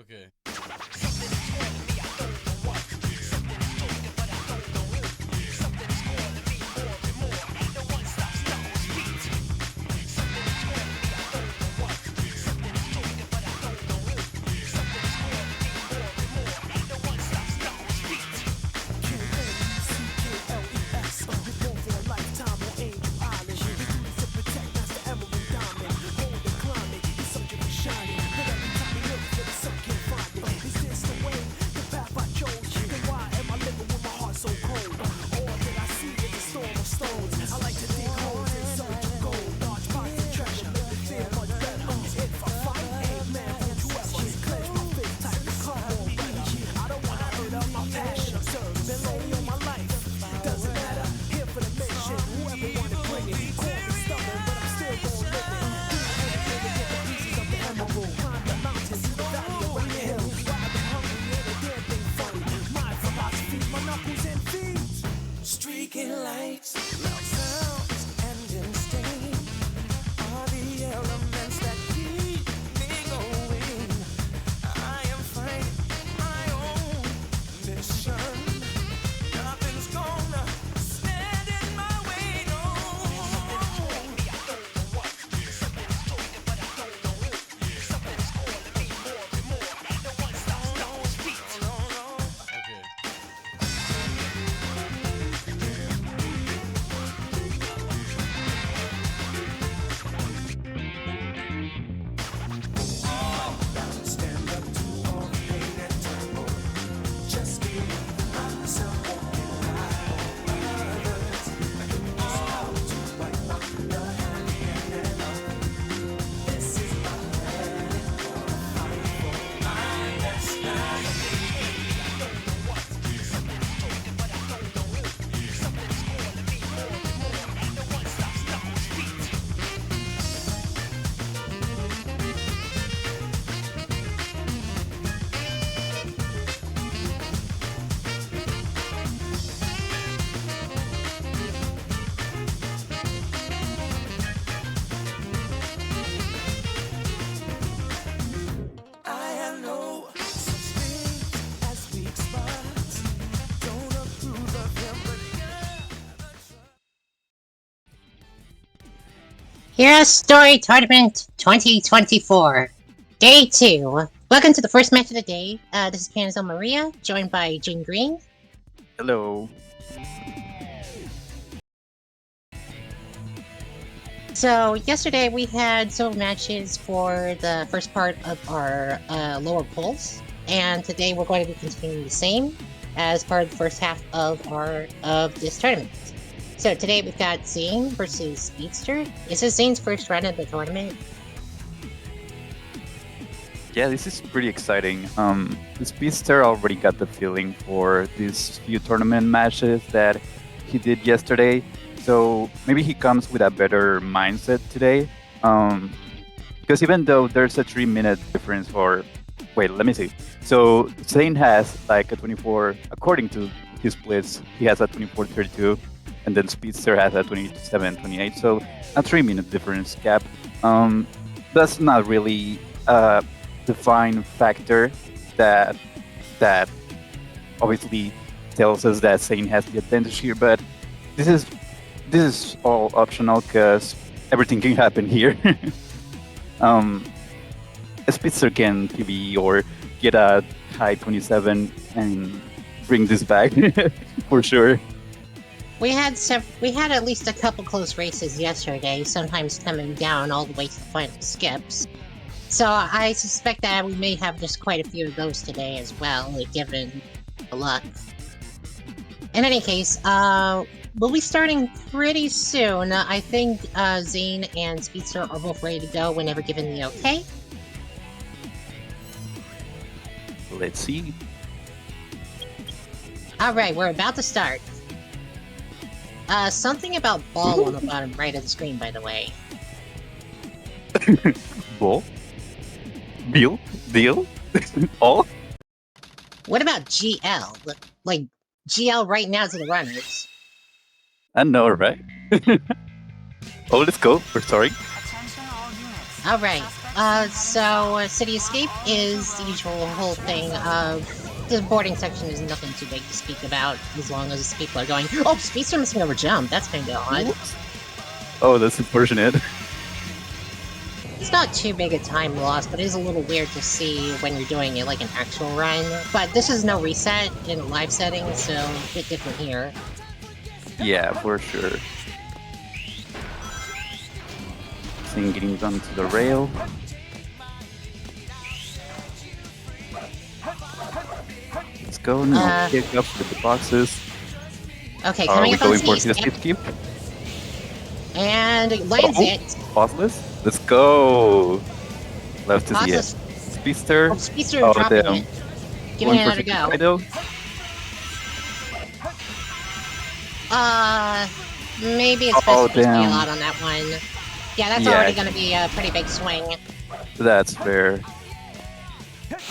Okay. Streaking lights, loud sounds, and instinct are the elements that keep me going. I am fighting my own mission. Nothing's gonna stand in my way, no. Okay. Stand up to all the pain and turmoil. Just believe myself walking like others. How to wipe up the hand and up. This is my planet for fight for my destiny. I have no such thing as weak spots. Don't approve of him, but never Heroes Story Tournament 2024, Day 2. Welcome to the first match of the day. This is Panzel Maria, joined by Jin Green. Hello. So, yesterday we had several matches for the first part of our lower polls, and today we're going to be continuing the same as part of the first half of this tournament. So today we've got Zane versus Speedster. Is this Zane's first run of the tournament? Yeah, this is pretty exciting. The Speedster already got the feeling for these few tournament matches that he did yesterday, so maybe he comes with a better mindset today. Because even though there's a 3-minute difference for... Wait, let me see. So Zane has like a 24, according to his splits, he has a 24-32, and then Speedster has a 27-28, so a 3-minute difference gap. That's not really defined factor that obviously tells us that Zane has the advantage here, but this is all optional because everything can happen here. A Spitzer can PB or get a high 27 and bring this back for sure. We had at least a couple close races yesterday, sometimes coming down all the way to the final skips. So I suspect that we may have just quite a few of those today as well, given the luck. In any case, we'll be starting pretty soon. I think Zane and Speedster are both ready to go whenever given the okay. Let's see. Alright, we're about to start. Something about ball on the bottom right of the screen, by the way. Ball? Deal? All? What about GL? Like, GL right now to the runners. I know, right? Oh, let's go. We're starting. Alright. City Escape is the usual whole thing of the boarding section is nothing too big to speak about as long as people are going, oh, Speedster missing over jump. That's kind of odd. Whoops. Oh, that's unfortunate. It's not too big a time loss, but it is a little weird to see when you're doing it like an actual run. But this is no reset in a live setting, so a bit different here. Yeah, for sure. Seeing getting done to the rail. Let's go now. Kick up with the boxes. Okay, Are coming we up on going for City the Escape. skip? And it lands Oh. it. Pauseless? Let's go! Left to the Pauseless. Speedster. Oh, Speedster Oh, dropping damn. it. Giving it another go. Hokkaido. Maybe it's best Oh, to just damn. bail out on that one. Yeah, that's Yeah. already gonna be a pretty big swing. That's fair.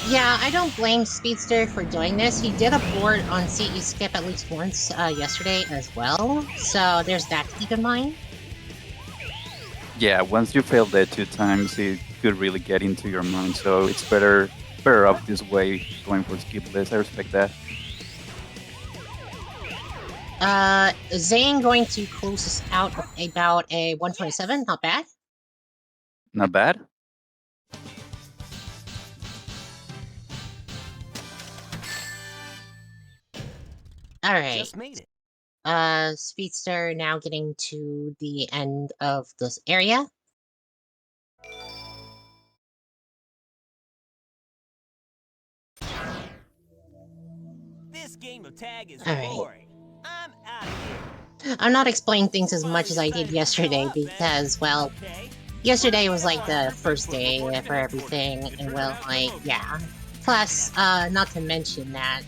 Yeah, I don't blame Speedster for doing this. He did abort on CE Skip at least once yesterday as well, so there's that to keep in mind. Yeah, once you fail that 2 times, it could really get into your mind. So it's better up this way, going for skipless. I respect that. Zane going to close us out with about a 127, not bad. Not bad. Alright. Just made it. Speedster now getting to the end of this area. This game of tag is All right. boring. I'm out of here. I'm not explaining things as much as I did yesterday because, well, Okay. yesterday was like the first day for everything, and well, like, yeah. Plus, not to mention that,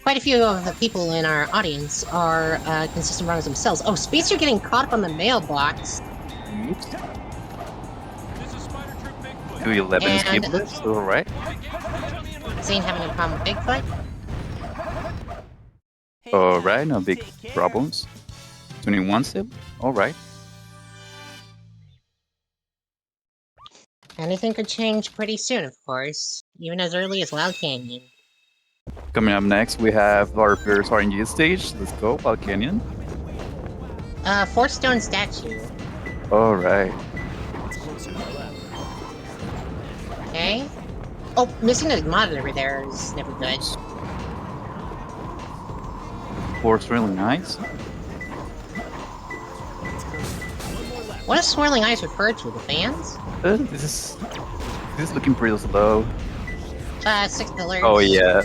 quite a few of the people in our audience are consistent runners themselves. Oh, Speedster getting caught up on the mailbox. Oops. 211 And- skipless. All right. Zane having a problem with Bigfoot. Hey, All guys, right. No big take care. problems. 21 still. All right. Anything could change pretty soon, of course, even as early as Wild Canyon. Coming up next, we have our first RNG stage. Let's go, Wild Canyon. Four stone statue. All right. It's closer to the left. Okay. Oh, missing the monitor there is never good. Force really nice. What does swirling eyes refer to? The fans? This is looking pretty slow. 6 pillars. Oh yeah,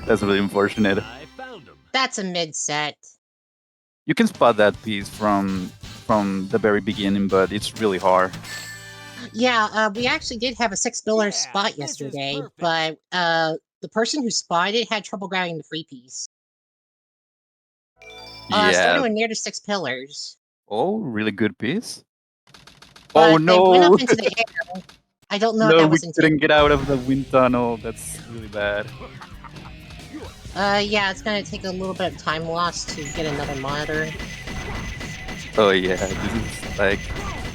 that's really unfortunate. I found him. That's a mid set. You can spot that piece from the very beginning, but it's really hard. Yeah, we actually did have a 6 pillar Yeah, spot this is yesterday, perfect. but the person who spotted it had trouble grabbing the free piece. Yeah. Starting with near to 6 pillars. Oh, really good piece. But Oh they went no! up into the air. I don't know if No, that we was couldn't intended. get out of the wind tunnel. That's really bad. Yeah, it's gonna take a little bit of time loss to get another monitor. Oh yeah, this is like,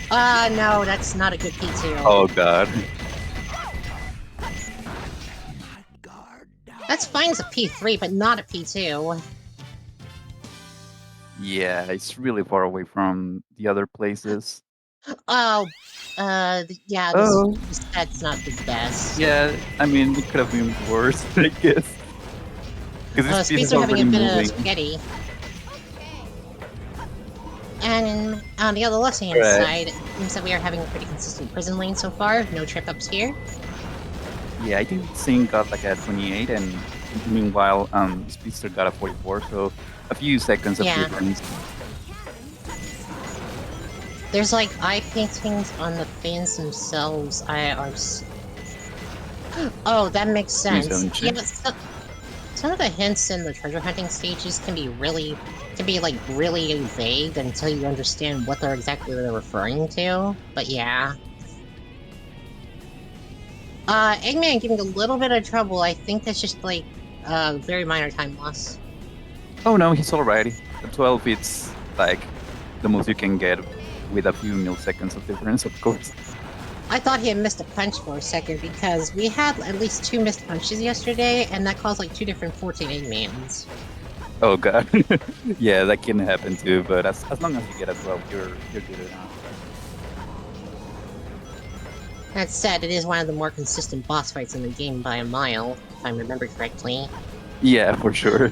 No, that's not a good P2. oh god. Guard down. That's fine as a P3, but not a P2. Yeah, it's really far away from the other places. Oh, yeah, Oh. that's not the best. Yeah, I mean, it could have been worse, I guess. Because this piece is Speedster having already a bit of moving. spaghetti. And on the other left-hand Right. side, it seems that we are having a pretty consistent prison lane so far. No trip-ups here. Yeah, I think Singh got like a 28, and meanwhile, Speedster got a 44, so a few seconds of Yeah. difference. There's like eye paintings on the fans themselves. Oh, that makes sense. 317. Yeah, some of the hints in the treasure hunting stages can be really vague until you understand what they're referring to. But yeah. Eggman giving a little bit of trouble. I think that's just like very minor time loss. Oh no, he's alrighty. The 12, it's like the most you can get with a few milliseconds of difference, of course. I thought he had missed a punch for a second because we had at least 2 missed punches yesterday, and that caused like 2 different 14 mans. Oh god. Yeah, that can happen too, but as long as you get as well, you're good enough. That said, it is one of the more consistent boss fights in the game by a mile, if I remember correctly. Yeah, for sure.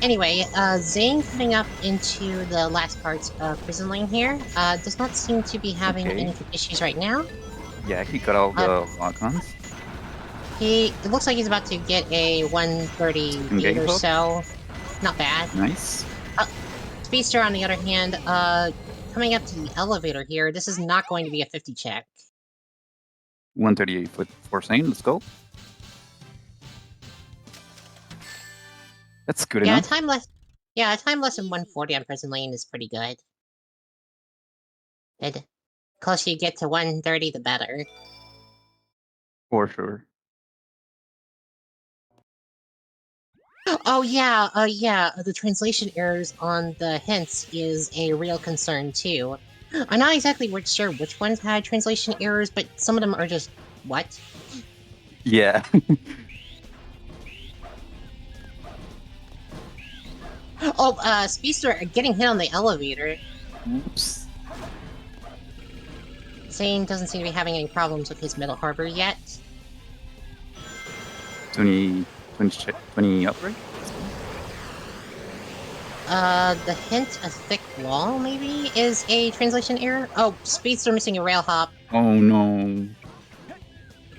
Anyway, Zane coming up into the last parts of Prison Lane here, does not seem to be having Okay. any issues right now. Yeah, he got all the lock-ons. It looks like he's about to get a 138 Game or hook? so. Not bad. Nice. Speedster, on the other hand, coming up to the elevator here, this is not going to be a 50 check. 138 foot for Sane. Let's go. That's good Yeah, a enough. time less. Yeah, a time less than 140 on Prison Lane is pretty good. The closer you get to 130, the better. For sure. Oh yeah, the translation errors on the hints is a real concern too. I'm not exactly sure which ones had translation errors, but some of them are just what? Yeah. Oh, Speedster getting hit on the elevator. Oops. Zane doesn't seem to be having any problems with his Middle Harbor yet. 20 upgrade? The hint, a thick wall, maybe, is a translation error? Oh, Speedster missing a rail hop. Oh no.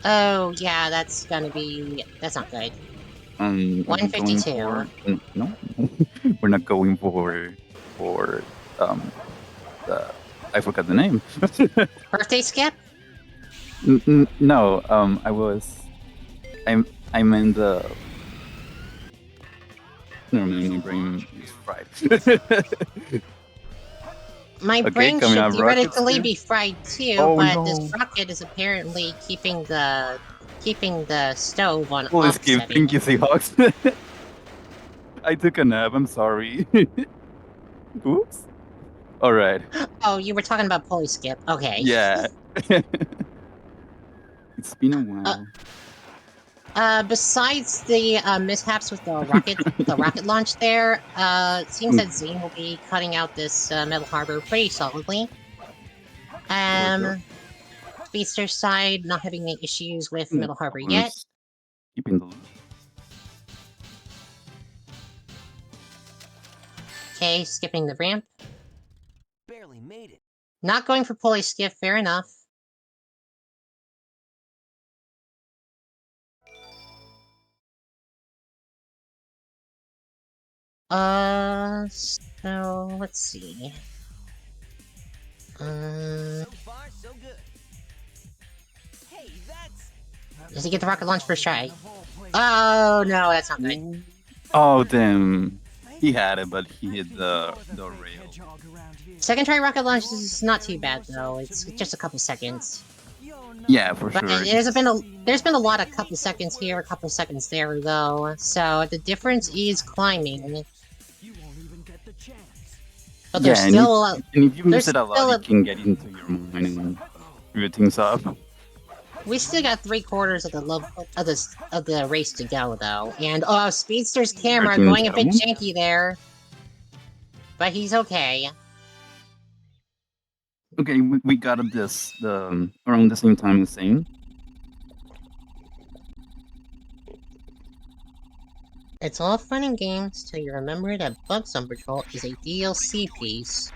Oh, yeah, that's gonna be... that's not good. Are we 152. going for- No, we're not going for I forgot the name. Birthday skip? No, I meant the. Never mind, my brain is fried. My Okay, brain coming should out rockets theoretically too? be fried too, Oh, but no. this rocket is apparently keeping the stove on Holy off skip, setting. thank you, Seahawks. I took a nap, I'm sorry. Oops. Alright, Oh, you were talking about pulley skip. Okay. yeah. It's been a while. Besides the mishaps with the rocket launch there, it seems that Zane will be cutting out this Metal Harbor pretty solidly. sure. Speedster's side not having any issues with No Middle Harbor problems. yet. Keeping the loop. Okay, skipping the ramp. Barely made it. Not going for pulley skip, fair enough. So let's see. So far, so good. Hey, that's Does he get the rocket launch first try? Oh no, that's not good. Oh damn. He had it, but he hit the rail. Second try rocket launch is not too bad though. It's just a couple seconds. Yeah, for But sure. there's been a lot of couple seconds here, a couple seconds there though. So the difference is climbing. But there's Yeah, still and if you miss there's it a lot, still it can get into your mind and screw things up. we still got 3/4 of the race to go though. And Speedster's camera 13 going a bit seconds? janky there. But he's okay. Okay, we got this around the same time as Zane. It's all fun and games till you remember that Bugs on Patrol is a DLC piece.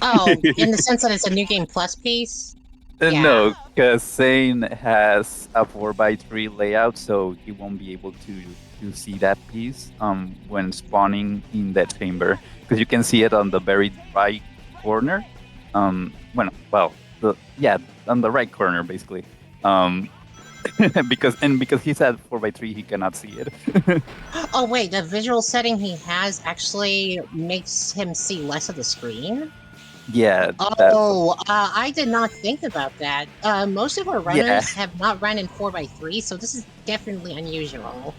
Oh, in the sense that it's a New Game Plus piece? Yeah. No, because Zane has a 4x3 layout, so he won't be able to see that piece when spawning in that chamber, because you can see it on the very right corner. On the right corner basically. because he's at 4x3, he cannot see it. Oh wait, the visual setting he has actually makes him see less of the screen? Yeah. I did not think about that. Most of our runners have not run in 4x3, so this is definitely unusual.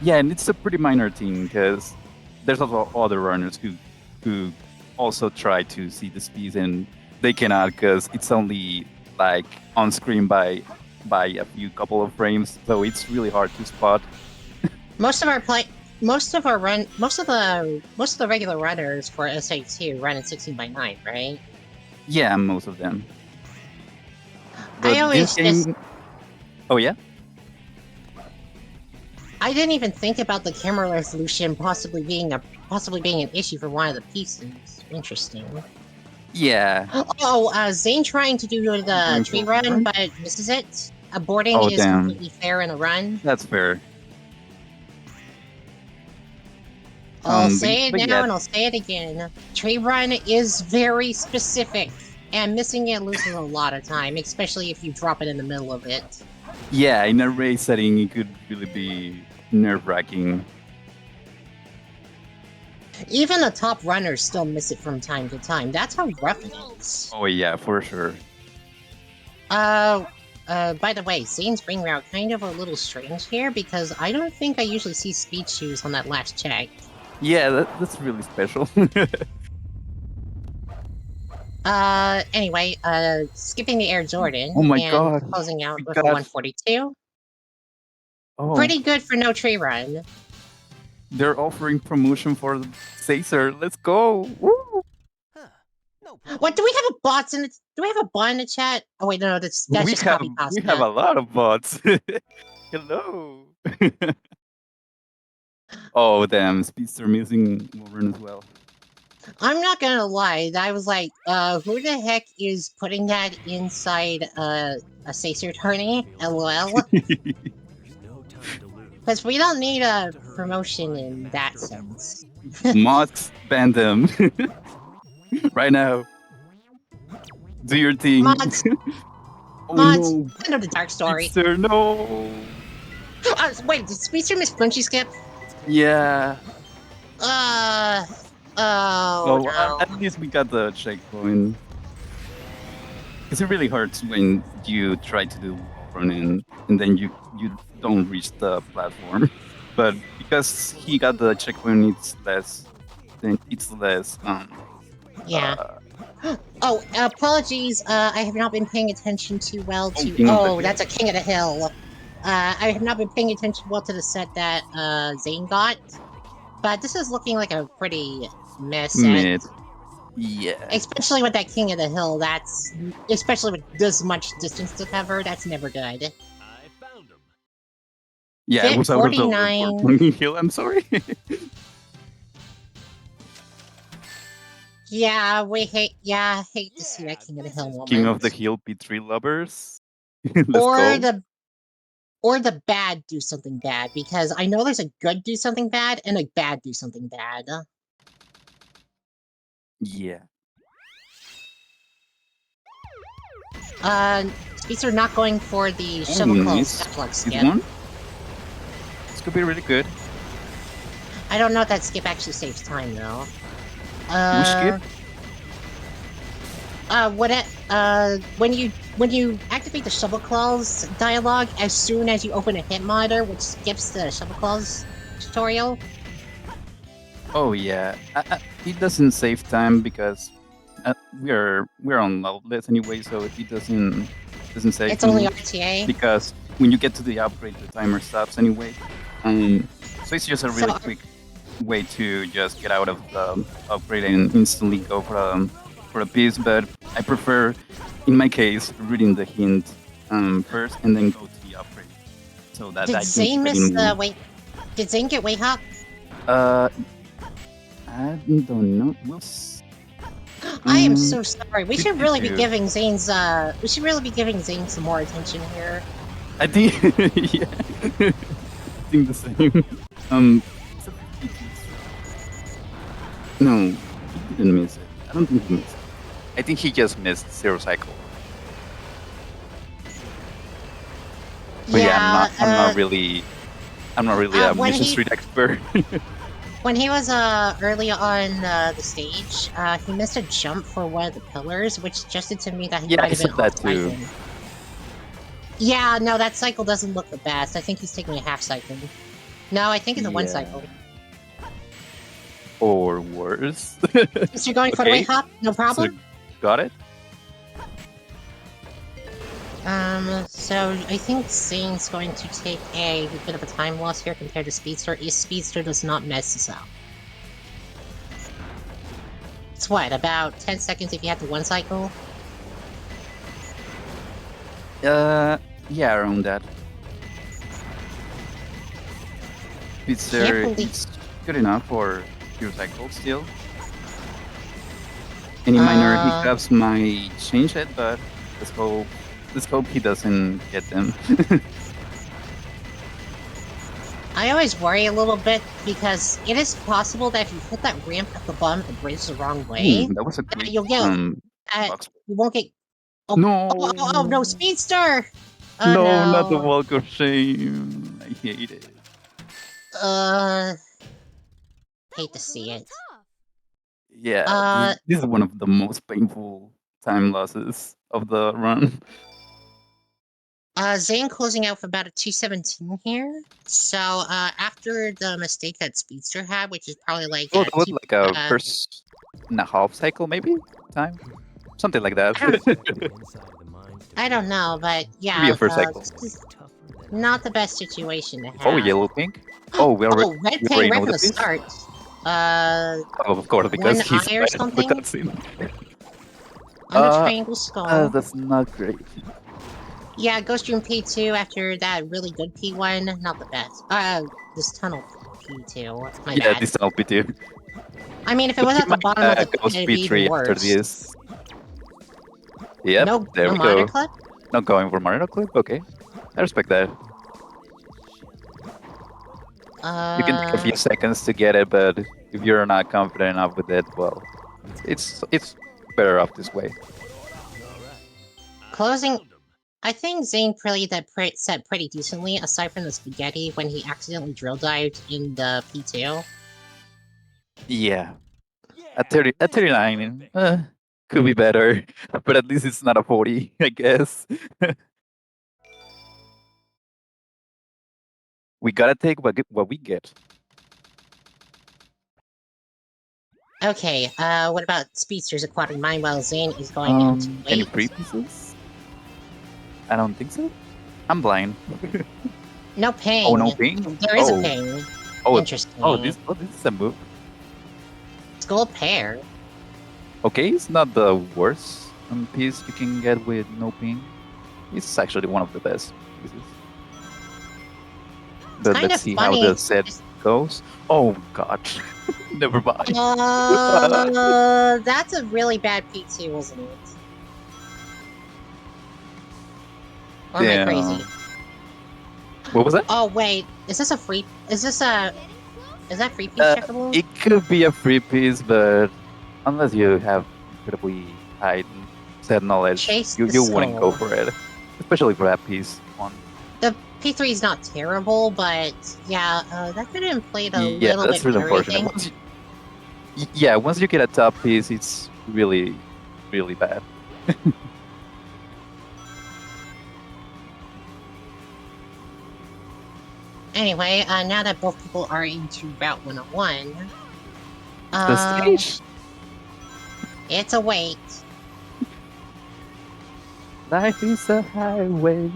Yeah, and it's a pretty minor thing because there's also other runners who also try to see the speeds, and they cannot because it's only like on screen by a few couple of frames, so it's really hard to spot. Most of the regular runners for SA2 run in 16:9, right? Yeah, most of them. I always this game... Oh yeah. I didn't even think about the camera resolution possibly being an issue for one of the pieces. Interesting. Yeah. Oh, Zane trying to do the tree run, but misses it. Aborting Oh, is damn. completely fair in a run. That's fair. I'll say it but now yeah. and I'll say it again. Tree run is very specific, and missing it loses a lot of time, especially if you drop it in the middle of it. Yeah, in a race setting, it could really be nerve-wracking. Even the top runners still miss it from time to time. That's how rough it is. Oh yeah, for sure. By the way, Zane's ring route kind of a little strange here because I don't think I usually see speed shoes on that last check. Yeah, that's really special. Anyway, skipping the Air Jordan Oh my and God. closing out We with a got- 142. Oh, Pretty good for no tree run. they're offering promotion for Caesar. Let's go! Woo! Huh. No problem. What, do we have a bot in the chat? Oh wait, no, that's we just have copy pasta. we have a lot of bots. Hello. Oh damn, Speedster missing Wolverine as well. I'm not gonna lie, I was like, who the heck is putting that inside a Sacer tourney? LOL. Because we don't need a promotion in that sense. Mods, ban them right now. Do your thing. Mods, Oh mods, no, I know the dark story. Speedster, no. Wait, did Speedster miss Punchy Skip? Yeah. Oh, So no. at least we got the checkpoint. Because it really hurts when you try to do running and then you don't reach the platform. But because he got the checkpoint, it's less. Yeah. Oh, apologies. I have not been paying attention too well to. King of the Hill. That's a King of the Hill. I have not been paying attention well to the set that Zane got, but this is looking like a pretty mess. Mid. Yeah. Especially with that King of the Hill. That's especially with this much distance to cover. That's never good. I found him. Yeah, it was out of the 49. Pointing Hill. I'm sorry. Yeah, I hate to see that King of the Hill moment. King of the Hill P3 lovers. Let's or go. the bad do something bad, because I know there's a good do something bad and a bad do something bad. Yeah. Speedster not going for the shovel call nice. step plug This skip. one. This could be really good. I don't know if that skip actually saves time though. Which skip? When you activate the shovel claws dialogue as soon as you open a hit monitor, which skips the shovel claws tutorial. Oh yeah. It doesn't save time because we're on loudless anyway, so it doesn't save. It's only time RTA. because when you get to the upgrade, the timer stops anyway. So it's just a really quick way to just get out of the upgrade and instantly go for a piece. But I prefer, in my case, reading the hint first and then go to the upgrade. So that I Did can Zane keep it miss in- the wait? Did Zane get way hop? I don't know. I am so sorry. We should really be 52. giving Zane's some more attention here. I think, yeah, I think the same. It's a 52. No, he didn't miss it. I don't think he missed it. I think he just missed Zero Cycle. But yeah, I'm not really a when Mission he- Street expert. When he was early on the stage, he missed a jump for one of the pillars, which suggested to me that he Yeah, might I have been said that off too. cycle. Yeah, no, that cycle doesn't look the best. I think he's taking a half cycle. No, I think it's a one Yeah. cycle. Or worse. Since you're going for the Okay. way hop, no problem. So, got it? So I think Zane's going to take a bit of a time loss here compared to Speedster. Speedster does not mess this up. It's what, about 10 seconds if you have the one cycle? Yeah, around that. Speedster believe- is good enough for your cycle still. Any minor hiccups might change it, but let's hope he doesn't get them. I always worry a little bit because it is possible that if you hit that ramp at the bottom of the bridge the wrong way, That was a quick you'll get box. you won't get. Oh, No, oh, no, Speedster! Oh, no, not the no. walk of shame. I hate it. Hate to see it. Yeah, this is one of the most painful time losses of the run. Zane closing out for about a 217 here. So, after the mistake that Speedster had, which is probably like Oh, that was two, like a first and a half cycle, maybe time, something like that. I don't know, but yeah, Maybe a first cycle. this is not the best situation to have. Oh, yellow pink. Oh, we already. Oh, red we ping already right know from the the piece? start. Oh, of course, because one he's eye or right something? with that scene. On the triangle skull. That's not great. Yeah, Ghost Room P2 after that really good P1, not the best. This tunnel P2, my Yeah, bad. this tunnel P2. I mean, if it was at the bottom of the pit, Ghost it'd be P3 even after worse. this. Yep, No, there no we monitor go. clip? Not going for Marino clip? Okay. I respect that. You can take a few seconds to get it, but if you're not confident enough with it, well, it's better off this way. Closing. I think Zane played that set pretty decently, aside from the spaghetti when he accidentally drill dived in the P2. Yeah. At 39, could be better, but at least it's not a 40, I guess. We gotta take what we get. Okay, what about Speedster's Aquatic Mind while Zane is going into weight? Any free pieces? I don't think so. I'm blind. No ping. Oh, no ping? There is Oh. a ping. Oh, Interesting. this is a move. Skull pair. Okay, it's not the worst piece you can get with no ping. It's actually one of the best pieces. But kind let's of see funny. how the set goes. Oh god. Never mind. That's a really bad P2, wasn't it? Or am I Damn. crazy? What was that? Oh wait, is this a free? Is that free piece checkable? It could be a free piece, but unless you have incredibly high set knowledge, Chase you the wouldn't go skull. for it. Especially for that piece one. The P3 is not terrible, but yeah, that could have been played a Yeah, little that's bit really better, I unfortunate. think. Once you get a top piece, it's really, really bad. Anyway, now that both people are into Route 101, The stage. it's a wait. Life is a highway.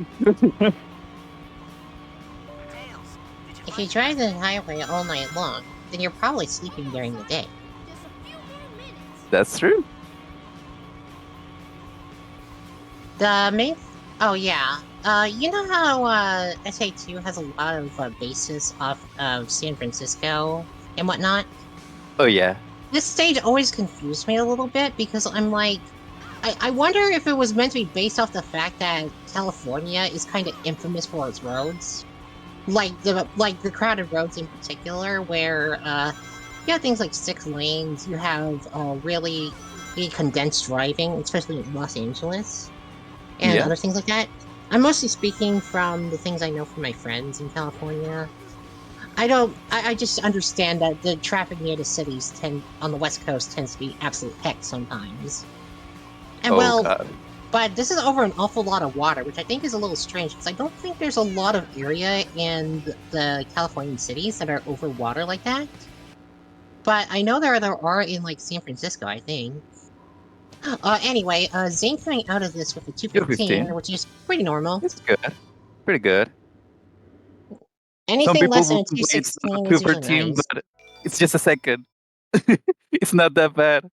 If you drive the highway all night long, then you're probably sleeping during the day. That's true. The main. Oh yeah. You know how SA2 has a lot of bases off of San Francisco and whatnot? Oh yeah. This stage always confused me a little bit because I'm like, I wonder if it was meant to be based off the fact that California is kind of infamous for its roads, like the crowded roads in particular, where you have things like 6 lanes, you have really condensed driving, especially in Los Angeles, and Yeah. other things like that. I'm mostly speaking from the things I know from my friends in California. I just understand that the traffic near the cities on the West Coast tends to be absolute heck sometimes. And Oh god. but this is over an awful lot of water, which I think is a little strange because I don't think there's a lot of area in the Californian cities that are over water like that. But I know there are in like San Francisco, I think. Anyway, Zane coming out of this with a 215, 215. which is pretty normal. It's good. Pretty good. Some Anything people less than will a complain it's not 216 is usually 213, nice. but it's just a second. It's not that bad.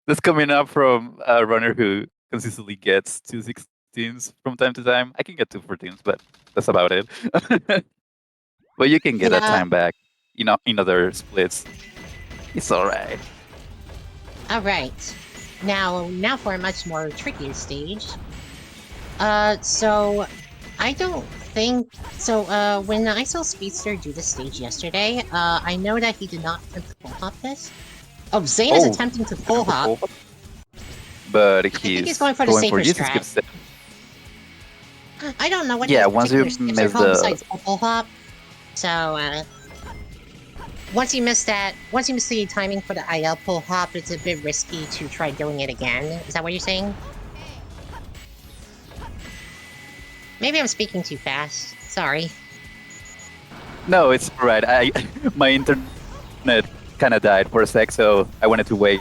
That's coming up from a runner who consistently gets 216s from time to time. I can get 214s, but that's about it. But you can get that Yeah, time back, in other splits. It's alright. alright. Now for a much more trickier stage. So I don't think so. When I saw Speedster do this stage yesterday, I know that he did not attempt to full hop this. Oh, Zane is Oh, attempting to full hop. But I think he's he's going for the safer Jesus strat. gives it. I don't know what Yeah, his once you particular steps are miss called the besides full hop. So once you miss the timing for the IL pull hop, it's a bit risky to try doing it again. Is that what you're saying? Maybe I'm speaking too fast. Sorry. No, it's alright. My internet kind of died for a sec, so I wanted to wait.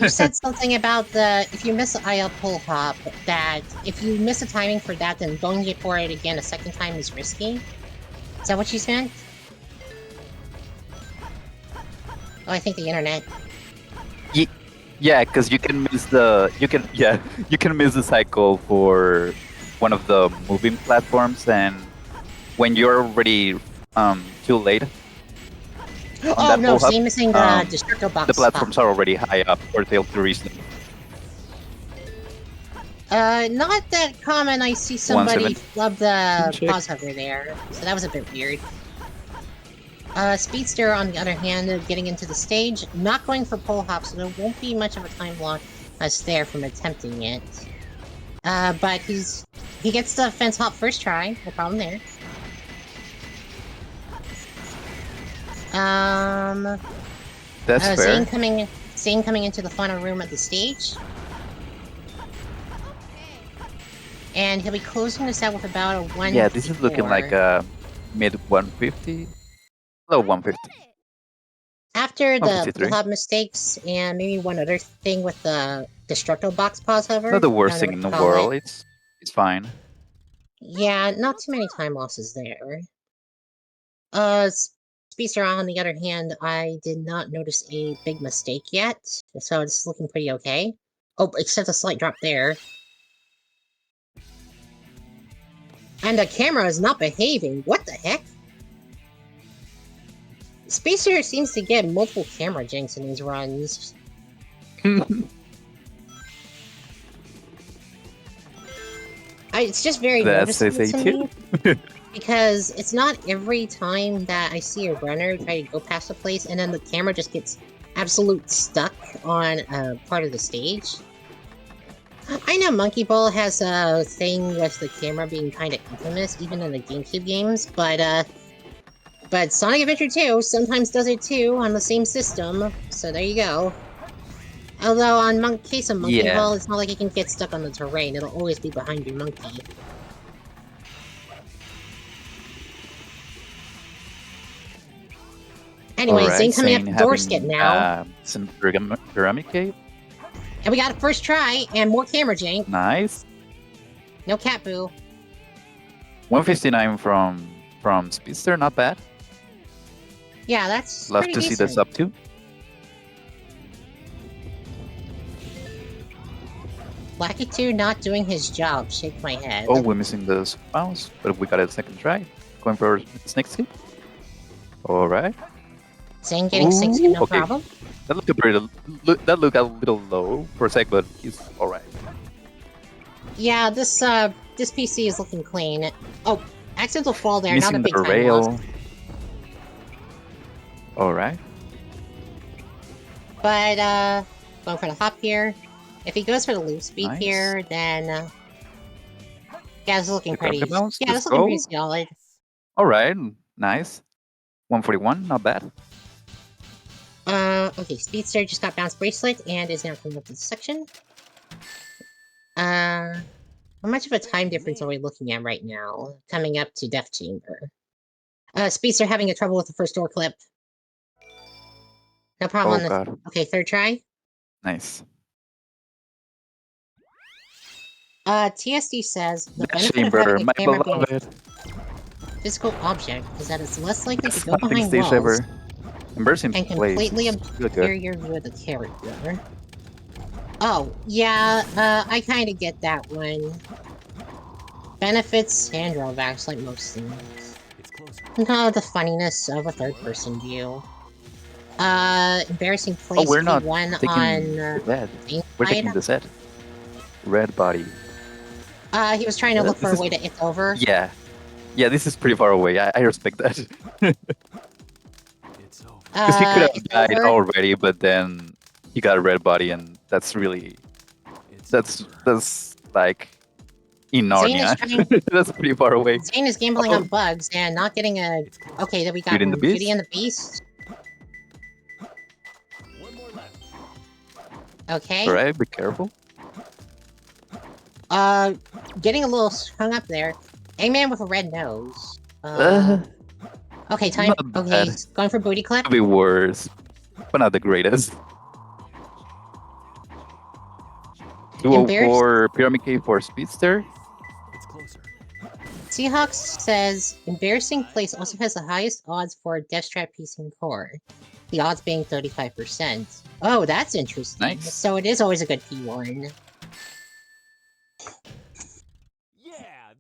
You said something about if you miss the IL pull hop, that if you miss the timing for that, then going for it again a second time is risky. Is that what you meant? Oh, I think the internet. Yeah, because you can miss the cycle for one of the moving platforms, and when you're already too late on Oh that no, pull so up, you're missing the Destructo Box the platforms spot. are already high up for tail to reach them. Not that common. I see somebody 117. flub the Check. pause hover there, so that was a bit weird. Speedster, on the other hand, getting into the stage, not going for pull hop, so there won't be much of a time loss there from attempting it. But he gets the fence hop first try, no problem there. That's fair. Zane coming into the final room of the stage. And he'll be closing this out with about a 1. Yeah, this is looking like a mid 150, low 150. After the 153. pull hop mistakes and maybe one other thing with the Destructo Box pause hover. Not the I worst don't thing know in what the to call world. it. It's fine. Yeah, not too many time losses there. Speedster, on the other hand, I did not notice a big mistake yet, so it's looking pretty okay. Oh, except a slight drop there. And the camera is not behaving. What the heck? Speedster seems to get multiple camera jinx in his runs. It's just very That's noticeable to me. SAT. Because it's not every time that I see a runner try to go past a place and then the camera just gets absolute stuck on a part of the stage. I know Monkey Ball has a thing with the camera being kind of infamous, even in the GameCube games, but Sonic Adventure 2 sometimes does it too on the same system, so there you go. Although on case of Monkey Yeah. Ball, it's not like it can get stuck on the terrain, it'll always be behind your monkey. Anyway, Alright, Zane coming up Zane the doorstep having, now. some Pyramid Cape. And we got a first try, and more camera jank. Nice. No cat boo. 159 from Speedster, not bad. Yeah, that's Love pretty to see decent. this up too. Lakitu not doing his job. Shake my head. Oh, we're missing the bounce, but we got a second try. Going for snake skip. Alright. Zane getting 6 no okay. problem. That looked a little low for a sec, but he's alright. Yeah, this PC is looking clean. Oh, accidental fall there, Missing not a big the time rail. loss. Alright. But, going for the hop here. If he goes for the loop speed Nice. here, then, yeah, this is looking Pick up pretty... the bounce, Yeah, let's this is looking go. pretty solid. Alright, nice. 141, not bad. Okay, Speedster just got Bounce Bracelet and is now coming up to the section. How much of a time difference are we looking at right now? Coming up to Death Chamber. Speedster having a trouble with the first door clip. No problem Oh on the... god, Okay, third try. nice. TSD says the That benefit of chamber, having a my camera being a beloved. physical object is that it's less likely to Best go fighting behind stage walls ever. Embarrassing and place. completely It's really obscure good. your view of the character. Oh, yeah, I kinda get that one. Benefits and drawbacks like most things. It's closer. No, the funniness of a third-person view. Embarrassing Oh, place we're to be not one taking on, the bed. Zane's We're side. taking the set. Red body. He was trying to look for This a is- way to it's over. Yeah. Yeah, this is pretty far away. I respect that. It's over. Because he could have It's died over. already, but then he got a red body, and that's really It's that's over. like in Zane is Narnia. trying- That's pretty far away. Zane is gambling Oh. on bugs and not getting a... It's closer. Okay, then we got Beauty and the Beast? Beauty and the Beast. One more left. Okay. All right, be careful. Getting a little hung up there. Eggman with a red nose. Okay, time. not Okay, bad. he's going for booty clip. Could be worse, but not the greatest. Duo Embarrassed- for Pyramid Cave for Speedster. It's closer. Seahawks says embarrassing place also has the highest odds for a Deathstrap piece in core. The odds being 35%. Oh, that's interesting. Nice. So it is always a good P1. Yeah,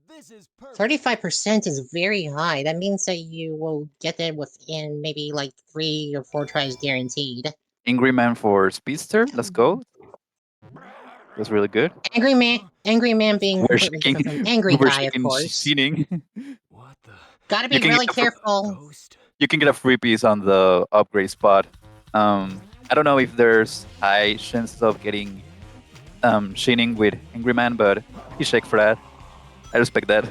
this is perfect. 35% is very high. That means that you will get there within maybe like 3 or 4 tries guaranteed. Angry Man for Speedster. Let's go. That's really good. Angry Man being We're completely shaking. different from Angry we're Guy, of shaking course. cheating. What the Gotta be You can really get the- careful. ghost? You can get a free piece on the upgrade spot. I don't know if there's high chances of getting Shining with Angry Man, but you check for that. I respect that.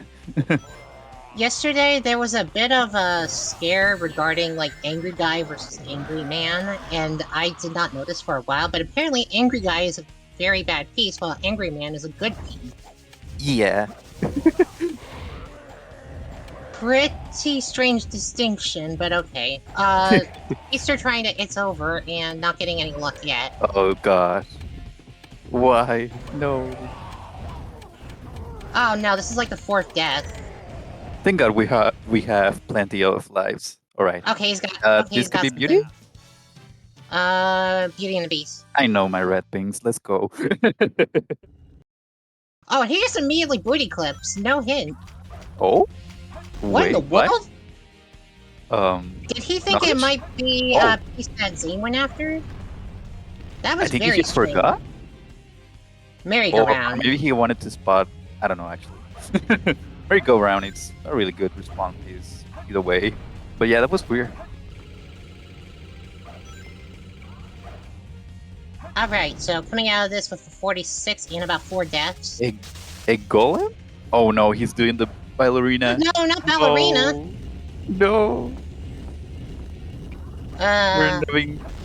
Yesterday, there was a bit of a scare regarding, like, Angry Guy versus Angry Man, and I did not notice for a while, but apparently Angry Guy is a very bad piece, while Angry Man is a good piece. Yeah. Pretty strange distinction, but okay. Easter trying to It's Over and not getting any luck yet. Oh gosh. Why? No. Oh no, this is like the 4th death. Thank God we have plenty of lives. All right. Okay, he's got. Okay, This he's could got be Beauty. something. Beauty and the Beast. I know my red things. Let's go. Oh, and he just immediately booty clips. No hint. Oh. What Wait, in the world? Did he think it Knowledge? might be Oh. piece that Zane went after? That I was think he very just forgot. Or Merry-go-round. maybe he wanted to spot. I don't know actually. Merry-go-round. It's a really good respawn piece either way. But yeah, that was weird. Alright, so coming out of this with the 46 and about 4 deaths. A golem? Oh no, he's doing the ballerina. No, not ballerina. No. Uh,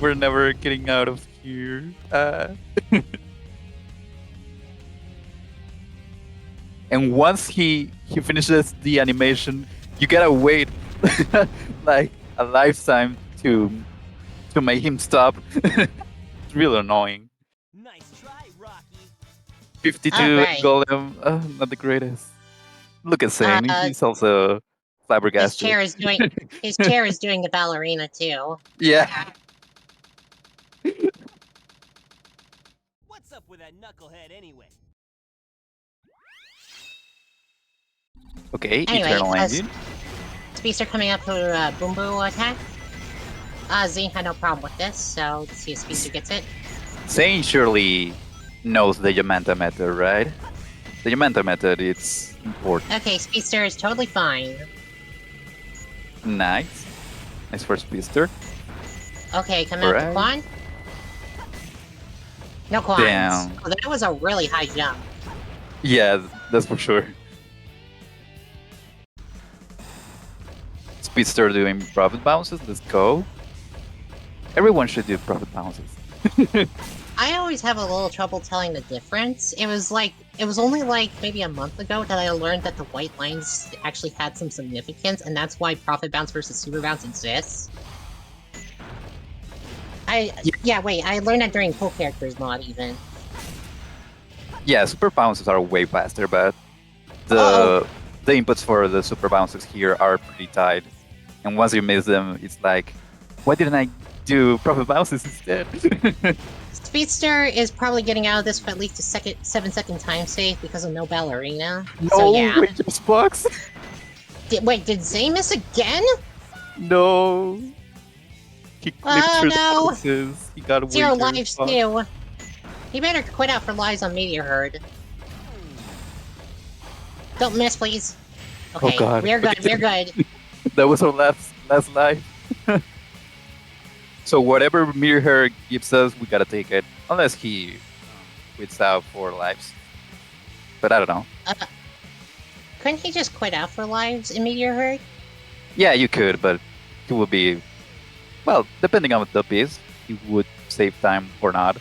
We're never getting out of here. And once he finishes the animation, you gotta wait like a lifetime to make him stop. It's really annoying. Nice try, Rocky. 52 Alright. golem, not the greatest. Look at Zane, he's also his flabbergasted. chair is doing the ballerina too. Yeah. What's up with that knucklehead anyway? Okay, Anyway, Eternal as- Engine. Speedster coming up for Boom Boo attack. Zane had no problem with this, so let's see if Speedster gets it. Zane surely knows the Yamanta method, right? The Yamanta method, it's important. Okay, Speedster is totally fine. Nice. Nice for Speedster. Okay, coming up to Alright. Quan. No Quans. Damn. Oh, that was a really high jump. Yeah, that's for sure. Speedster doing profit bounces, let's go. Everyone should do profit bounces. I always have a little trouble telling the difference. It was only like maybe a month ago that I learned that the white lines actually had some significance, and that's why profit bounce versus super bounce exists. Wait, I learned that during Full Characters mod even. Yeah, super bounces are way faster, but the Uh-oh. the inputs for the super bounces here are pretty tight. And once you miss them, it's like, why didn't I do proper bounces instead? Speedster is probably getting out of this for at least a 7-second time save because of no ballerina. No, So yeah. wait, just box. Did Zay miss again? No. He clipped Oh, through the no. boxes. He got 0 weaker. lives Fuck. too. He better quit out for lives on Meteor Herd. Don't miss, please. Okay, God. we're good, we're good. That was our last life. So whatever Mirror gives us, we gotta take it. Unless he quits out for lives. But I don't know. Couldn't he just quit out for lives in Meteor Herd? Yeah, you could, but he would be... Well, depending on the piece, he would save time or not.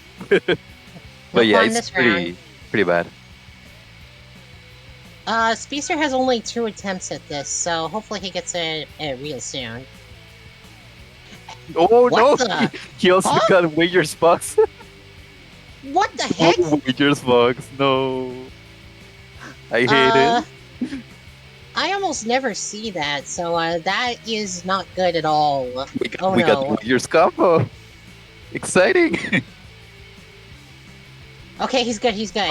But yeah, fun it's this round. pretty bad. Speedster has only 2 attempts at this, so hopefully he gets it real soon. Oh What no! the- He also Huh? got Wager's box. What the heck? Wager's box, no. I hate it. I almost never see that, so that is not good at all. Oh We no. got Wager's combo. Exciting. Okay, he's good, he's good.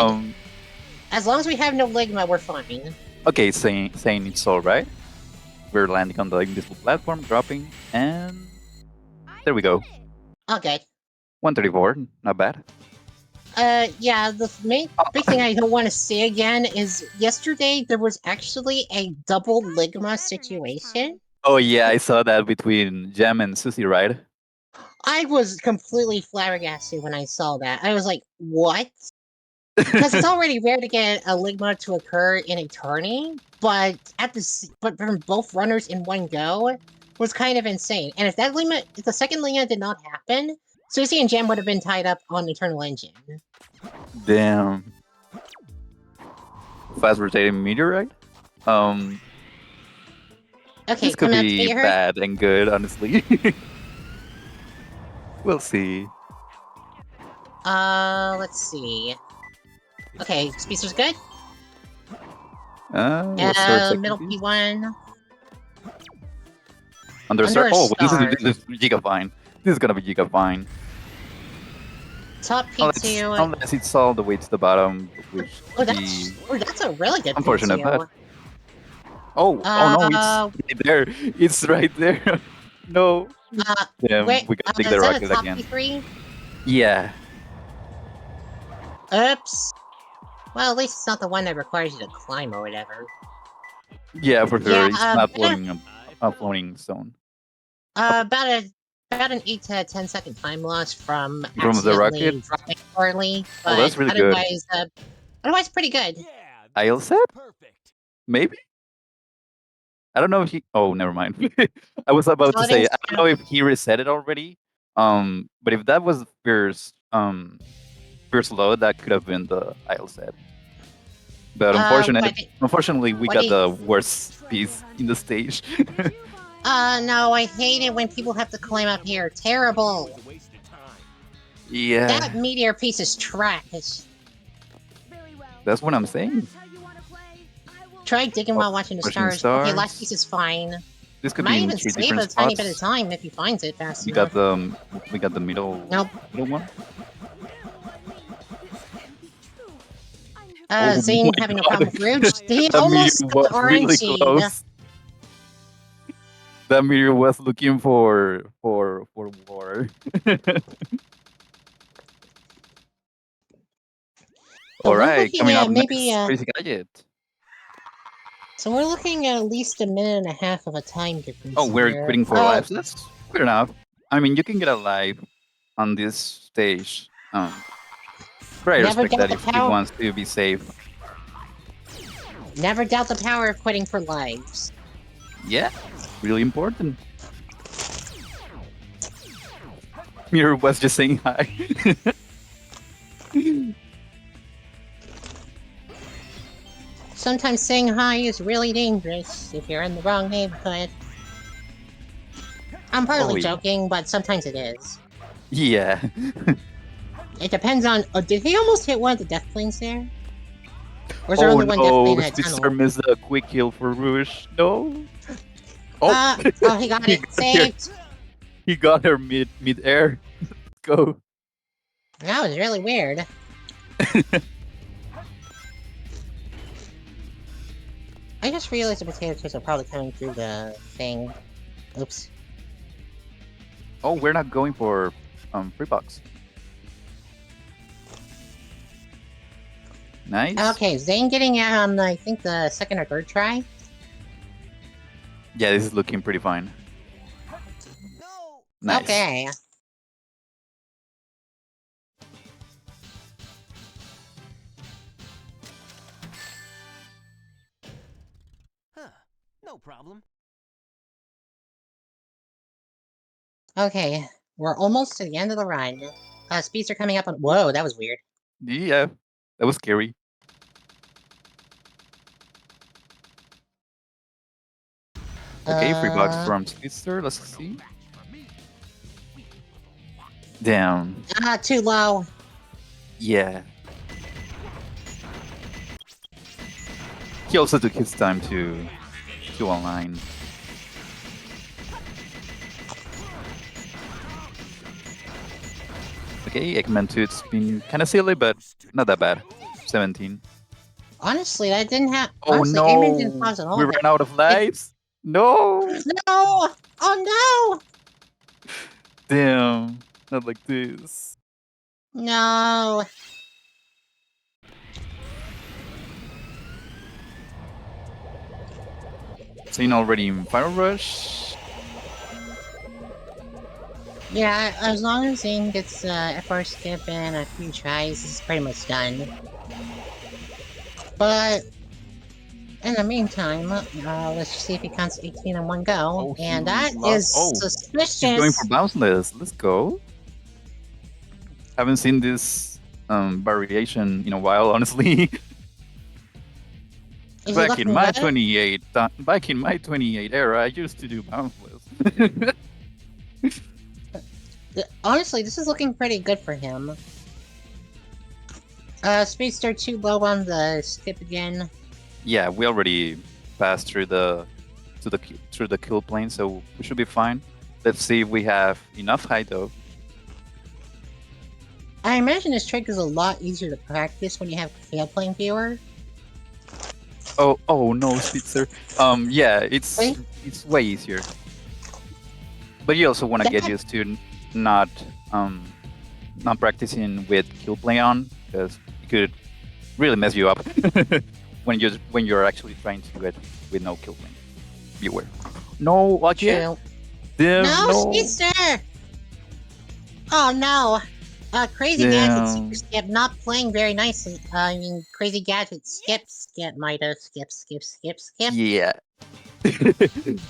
As long as we have no Ligma, we're fine. Okay, saying it's all right. We're landing on the invisible platform, dropping, and there we go. Okay. 134, not bad. Yeah, the main big thing I don't want to say again is yesterday there was actually a double Ligma situation. Oh yeah, I saw that between Gem and Susie, right? I was completely flabbergasted when I saw that. I was like, what? Because it's already rare to get a Ligma to occur in a tourney, but but from both runners in one go was kind of insane. And if the second Ligma did not happen, Susie and Gem would have been tied up on Eternal Engine. Damn. Fast rotating meteorite? Okay, This could come out to be meet her. bad and good, honestly. We'll see. Let's see. Okay, Speedster's good. We'll start second Middle piece. P1. Under Under a oh, this star. is Gigafine. This is gonna be Gigafine. Top Unless, P2. unless it's all the way to the bottom, which Oh, could be that's a really good unfortunate. P2. But oh no, it's right there. It's right there. No. Damn, Wait, we gotta take is the that a rocket top again. P3? Yeah. Oops. Well, at least it's not the one that requires you to climb or whatever. Yeah, for sure. Yeah, it's not yeah. floating a floating zone. About an 8 to 10 second time loss from the accidentally rocket? dropping poorly, but Oh, that's really good. otherwise pretty good. Yeah, I'll set? perfect. Maybe? I don't know if he... Oh, never mind. I was about to say, I don't know if he reset it already. But if that was the first load, that could have been the I'll set. But unfortunately, we what got did- the worst piece in the stage. No, I hate it when people have to climb up here. Terrible. It's a waste of time. Yeah, That meteor piece is trash. that's what I'm saying. Try digging while watching the Watching stars. Okay, stars. last piece is fine. This could Might be in even 3 save a different tiny spots. bit of time if he finds it fast We enough. got the middle Nope. one. Oh Zane my having a God. problem with Rouge. He That almost meteor got was really RNG. close. That meteor was looking for war. So All we're right, looking coming at up maybe, next, Crazy Gadget. So we're looking at least a minute and a half of a time difference. Oh, we're here. quitting for lives. That's fair enough. I mean, you can get a live on this stage. But I Never respect doubt that the if he power. wants to be safe. Never doubt the power of quitting for lives. Yeah, really important. Mirror was just saying hi. Sometimes saying hi is really dangerous if you're in the wrong neighborhood. I'm partly Oh, yeah. joking, but sometimes it is. Yeah. It depends on. Oh, did he almost hit one of the death planes there? Or is there Oh only one death plane no, in a Speedster tunnel? missed a quick kill for Rouge. No. Oh, Oh, he got he it. got her. Saved. He got her mid air. Let's go. That was really weird. I just realized the potato chips are probably coming through the thing. Oops. Oh, we're not going for free box. Nice. Okay, Zane getting out on, I think, the second or third try. Yeah, this is looking pretty fine. No! Nice. Okay. Huh. No problem. Okay, we're almost to the end of the run. Speeds are coming up on. Whoa, that was weird. Yeah, that was scary. Okay, free box from Speedster. Let's see. Damn. Too low. Yeah. He also took his time to online. Okay, Eggman 2, it's been kind of silly, but not that bad. 17. Honestly, that didn't have. Oh Honestly, Aiming didn't no! cause at all. We ran out of lives? No! No! Oh Damn. Not like this. no! No! Seen already in Final Rush. Yeah, as long as Zane gets FR skip and a few tries, it's pretty much done. But in the meantime, let's see if he counts 18 in one go. Oh, he and that lost- is oh, suspicious. He's going for bounceless. Let's go. Haven't seen this variation in a while, honestly. Is he back looking in my good? back in my 28 era, I used to do bounceless. Honestly, this is looking pretty good for him. Speedster too low on the skip again. Yeah, we already passed through the kill plane, so we should be fine. Let's see if we have enough height though. I imagine this trick is a lot easier to practice when you have kill plane viewer. Oh no, Spitzer. Yeah, it's Wait. it's way easier. But you also want to get That- used to not practicing with kill play on, because it could really mess you up when you're actually trying to do it with no kill plane viewer. No, again. True. Damn, No, no. Speedster! Oh no! Crazy Gadget Damn. Super Skip not playing very nicely. I mean, Crazy Gadget skip, Mida, skip. Yeah.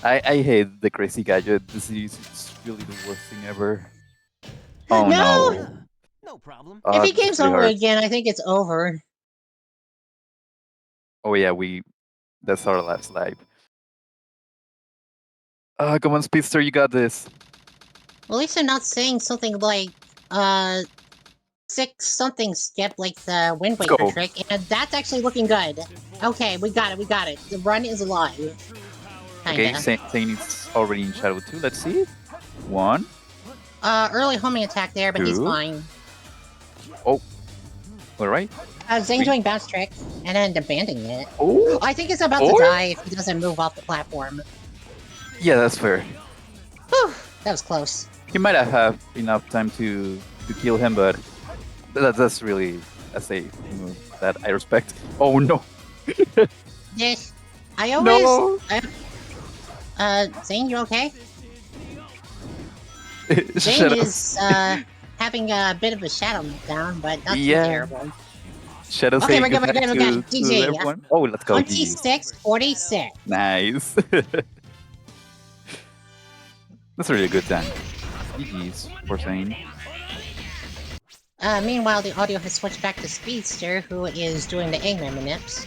I hate the crazy gadget disease. It's really the worst thing ever. Oh No! no. Huh. No problem. If he This is games really over hard. again, I think it's over. Oh yeah, that's our last life. Come on, Speedster, you got this. At least I'm not saying something like, 6-something skip like the Wind Let's go. Waker trick, and that's actually looking good. Okay, we got it. The run is alive. Kinda. Okay, saying it's already in Shadow 2. Let's see. 1. Early homing attack there, but he's Two. fine. Alright. Zane doing bounce trick, and then abandoning it. Oh! I think he's about Or- to die if he doesn't move off the platform. Yeah, that's fair. Whew, that was close. He might have had enough time to kill him, but that's really a safe move that I respect. Oh no! This, I always, No! Zane, you okay? Zane Shut up. is, having a bit of a shadow down, but not Yeah. too terrible. Shadow Okay, saying we're good, goodnight we're good. to GG. everyone. Oh, let's go. GG. 26-46. Nice. That's really a good time. GG's for saying. Meanwhile, the audio has switched back to Speedster, who is doing the Eggman manips.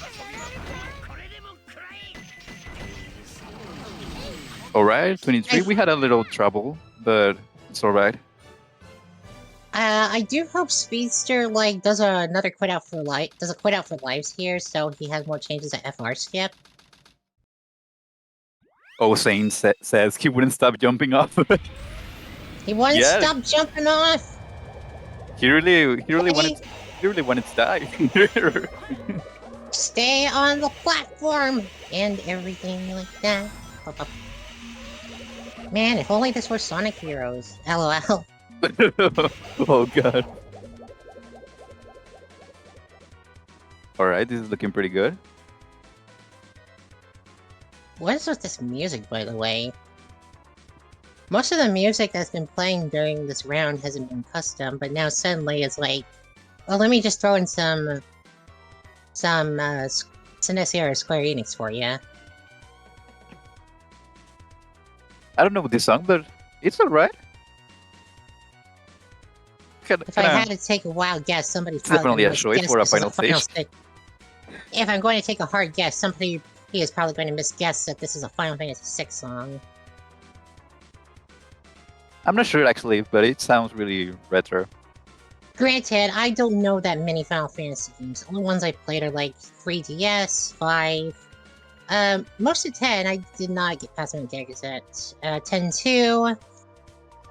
Alright, 23. We had a little trouble, but it's alright. I do hope Speedster like does another quit out for lives here, so he has more chances at FR skip. Oh, Zane says he wouldn't stop jumping off. He wouldn't Yeah. stop jumping off. he really Hey. wanted to die. Stay on the platform and everything like that. Man, if only this were Sonic Heroes. LOL. Oh god. Alright, this is looking pretty good. What is with this music, by the way? Most of the music that's been playing during this round hasn't been custom, but now suddenly it's like, well, let me just throw in some Synestia or Square Enix for ya. I don't know this song, but it's alright. If I had to take a wild guess, somebody's It's probably definitely a gonna choice misguess for a this is final stage. If I'm going to take a hard guess, somebody is probably going to misguess that this is a Final Fantasy VI song. I'm not sure actually, but it sounds really retro. Granted, I don't know that many Final Fantasy games. The only ones I played are like 3DS, 5. Most of 10, I did not get past my Gagazette. 10-2,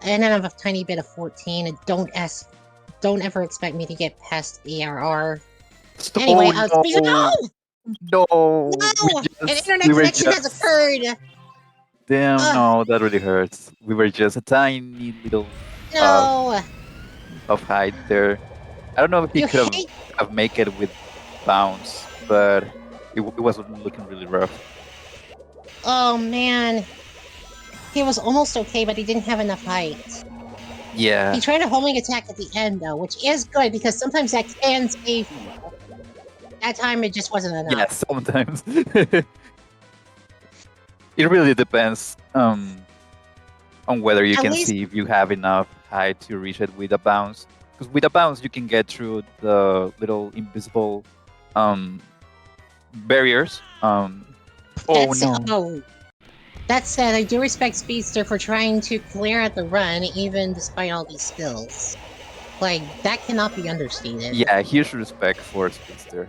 and then I have a tiny bit of 14. And don't ever expect me to get past ARR. Anyway, no! No! No! An internet connection has occurred! Damn, Ugh. no, that really hurts. We were just a tiny little No! of height there. I don't know if he You could hate- have make it with bounce, but it was looking really rough. Oh man. He was almost okay, but he didn't have enough height. Yeah. He tried a homing attack at the end, though, which is good, because sometimes that can save you. That time, it just wasn't enough. Yeah, sometimes. It really depends on whether you At can least- see if you have enough height to reach it with a bounce. Because with a bounce, you can get through the little invisible barriers. Oh no! That said, I do respect Speedster for trying to clear out the run, even despite all these skills. Like, that cannot be understated. Yeah, huge respect for Speedster.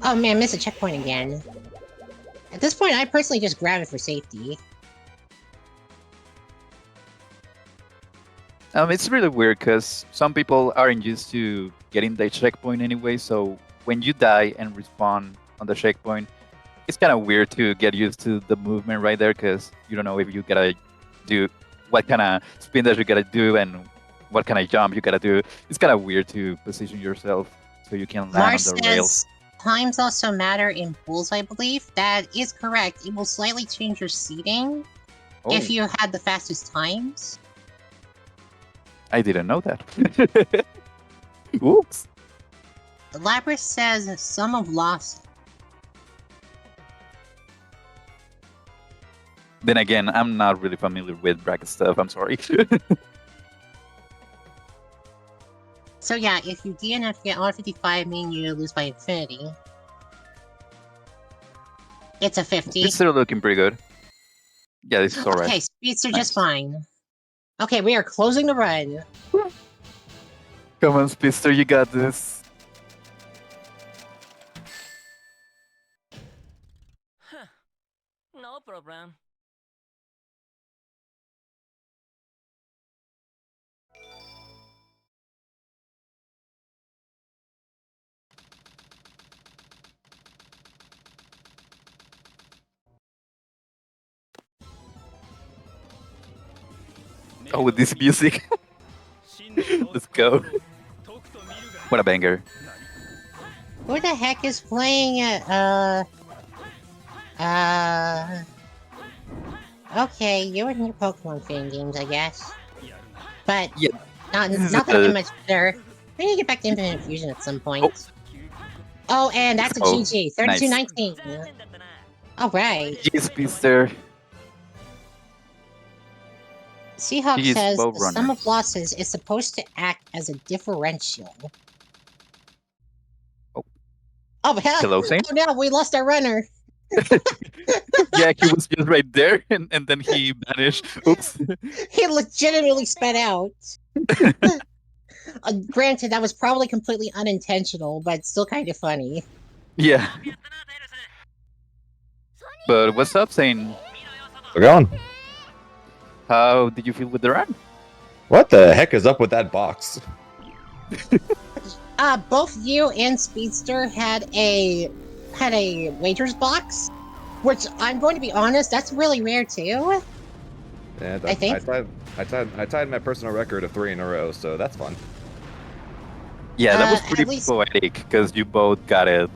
Oh man, missed a checkpoint again. At this point, I personally just grab it for safety. It's really weird because some people aren't used to getting the checkpoint anyway. So when you die and respawn on the checkpoint, it's kind of weird to get used to the movement right there because you don't know if you gotta do what kind of spin that you gotta do and what kind of jump you gotta do. It's kind of weird to position yourself so you can land Mars on the rails. says times also matter in pools, I believe. That is correct. It will slightly change your seating Oh, if you had the fastest times. I didn't know that. Oops. Labris says some have lost. Then again, I'm not really familiar with bracket stuff. I'm sorry. So yeah, if you DNF get 155, meaning you lose by infinity. It's a 50. It's still looking pretty good. Yeah, this is alright. Okay, speeds are just Nice. fine. Okay, we are closing the run. Come on, Spister, you got this. Huh. No problem. Oh, with this music. Let's go. What a banger. Who the heck is playing okay, you're in your Pokemon fan games, I guess. But Yeah. not This is not that a- much better. We need to get back to Infinite Fusion at some point. Oh, and that's a Oh, GG. 32-19. Alright. Jeez, Spister. Seahawk He is says well the sum runner. of losses is supposed to act as a differential. Oh. Oh, hell. Hello, Saint. Oh no, we lost our runner. Yeah, he was just right there, and then he vanished. Oops. He legitimately sped out. Granted, that was probably completely unintentional, but still kind of funny. Yeah. But what's up, Zane? We're going. How did you feel with the run? What the heck is up with that box? Both you and Speedster had a wagers box, which I'm going to be honest, that's really rare too. And I think. I tied my personal record of 3 in a row, so that's fun. Yeah, that was At pretty least- poetic because you both got it.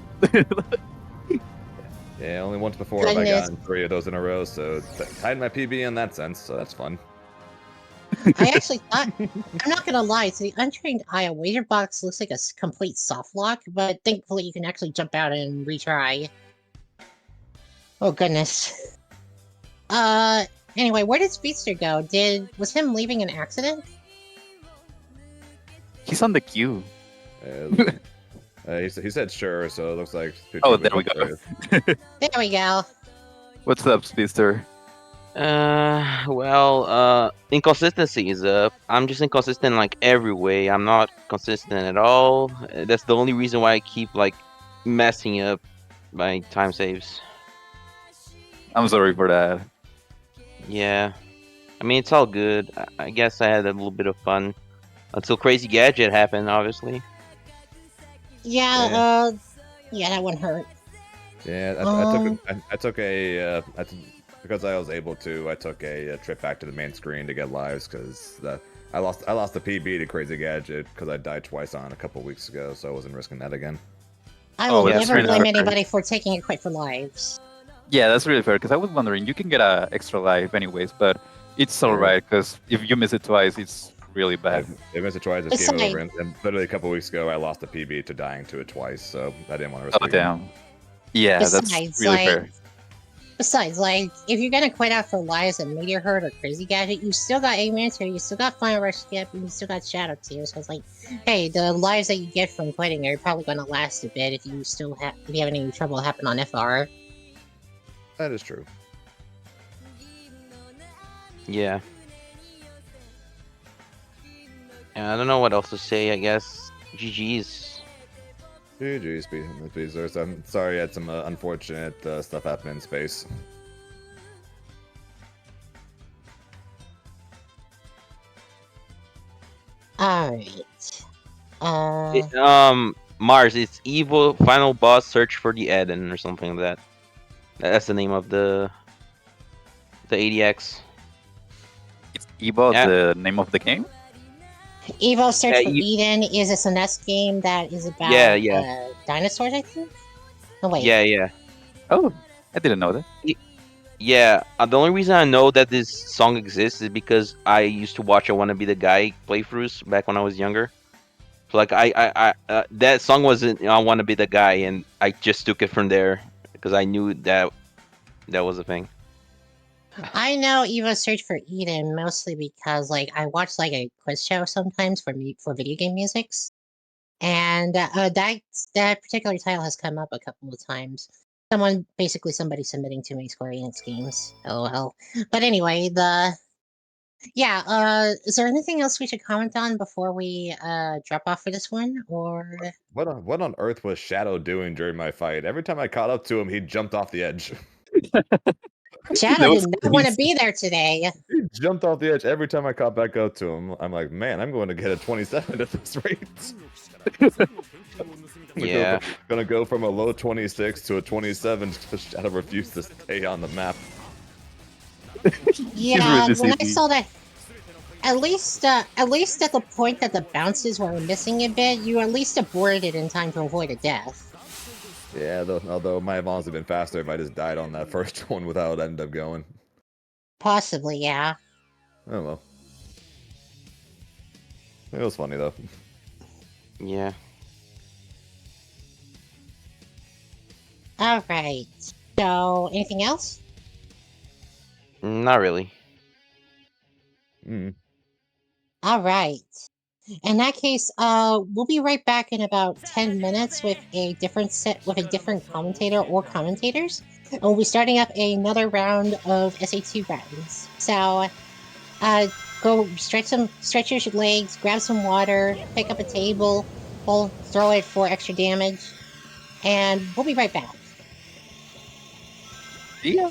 Yeah, only once before have I Goodness. gotten 3 of those in a row, so tied my PB in that sense, so that's fun. I actually thought, I'm not gonna lie, to the untrained eye, a wager box looks like a complete soft lock, but thankfully you can actually jump out and retry. Oh goodness. Anyway, where did Speedster go? Was him leaving an accident? He's on the queue. He said sure, so it looks like... Oh, there we go. There we go. What's up, Speedster? Inconsistencies. I'm just inconsistent like every way. I'm not consistent at all. That's the only reason why I keep like messing up my time saves. I'm sorry for that. Yeah, I mean it's all good. I guess I had a little bit of fun until Crazy Gadget happened. Obviously. Yeah, that one hurt. Yeah, I took a because I was able to. I took a trip back to the main screen to get lives because I lost the PB to Crazy Gadget because I died twice on a couple weeks ago, so I wasn't risking that again. I will Oh, that's never really blame fair. anybody for taking a quit for lives. Yeah, that's really fair because I was wondering, you can get a extra life anyways, but it's Yeah. alright because if you miss it twice, it's really bad. If missed it twice, it's game over. And literally a couple weeks ago, I lost the PB to dying to it twice, so I didn't want to risk Oh, it again. damn. Yeah, that's Besides, really like, fair. Besides, like, if you're gonna quit out for lives and Meteor Herd or Crazy Gadget, you still got A-Mancer, you still got Final Rush Skip, and you still got Shadow Tear. So it's like, hey, the lives that you get from quitting are probably gonna last a bit if you have any trouble happen on FR. That is true. Yeah. I don't know what else to say. I guess GG's. GG's, Beezers. I'm sorry you had some unfortunate stuff happen in space. Alright. Mars, it's Evil Final Boss Search for the Eden or something like that. That's the name of the ADX. It's Evo, Yeah. the name of the game? Evo Search Yeah, for Eden is a SNES game that is about Yeah. dinosaurs, I think? Oh, wait. Yeah. Oh, I didn't know that. Yeah, the only reason I know that this song exists is because I used to watch I Wanna Be the Guy playthroughs back when I was younger. So like that song wasn't I Wanna Be the Guy, and I just took it from there because I knew that was a thing. I know Evo Search for Eden mostly because, like, I watch like a quiz show sometimes for video game musics, and that particular title has come up a couple of times. Somebody submitting too many Square Enix games. LOL. But anyway, is there anything else we should comment on before we drop off for this one, or? What on earth was Shadow doing during my fight? Every time I caught up to him, he jumped off the edge. Shadow That was did not want to crazy. be there today. He jumped off the edge every time I caught back up to him. I'm like, man, I'm going to get a 27 at this rate. Yeah. Gonna go from a low 26 to a 27 because Shadow refused to stay on the map. Yeah, really when I sleepy. saw that, at least at the point that the bounces were missing a bit, you at least aborted it in time to avoid a death. Yeah, although my evolves have been faster if I just died on that first one without end up going. Possibly, yeah. Oh well. It was funny though. Yeah. All right. So, anything else? Not really. Mm. All right. In that case, we'll be right back in about 10 minutes with a different set with a different commentator or commentators. And we'll be starting up another round of SA2 rounds. So, uh, go stretch your legs, grab some water, pick up a table, throw it for extra damage, and we'll be right back. Yeah.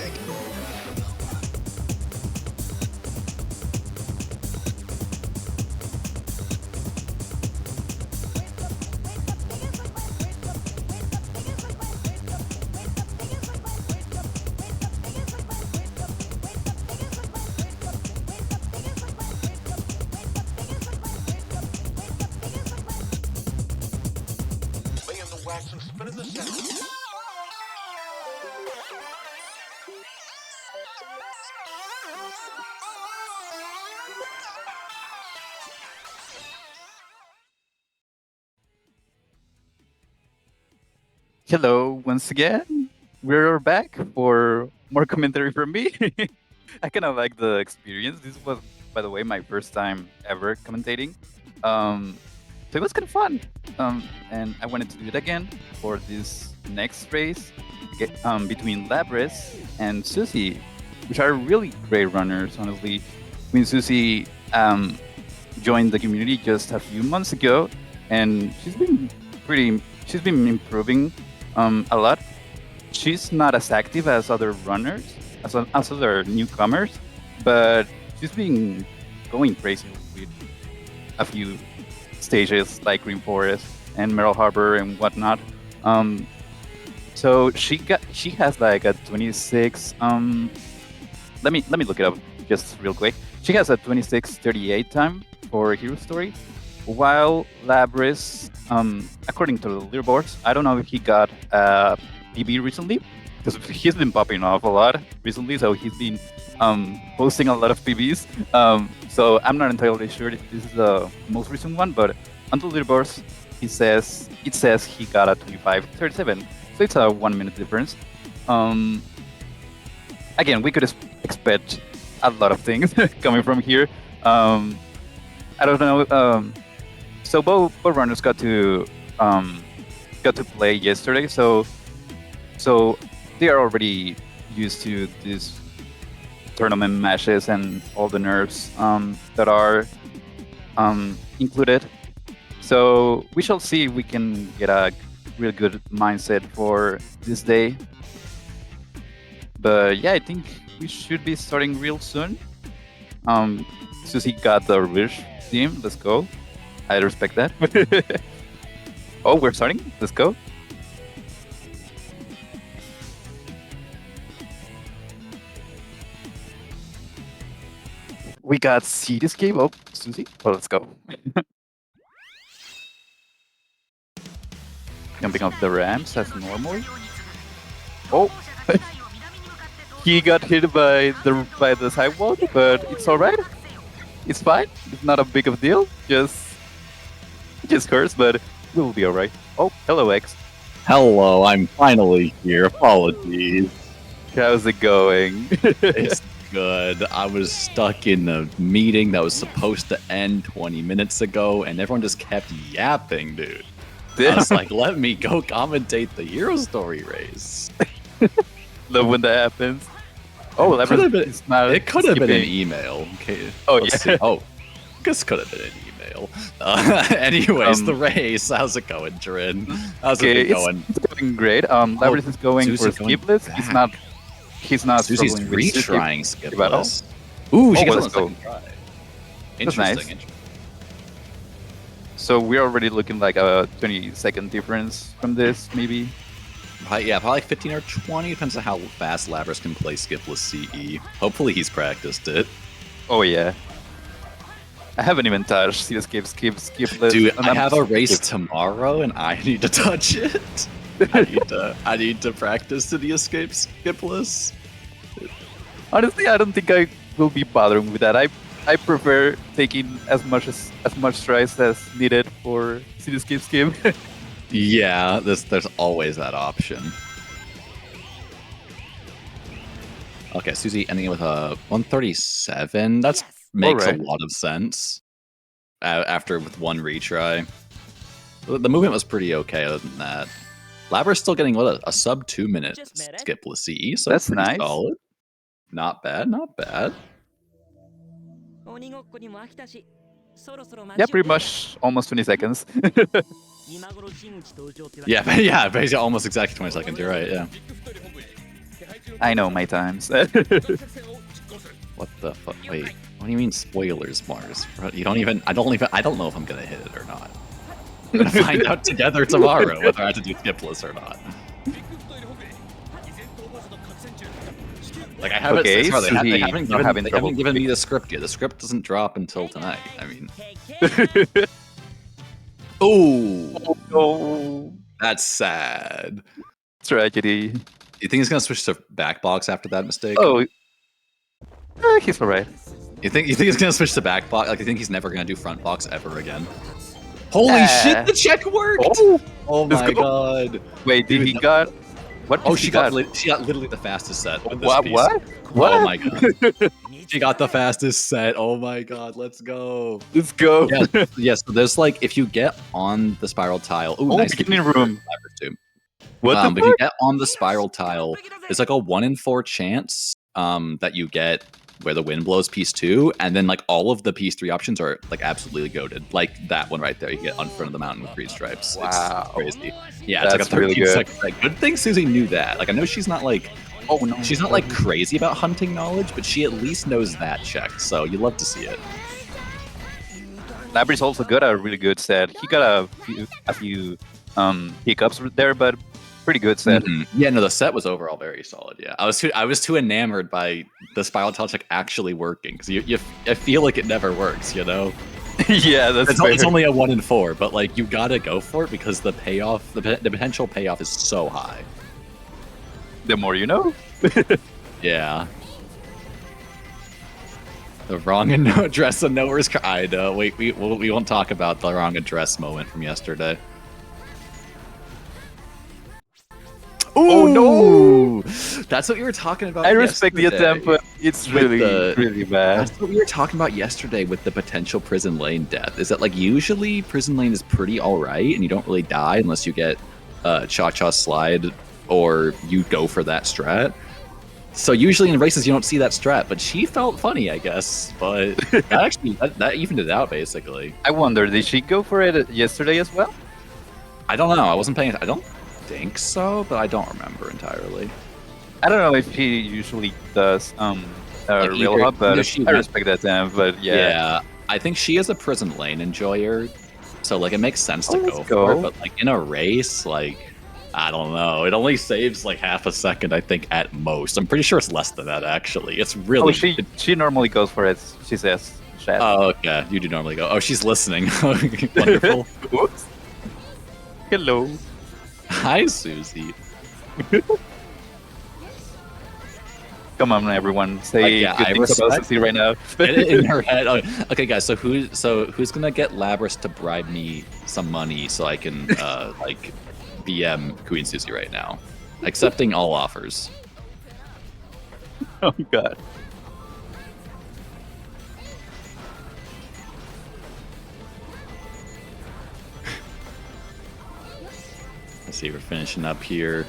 Laying the wax and spinning the center. Hello once again. We're back for more commentary from me. I kind of like the experience. This was, by the way, my first time ever commentating. So it was kind of fun. And I wanted to do it again for this next race between Labris and Susie, which are really great runners, honestly. I mean, Susie joined the community just a few months ago, and she's been improving a lot. She's not as active as other runners, as other newcomers, but she's been going crazy with a few stages like Green Forest and Merrill Harbor and whatnot. So she has like a 26. Let me look it up just real quick. She has a 26:38 time for Hero Story, while Labris, according to the leaderboards, I don't know if he got a PB recently, because he's been popping off a lot recently, so he's been posting a lot of PBs. So I'm not entirely sure if this is the most recent one, but on the leaderboards, it says he got a 25:37, so it's a 1 minute difference. Again, we could expect a lot of things coming from here. I don't know. So both runners got to play yesterday, so they are already used to these tournament matches and all the nerfs that are included. So we shall see if we can get a real good mindset for this day. But yeah, I think we should be starting real soon. Susie got the Rish team. Let's go. I respect that. Oh, we're starting? Let's go. We got Cityscape. Oh, Susie. Oh, let's go. Jumping off the ramps as normal. Oh, he got hit by the sidewalk, but it's all right. It's fine. It's not a big of a deal. Just hurts, but we'll be all right. Oh, hello, X. Hello, I'm finally here. Apologies. How's it going? It's good. I was stuck in a meeting that was supposed to end 20 minutes ago, and everyone just kept yapping, dude. I was like, let me go commentate the Hero Story race. Love when that happens. Oh, it could have been, it's not it could have been an skipping. email. Okay. Oh, let's yeah. see. Oh, this could have been an email. Anyways, the race. How's it going, Drin? How's Okay, it going? it's going great. Labris is going Susie for going skipless. back. He's not Susie's struggling with Susie. retrying at all. skipless. Ooh, she Oh, gets on the let's go. second try. That's Interesting. nice. So we're already looking like a 20-second difference from this, maybe. Probably like 15 or 20. Depends on how fast Labris can play skipless CE. Hopefully he's practiced it. Oh yeah. I haven't even touched skipless. Dude, and I I'm have a just race skip. tomorrow and I need to touch it. I need to practice to the escape skipless. Honestly, I don't think I will be bothering with that. I prefer taking as much tries as needed for Cityscape skip. Yeah, there's always that option. Okay, Susie ending with a 137. That makes Alright. a lot of sense. After with one retry, the movement was pretty okay. Other than that, Labber's still getting a sub 2 minute skipless CE, so That's pretty nice. solid. Not bad, not bad. Yeah, pretty much almost 20 seconds. Yeah, basically almost exactly 20 seconds. You're right. Yeah. I know my times. What the fuck? Wait, what do you mean spoilers, Mars? You don't even. I don't know if I'm gonna hit it or not. We're gonna find out together tomorrow whether I have to do skipless or not. Like I haven't. Okay, Sorry, so they he's haven't not given, having they trouble haven't given me the script yet. The script doesn't drop until tonight. I mean, oh, no. that's sad. Tragedy. You think he's gonna switch to back box after that mistake? Oh, he's alright. You think he's gonna switch to back box? Like, you think he's never gonna do front box ever again? Holy shit! The check worked! Oh Let's my go. god! Wait, did he got? What? Oh, did she he got literally the fastest set. With this What? piece. What? What? Oh my god! She got the fastest set. Oh my god! Let's go. Let's go. Yes. So there's like, if you get on the spiral tile. Ooh, Oh, nice beginning room. too. What the But if you fuck? get on the spiral tile, it's like a 1 in 4 chance that you get where the wind blows piece 2, and then like all of the piece 3 options are like absolutely goaded. Like that one right there, you get on front of the mountain with green stripes. Wow. It's crazy. Yeah, it's That's like a 13 really good. second. Like, good thing Susie knew that. Like I know she's not like, Oh no. she's not like crazy about hunting knowledge, but she at least knows that check. So you love to see it. Labri's also got a really good set. He got a few hiccups there, but pretty good set. Mhm. Yeah, no, the set was overall very solid. Yeah, I was too enamored by the spiral tile check actually working, because I feel like it never works. You know, Yeah, that's it's fair. only a 1 in 4, but like you gotta go for it because the payoff, the potential payoff is so high. The more you know. Yeah. The wrong address and nowhere's. I know. Wait, we won't talk about the wrong address moment from yesterday. Oh no! That's what we were talking about. I respect the yesterday. attempt, but it's With really, the- really bad. That's what we were talking about yesterday with the potential prison lane death. Is that like usually prison lane is pretty alright and you don't really die unless you get cha-cha slide or you go for that strat. So usually in races you don't see that strat, but she felt funny, I guess. But that evened it out basically. I wonder, did she go for it yesterday as well? I don't know. I wasn't paying. I don't think so, but I don't remember entirely. I don't know if she usually does real either- hop, but either she I went- respect that time. But yeah. I think she is a prison lane enjoyer, so like it makes sense to Oh, go let's for it. go. But like in a race, like I don't know, it only saves like half a second, I think, at most. I'm pretty sure it's less than that actually. It's really. Oh, she normally goes for it. She says, "Chat." Oh, okay. You do normally go. Oh, she's listening. Wonderful. Oops. Hello. Hi, Susie. Come on, everyone. Say yeah, good I things about respect Susie right now. In her head. Oh, okay, guys. So who's gonna get Labris to bribe me some money so I can like BM Queen Susie right now? Accepting all offers. Oh god. Let's see, we're finishing up here.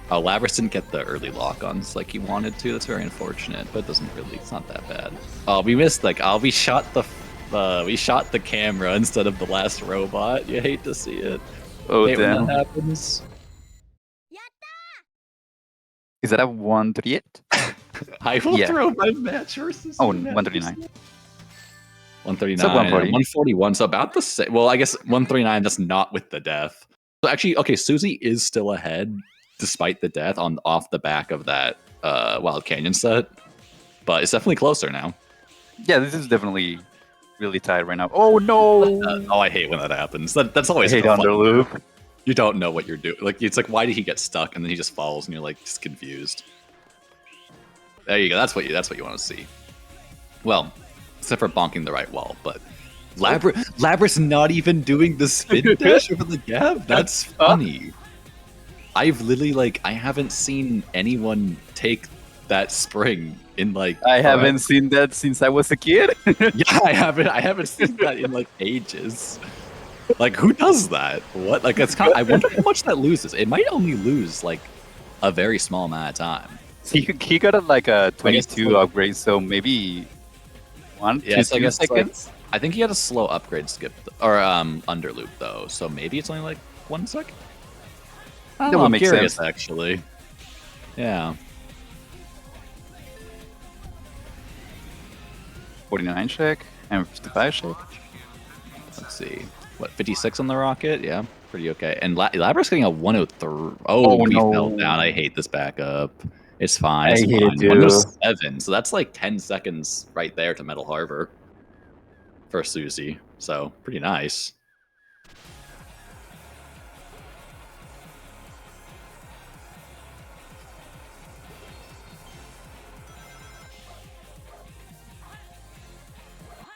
Oh, Labris didn't get the early lock-ons like he wanted to. That's very unfortunate, but it doesn't really. It's not that bad. Oh, we missed like. Oh, we shot the camera instead of the last robot. You hate to see it. Oh Hate when damn. that happens. Is that a 138? I will Yeah. throw my match versus. Oh, you, Matt. 139. 139. So 140. 141. So about the same. Well, I guess 139. That's not with the death. So actually, okay. Susie is still ahead despite the death off the back of that Wild Canyon set, but it's definitely closer now. Yeah, this is definitely really tight right now. Oh no! Oh, I hate when that happens. That's always I hate the fun. underloop. You don't know what you're doing. Like it's like, why did he get stuck? And then he just falls, and you're like just confused. There you go. That's what you want to see. Well, except for bonking the right wall, but Labris not even doing the spin dash over the gap. That's funny. I've literally I haven't seen anyone take that spring in like. I haven't seen that since I was a kid. Yeah, I haven't seen that in like ages. Like, who does that? What? Like, it's kind. I wonder how much that loses. It might only lose like a very small amount of time. he got a 22 like- upgrade, so maybe 1 Yeah, to so I 2 guess it's seconds. I think he had a slow upgrade skip or underloop though, so maybe it's only like 1 second. I don't That know, would I'm make curious, sense. actually. Yeah. 49 check and 55 check. Let's see. What, 56 on the rocket? Yeah, pretty okay. And Labr's getting a 103. Oh, we no. fell down. I hate this backup. It's fine. I It's hate fine. it too. 107. So that's like 10 seconds right there to Metal Harbor for Susie. So pretty nice.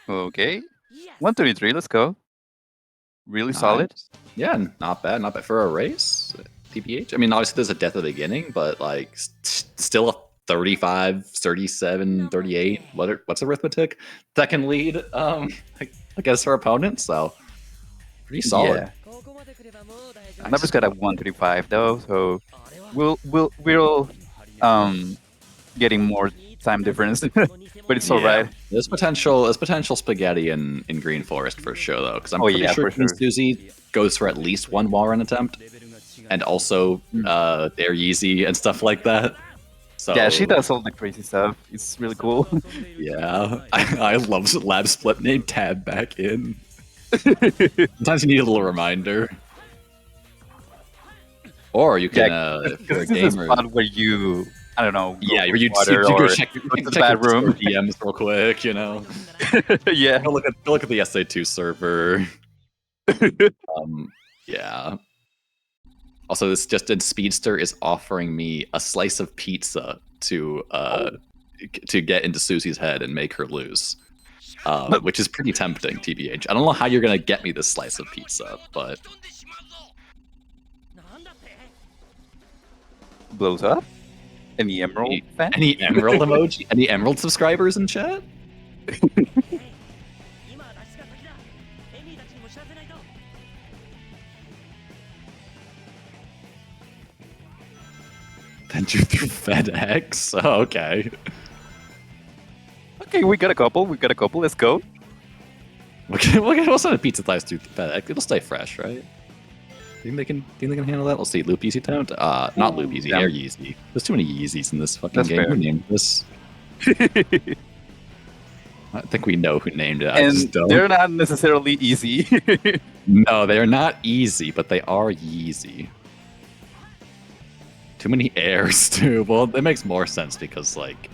Okay. 133, let's go. Really solid. Nice. Yeah, not bad. Not bad for a race. TBH. I mean, obviously there's a death at the beginning, but like still a 35, 37, 38. What's arithmetic? Second lead. Against her opponent. So pretty solid. Yeah. Numbers got a 135 though, so we'll getting more time difference, but it's alright. There's potential spaghetti in Green Forest for sure though, because I'm pretty sure Queen Susie goes for at least one wall run attempt, and also Dare Yeezy and stuff like that. So yeah, she does all the crazy stuff. It's really cool. Yeah, I love Lab Split name tab back in. Sometimes you need a little reminder. Or you can, if you're a this is a gamer, spot where you, I don't know, yeah, where you go check the bathroom, DMs real quick, you know. Yeah, Go look at the SA2 server. Yeah. Also, this just in Speedster is offering me a slice of pizza to get into Susie's head and make her lose, which is pretty tempting, TBH. I don't know how you're gonna get me this slice of pizza, but blows up. Any Emerald fan? Any Emerald emoji? Any Emerald subscribers in chat? Sent you through FedEx? Oh, okay. Okay, we got a couple. Let's go. We'll send a pizza slice through FedEx. It'll stay fresh, right? Think they can handle that? Let's see. Loop Yeezy Town? Not Loop Yeezy, Air Yeezy. There's too many Yeezys in this fucking That's game. fair. Who named this? I think we know who named it. I And just don't. they're not necessarily easy. No, they are not easy, but they are Yeezy. Too many airs, too. Well, it makes more sense because, like,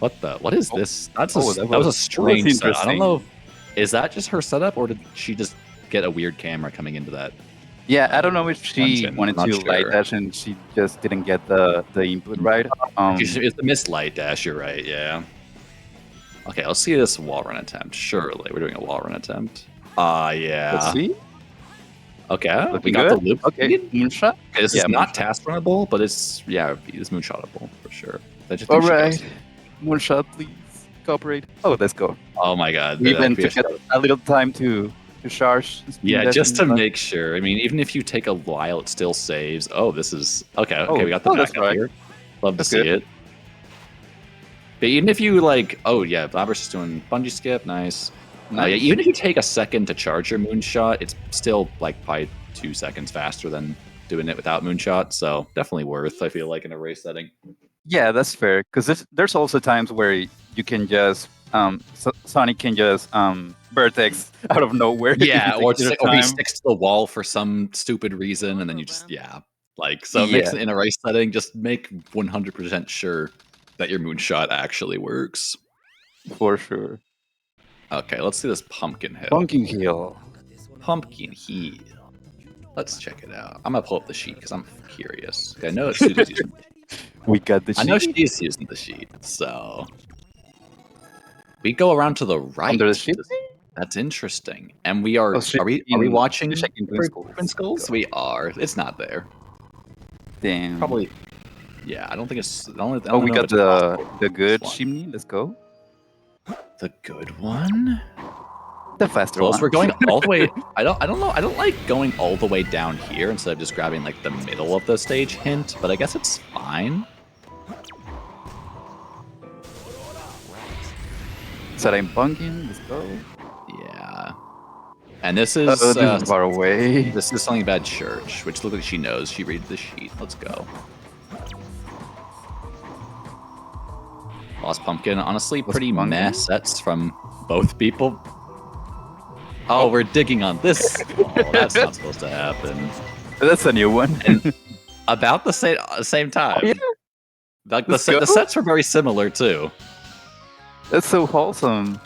what is this? That was a strange setup. I don't know. Is that just her setup, or did she just get a weird camera coming into that? Yeah, I don't know if she Dungeon. wanted I'm to not light sure. dash and she just didn't get the input right. It's the missed light dash. You're right. Yeah. Okay, let's see this wall run attempt. Surely we're doing a wall run attempt. Yeah. Let's see. Okay, we Looking got good. the loop. Okay, moonshot. Okay, this Yeah, is not moonshot. task runnable, but it's moonshotable for sure. I just All think she right, does it. moonshot, please cooperate. Oh, let's go. Oh my god. We even that'd be took a little time to charge. Yeah, just to make sure. I mean, even if you take a while, it still saves. Oh, this is okay. Okay, we got the that's backup right. here. Love That's to see good. it. But even if you like, oh yeah, Blabber's just doing bungee skip. Nice. Yeah, even if you take a second to charge your moonshot, it's still like probably 2 seconds faster than doing it without moonshot. So definitely worth. I feel like in a race setting. Yeah, that's fair. Because there's also times where you can just Sonic can just vertex out of nowhere. Yeah, or Takes your he time. sticks to the wall for some stupid reason, and then you just like so. It makes it in a race setting. Just make 100% sure that your moonshot actually works. For sure. Okay, let's see this Pumpkin Hill. Pumpkin Hill. Pumpkin Hill. Let's check it out. I'm gonna pull up the sheet because I'm curious. I know it's Susie's using. We got the I know sheet. she's using the sheet, so we go around to the right. Under the sheet? That's interesting. And we are. Oh, Are we watching checking Twin Skulls? We are. It's not there. Damn. Probably. Yeah, I don't think it's. I don't Oh, we know got if it's possible. the good One. chimney. Let's go. The good one. The faster Well, one. we're going all the way. I don't know. I don't like going all the way down here instead of just grabbing like the middle of the stage hint. But I guess it's fine. Said I'm bunking. Let's go. Yeah. And this is This is far away. this is something about church, which looks like she knows. She reads the sheet. Let's go. Lost Pumpkin, honestly, Lost pretty Pumpkin? meh sets from both people. Oh, we're digging on this. Oh, that's not supposed to happen. That's a new one. And about the same time. Oh, yeah? Like Let's the go. sets were very similar too. That's so wholesome.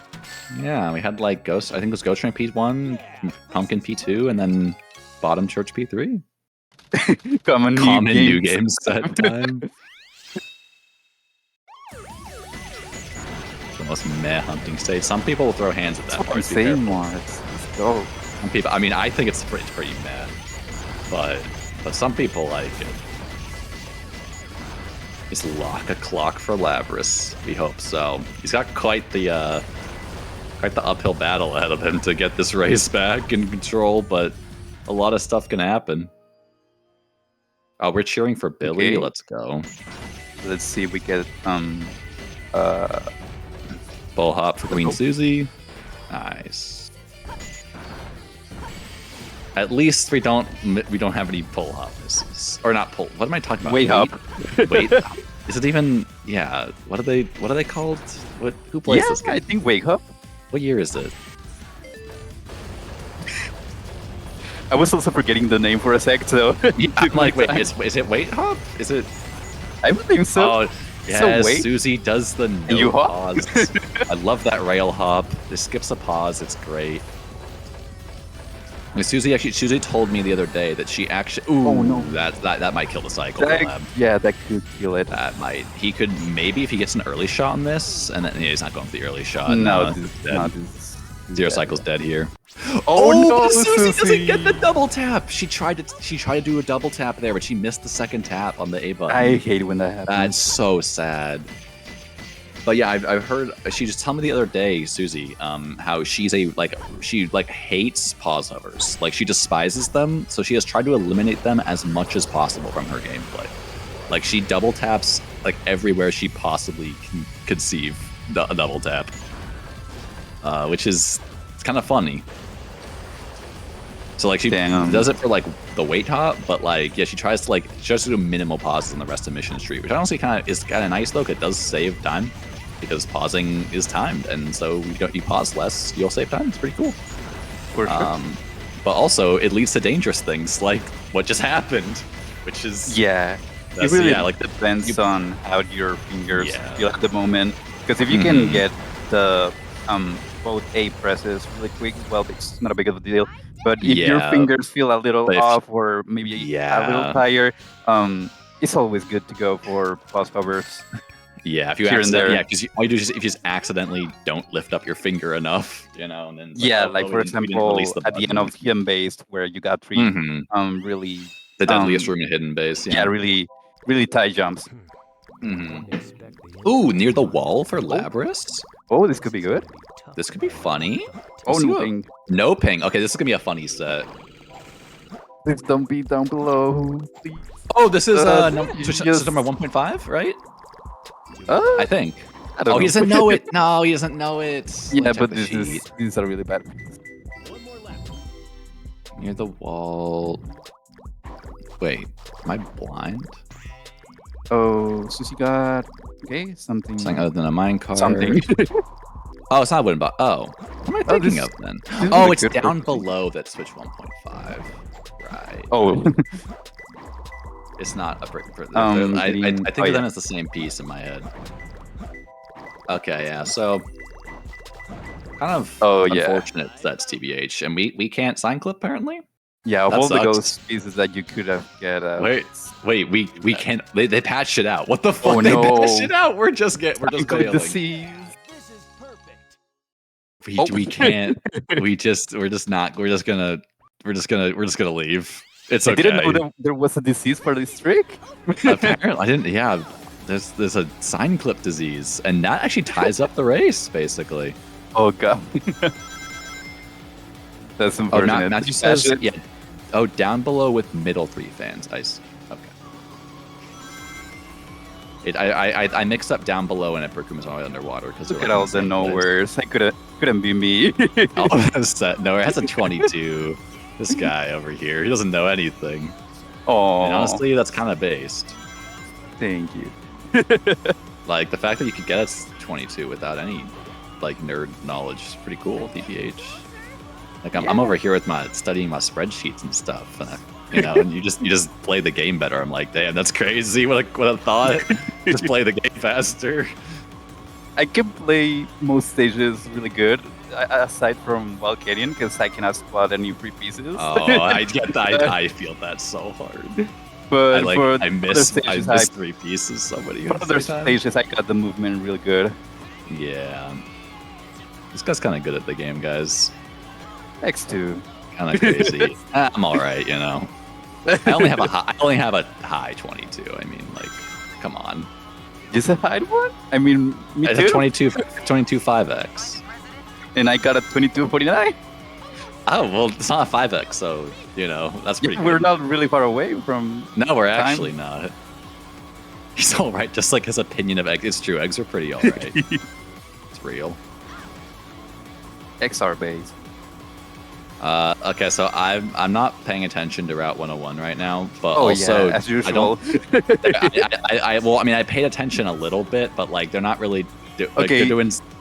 Yeah, we had like Ghost. I think it was Ghost Train P1, Pumpkin P2, and then Bottom Church P3. Common New games. games set time. The most meh hunting stage. Some people will throw hands at that That's what I'm part. to be saying, careful. Mars. Let's go. Some people. I mean, I think it's pretty meh, but some people like it. Is lock a clock for Labris? We hope so. He's got quite the uphill battle ahead of him to get this race back in control, but a lot of stuff can happen. Oh, we're cheering for Billy. Okay. Let's go. Let's see if we get Bull hop for Queen go. Susie. Nice. At least we don't have any pull hop misses, or not pull. What am I talking about? Wait hop. Wait. Is it even? Yeah. What are they called? Who plays Yeah, this game? I think Wake Up. What year is it? I was also forgetting the name for a sec, so I'm like, wait, is it Wait Hop? Is it? I believe so. Oh, yes. wait. Susie does the no you hop? pause. I love that rail hop. This skips a pause. It's great. I mean, Susie told me the other day that she actually. Ooh, Oh, no. that might kill the cycle. for Lab. Yeah, that could kill it. That might. He could maybe if he gets an early shot on this, and then he's not going for the early shot. No, he's this, dead. no, this Zero dead. Cycle's dead here. Oh, no, but Susie doesn't Susie. get the double tap. She tried to do a double tap there, but she missed the second tap on the A button. I hate when that happens. That's so sad. But yeah, I've heard she just told me the other day, Susie, how she hates pause hovers. Like she despises them, so she has tried to eliminate them as much as possible from her gameplay. Like she double taps like everywhere she possibly can conceive a double tap, which is it's kind of funny. So like she Damn. does it for like the weight hop, but like yeah, she tries to do minimal pauses on the rest of Mission Street, which honestly is kind of nice though. 'Cause it does save time because pausing is timed, and so you pause less, you'll save time. It's pretty cool. For sure. But also it leads to dangerous things like what just happened, which is Yeah, it that's- really yeah, like depends on how your fingers Yeah. feel at the moment. Because if you can Mhm. get the both A presses really quick, well, it's not a big of a deal. But if your Yeah. fingers feel a little But if- off or maybe a Yeah. little tired, it's always good to go for pause hovers. yeah, if you Here and accidentally, there. yeah, because all you do is if you just accidentally don't lift up your finger enough, and then it's Yeah, oh, like we for didn't example, release the at the end button. of Hidden Based, where you got 3 really, the deadliest um, room in Hidden Base. yeah, really, really tight jumps. Ooh, near the wall for Labris. Oh, this could be good. This could be funny. Oh, Let's see no what- ping. No ping. Okay, this is gonna be a funny set. Please don't be down below. Please. Oh, this is Just- switch number 1.5, right? I think. I don't Oh, know. he doesn't know it. No, he doesn't know it. Yeah, Check but the sheet. these are really bad. Near the wall. Wait, am I blind? Oh, Susie got something. Something other than a minecart. Something. Oh, it's not a wooden box. Oh, what am I Oh, thinking this- of then? is Oh, a it's good down one. below that switch 1.5. Right. Oh, It's not a brick. I green- think oh, of them yeah. as the same piece in my head. Okay, yeah. So, kind of Oh, yeah. unfortunate that's TBH, and we can't sign clip apparently. yeah. Of That all the sucks. ghost pieces that you could have get. Wait, we can't. They patched it out. What the fuck? Oh, They no. patched it out. We're just Good failing. disease. This is perfect. We can't. We're just gonna leave. It's I okay. didn't know that there was a disease for this trick. Apparently, I didn't. Yeah, there's a sign clip disease, and that actually ties up the race basically. Oh god. That's Oh, unfortunate. Matthew says yeah. Oh, down below with middle 3 fans. I see. Okay. I mixed up down below and Epic Room is always underwater because Look at all the nowheres. I couldn't be me. Oh, that's that. No, it has a 22. This guy over here, he doesn't know anything. Oh, And honestly, that's kind of based. thank you. Like the fact that you could get it 22 without any like nerd knowledge is pretty cool. DPH. Like I'm over here with my studying my spreadsheets and stuff, and and you just play the game better. I'm like, damn, that's crazy. What a thought. Just play the game faster. I can play most stages really good, aside from Wild Canyon, because I cannot spot any free pieces. Oh, I get that. I feel that so hard. But I miss 3 pieces. Somebody for other stages, I got the movement really good. Yeah. This guy's kind of good at the game, guys. X2. Kind of crazy. I'm all right, you know. I only have a high 22. I mean, like, come on. Just a high one? I mean, me It's too. a 22 5x. And I got a 2249. Oh well, it's not a 5x, so that's pretty. We're good. not really far away from. No, we're time. actually not. He's all right, just like his opinion of eggs. It's true, eggs are pretty all right. It's real. XR base. Okay, so I'm not paying attention to Route 101 right now, but Oh also yeah, as usual. I paid attention a little bit, but like they're not really Okay.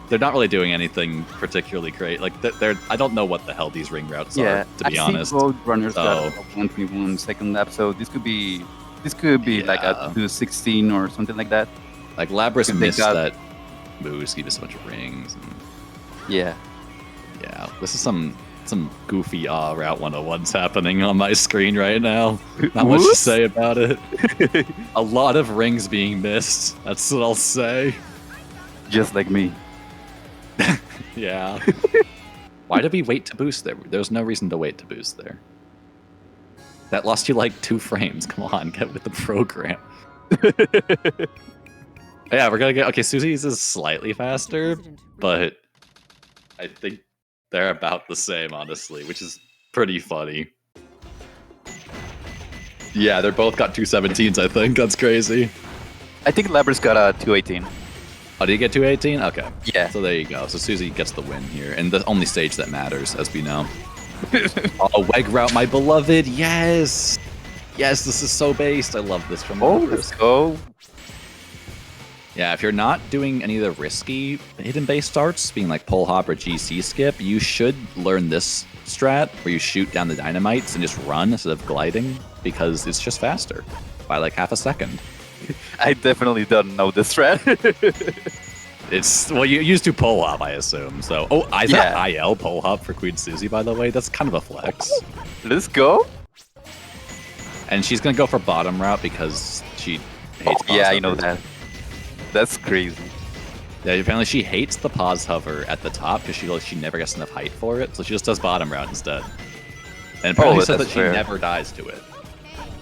they're not really doing anything particularly great. Like they're I don't know what the hell these ring routes are, to be honest. Both runners got So- 121 second lap, so this could be like a Yeah. 216 or something like that. Like Labras If they missed got- that boost, gave us a bunch of rings. And, Yeah. yeah, this is some goofy Route 101's happening on my screen right now. Not much to Whoops. say about it. A lot of rings being missed. That's what I'll say. Just like me. Yeah. Why did we wait to boost there? There's no reason to wait to boost there. That lost you like 2 frames. Come on, get with the program. Yeah, we're gonna get. Okay, Susie's is slightly faster, but I think they're about the same, honestly, which is pretty funny. Yeah, they're both got 217s, I think. That's crazy. I think Labras got a 218. Oh, did you get 218? Okay. Yeah. So there you go. So Susie gets the win here, and the only stage that matters, as we know. Oh, Weg Route, my beloved. Yes. Yes, this is so based. I love this from Oh, Labras. let's go. Yeah, if you're not doing any of the risky hidden base starts, being like pole hop or GC skip, you should learn this strat where you shoot down the dynamites and just run instead of gliding, because it's just faster by like half a second. I definitely don't know this strat. It's well, you used to pole hop, I assume. So, is that IL pole hop for Queen Susie, by the way? That's kind of a flex. Let's go. And she's gonna go for bottom route because she hates. Yeah, I know hovers. that. That's crazy. Yeah, apparently she hates the pause hover at the top because she never gets enough height for it, so she just does bottom route instead. And apparently says that that's she fair. never dies to it.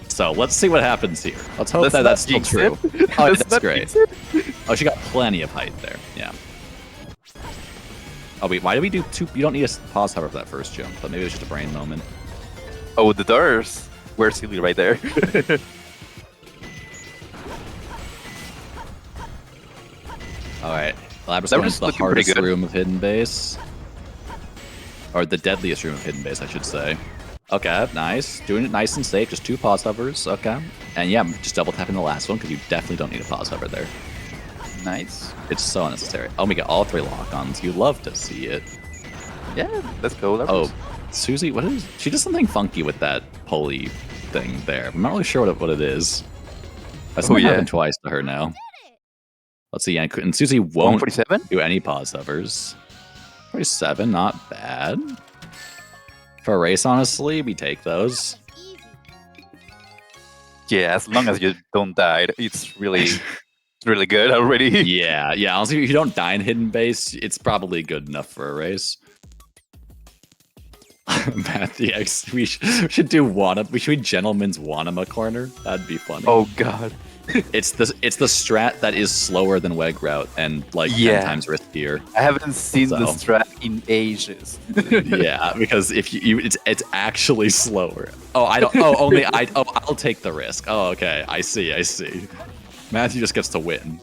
So let's see what happens here. Let's hope Let's that not that's still jinx true. it. Oh, Let's that's not great. jinx it. Oh, she got plenty of height there. Yeah. Oh wait, why do we do 2? You don't need a pause hover for that first jump, but maybe it was just a brain moment. Oh, the doors were silly right there. All right, Labras That going was into the looking pretty hardest good. room of hidden base, or the deadliest room of hidden base, I should say. Okay, nice, doing it nice and safe. Just 2 pause hovers. Okay, and yeah, just double tapping the last one because you definitely don't need a pause hover there. Nice. It's so unnecessary. Oh, we got all 3 lock-ons. You love to see it. Yeah, let's go. Oh, Susie, what is? She does something funky with that pulley thing there. I'm not really sure what it is. That's Oh, yeah. happened twice to her now. Let's see, and Susie won't 147? do any pause hovers. 47, not bad. For a race, honestly, we take those. Yeah, as long as you don't die, it's really good already. Yeah. Honestly, if you don't die in hidden base, it's probably good enough for a race. Matthew, we should do we should Gentleman's Wanama Corner. That'd be funny. Oh god. It's the strat that is slower than Weg Route and like 10 times riskier. I haven't seen So. the strat in ages. Yeah, because if it's actually slower. Oh, I don't. Oh, only I. Oh, I'll take the risk. Oh, okay. I see. Matthew just gets to win.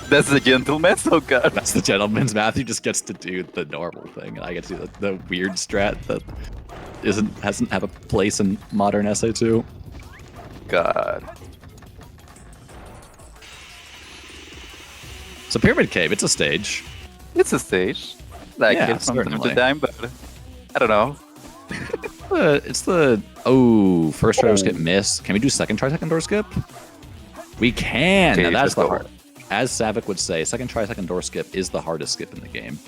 That's the gentleman's? Oh god. That's the gentleman's. Matthew just gets to do the normal thing, and I get to do the weird strat that hasn't have a place in modern SA2. God. It's a pyramid cave. It's a stage. It's a stage. Like Yeah, it from time certainly. to time, but I don't know. It's the first try door skip miss. Can we do second try second door skip? We can. Okay, Now that's let's the go. hard. As Savik would say, second try second door skip is the hardest skip in the game.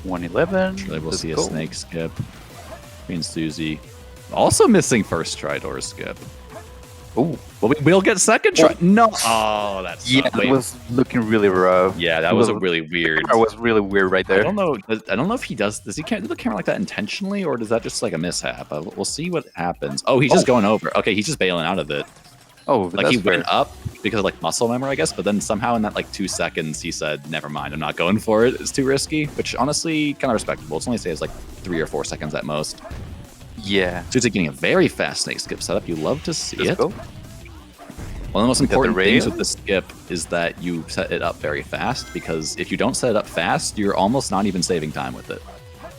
$111. Surely we'll Let's see a go. snake skip. Queen Susie. Also missing first try door skip. Ooh. Well, we'll get second try. No. Oh, that's Yeah, wait. it was looking really rough. Yeah, that was a really weird. It was really weird right I there. don't know. I don't know if he does. Does he do the camera like that intentionally, or does that just like a mishap? We'll see what happens. Oh, he's just going over. Okay, he's just bailing out of it. Oh, Like that's he went fair. up because of like muscle memory, I guess. But then somehow in that like 2 seconds, he said, "Never mind, I'm not going for it. It's too risky." Which honestly, kind of respectable. It's only saves like 3 or 4 seconds at most. Yeah. So he's getting a very fast snake skip setup. You love to see Let's it. go. One of the most important rail? things with the skip is that you set it up very fast, because if you don't set it up fast, you're almost not even saving time with it,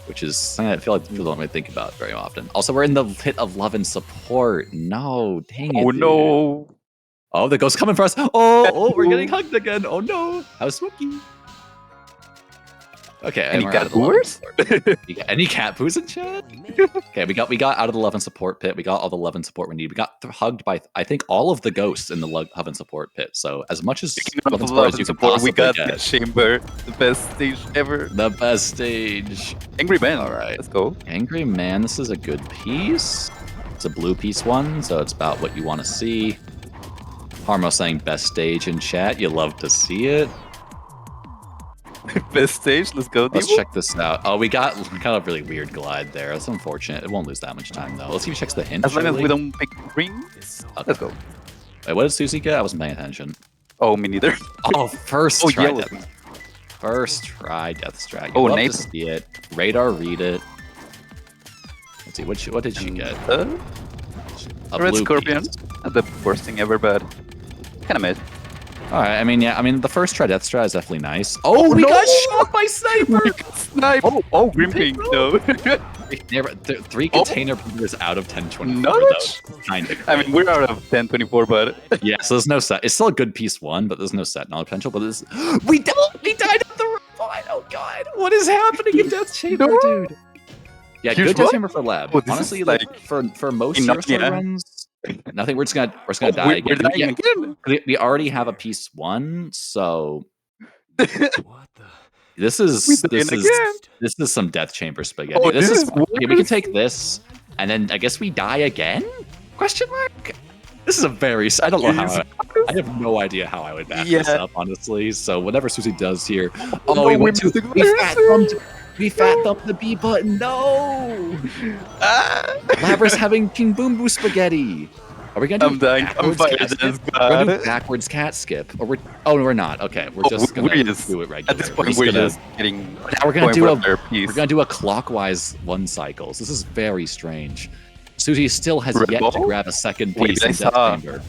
which is something I feel like people don't really think about very often. Also, we're in the hit of love and support. No, dang it. Oh dude. no. Oh, the ghost coming for us. Oh, we're getting hugged again. Oh no. How spooky. Okay, Any we're cat out of the love and poos? support. You got any cat poos in chat? Okay, we got out of the love and support pit. We got all the love and support we need. We got hugged by I think all of the ghosts in the love and support pit. So as much as love and support as you can possibly we got get. the chamber, the best stage ever. The best stage. Angry Man. All right. Let's go. Angry Man, this is a good piece. It's a blue piece one, so it's about what you want to see. Harmo saying best stage in chat. You love to see it. Best stage. Let's go. Let's Devo. check this out. Oh, we got kind of really weird glide there. That's unfortunate. It won't lose that much time though. Let's see if he checks the hint. As long as surely. we don't pick green. Let's go. Wait, what did Susie get? I wasn't paying attention. Oh, me neither. Oh, first Oh, try yellow. death. First try death strat. You Oh, love Nape. to see it. Radar read it. Let's see what did she get? A Red blue Scorpion. piece. Not the worst thing ever, but kind of mid. All right. I mean, the first try death strat is definitely nice. Oh, we no! got shot by sniper. Snipe. Oh, Grim Pink. No. Three container bombers out of 1024 Nuts. though. Kind of. I mean, we're out of 1024, but Yeah, so there's no set. It's still a good piece one, but there's no set knowledge potential. But this, we died at the wrong point. Oh god, what is happening in Death Chamber, No. dude? Yeah, Here's good Death what? Chamber for lab. Oh, this Honestly, is like like for most enough, zero star yeah. runs, nothing. We're just gonna die we're again. dying Yeah, again. we already have a piece one, so What the? this is We dying this is again. this is some Death Chamber spaghetti. Oh, this this is is fun. Okay, we can worse. take this, and then I guess we die again? Question mark. This is a very. I don't know how. I have no idea how I would back this Yeah. up, honestly. So whatever Susie does here. Oh, Oh, no, we we're went to. missing We fat thumbed. Larissa. We fat thumbed the B button. No. Labras having King Boom Boo spaghetti. Are we gonna do I'm dying. I'm backwards fired. cat skip? Just We're gonna do God. backwards cat skip. Or we're. Oh, no, we're not. Okay, we're Oh, just gonna we're just- do it regular. At this point, we're we're gonna- just getting. Now we're gonna going do for a. their piece. We're gonna do a clockwise one cycles. This is very strange. Susie still has Red yet ball? to grab a second Wait, piece I in Death saw- Chamber.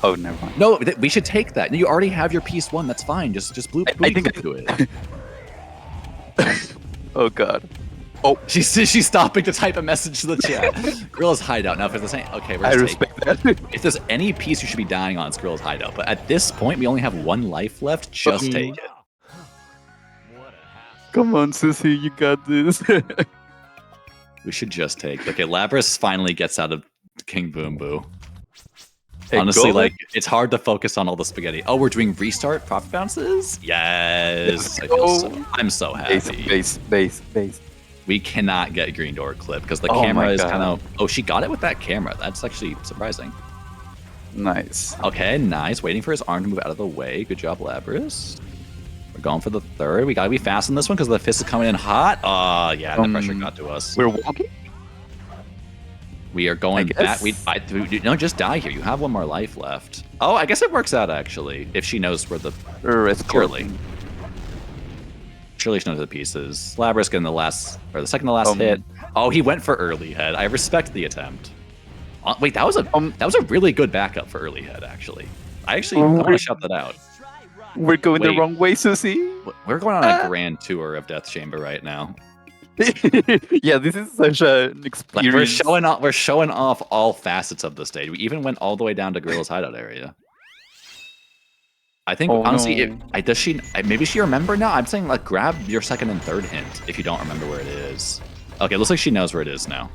Oh, never mind. No, we should take that. You already have your piece one. That's fine. Just blue. I think do it. Oh God. She's stopping to type a message to the chat. Gorilla's hideout. Now, if there's any, okay, we're I just taking. respect that. If there's any piece you should be dying on, it's Gorilla's hideout. But at this point, we only have one life left. Just take it. What a hassle. Come on, Sissy, you got this. We should just take. Okay, Labras finally gets out of King Boom Boo. Hey, Honestly, go, like it's hard to focus on all the spaghetti. Oh, we're doing restart profit bounces. Yes, I feel so, I'm so happy. base. We cannot get green door clip because the Oh camera my is God. kind of. Oh, she got it with that camera. That's actually surprising. Nice. Okay, nice. Waiting for his arm to move out of the way. Good job, Labras. We're going for the third. We gotta be fast on this one because the fist is coming in hot. Oh, yeah, the pressure got to us. We're walking. We are going guess. back. No, just die here. You have one more life left. Oh, I guess it works out actually if she knows where the. Surely. Surely she knows the pieces. Labras getting the second to last hit. Oh, he went for early head. I respect the attempt. Wait, that was a really good backup for early head actually. I want to shout that out. We're going the Wait. wrong way, Susie. We're going on a grand tour of Death Chamber right now. Yeah, this is such an Like experience. we're showing off all facets of the stage. We even went all the way down to Gorilla's hideout area. I think Oh, honestly, no. does she? Maybe she remember now. I'm saying like grab your second and third hint if you don't remember where it is. Okay, looks like she knows where it is now.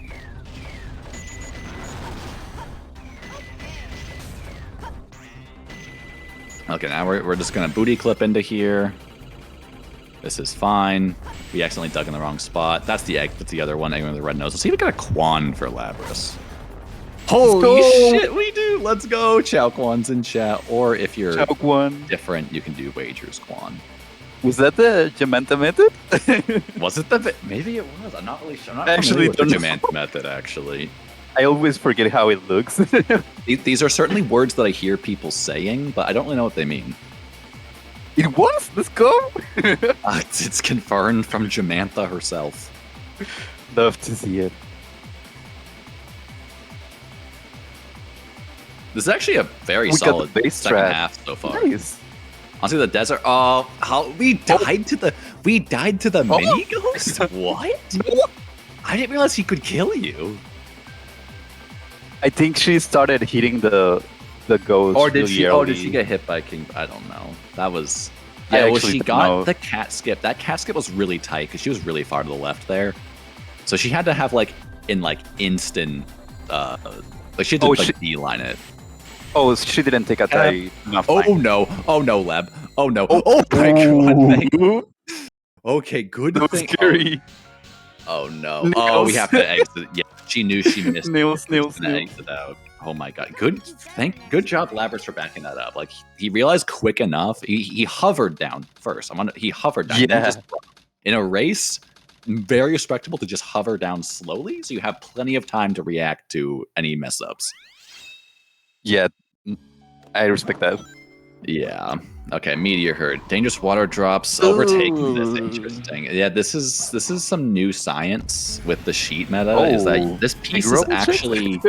Okay, now we're just gonna booty clip into here. This is fine. We accidentally dug in the wrong spot. That's the egg. That's the other one. Egg with the red nose. Let's see if we got a Quan for Lapras. Holy go. shit, we do! Let's go! Chow Quan's in chat. Or if you're Choke one. different, you can do Wagers Quan. Was that the Jamanta method? Was it the... Maybe it was. I'm not really sure. I'm not Actually, familiar with the don't Jamanta method, actually. I always forget how it looks. These are certainly words that I hear people saying, but I don't really know what they mean. It was? Let's go! It's confirmed from Jamantha herself. Love to see it. This is actually a very We got the solid bass second track. half so far. Nice. Honestly, the desert. Oh, how we died to the mini ghost. What? I didn't realize he could kill you. I think she started hitting the ghost. Or did really she? Oh, did early. she get hit by King? I don't know. That was. I Yeah, well, actually she don't got know. the cat skip. That cat skip was really tight because she was really far to the left there. So she had to have like instant. Like she had to Oh, like beeline it. Oh, she didn't take a tie enough Oh time. no! Oh no, Leb! Oh no! Oh my god! Thank- Ooh, Okay, good that was thing. scary. Oh no! Oh, we Nails. have to exit. Yeah, she knew she missed. Nails, nails, Gonna nails. exit out. Oh my god! Good job, Labrys, for backing that up. Like he realized quick enough. He hovered down first. He hovered down. Yeah. In a race, very respectable to just hover down slowly, so you have plenty of time to react to any mess ups. Yeah, I respect that. Yeah. Okay, Meteor Herd. Dangerous water drops overtaking this. Ooh. Interesting. Yeah, this is some new science with the sheet meta. Is Oh, that this piece is Negroble check? actually,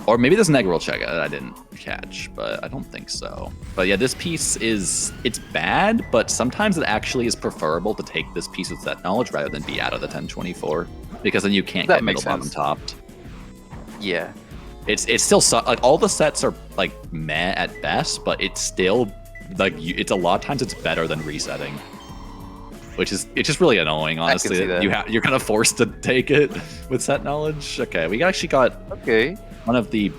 or maybe this Negroll check I didn't catch, but I don't think so. But yeah, this piece it's bad, but sometimes it actually is preferable to take this piece with that knowledge rather than be out of the 1024 because then you can't That get middle makes bottom sense. topped. Yeah. It's still like all the sets are like meh at best, but it's still like it's a lot of times it's better than resetting, which is it's just really annoying. Honestly, see that. you're kind of forced to take it with set knowledge. Okay, we actually got Okay. one of the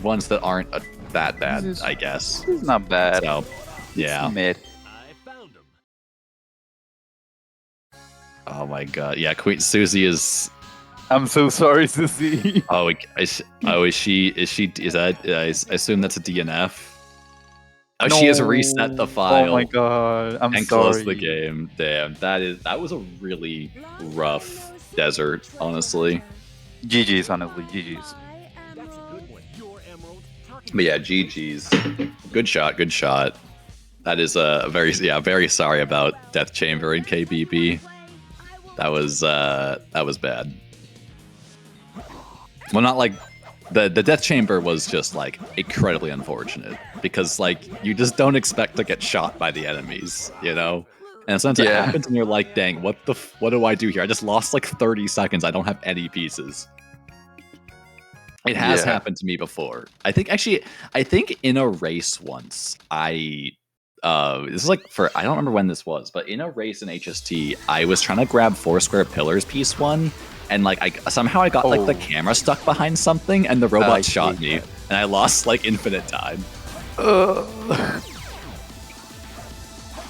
ones that aren't that bad, This is- I guess. This is not bad. So yeah. Mid. I found him. Oh my god. Yeah, Queen Susie is. I'm so sorry, Sissy. Oh, is she? Is that? I assume that's a DNF. Oh, she has reset the file. Oh my god. I'm and sorry. close the game. Damn, that was a really rough desert, honestly. GG's, honestly. GG's. That's a good one. Your emerald. But yeah, GG's. Good shot. That is very sorry about Death Chamber and KBB. That was bad. Well, not like the Death Chamber was just like incredibly unfortunate because like you just don't expect to get shot by the enemies, you know. And sometimes it Yeah. happens, and you're like, "Dang, what do I do here? I just lost like 30 seconds. I don't have any pieces." It has Yeah. happened to me before. I think in a race once, this is like I don't remember when this was, but in a race in HST, I was trying to grab Foursquare Pillars piece 1, and like I somehow got like the Oh. camera stuck behind something, and the robot I shot hate me, that. and I lost like infinite time.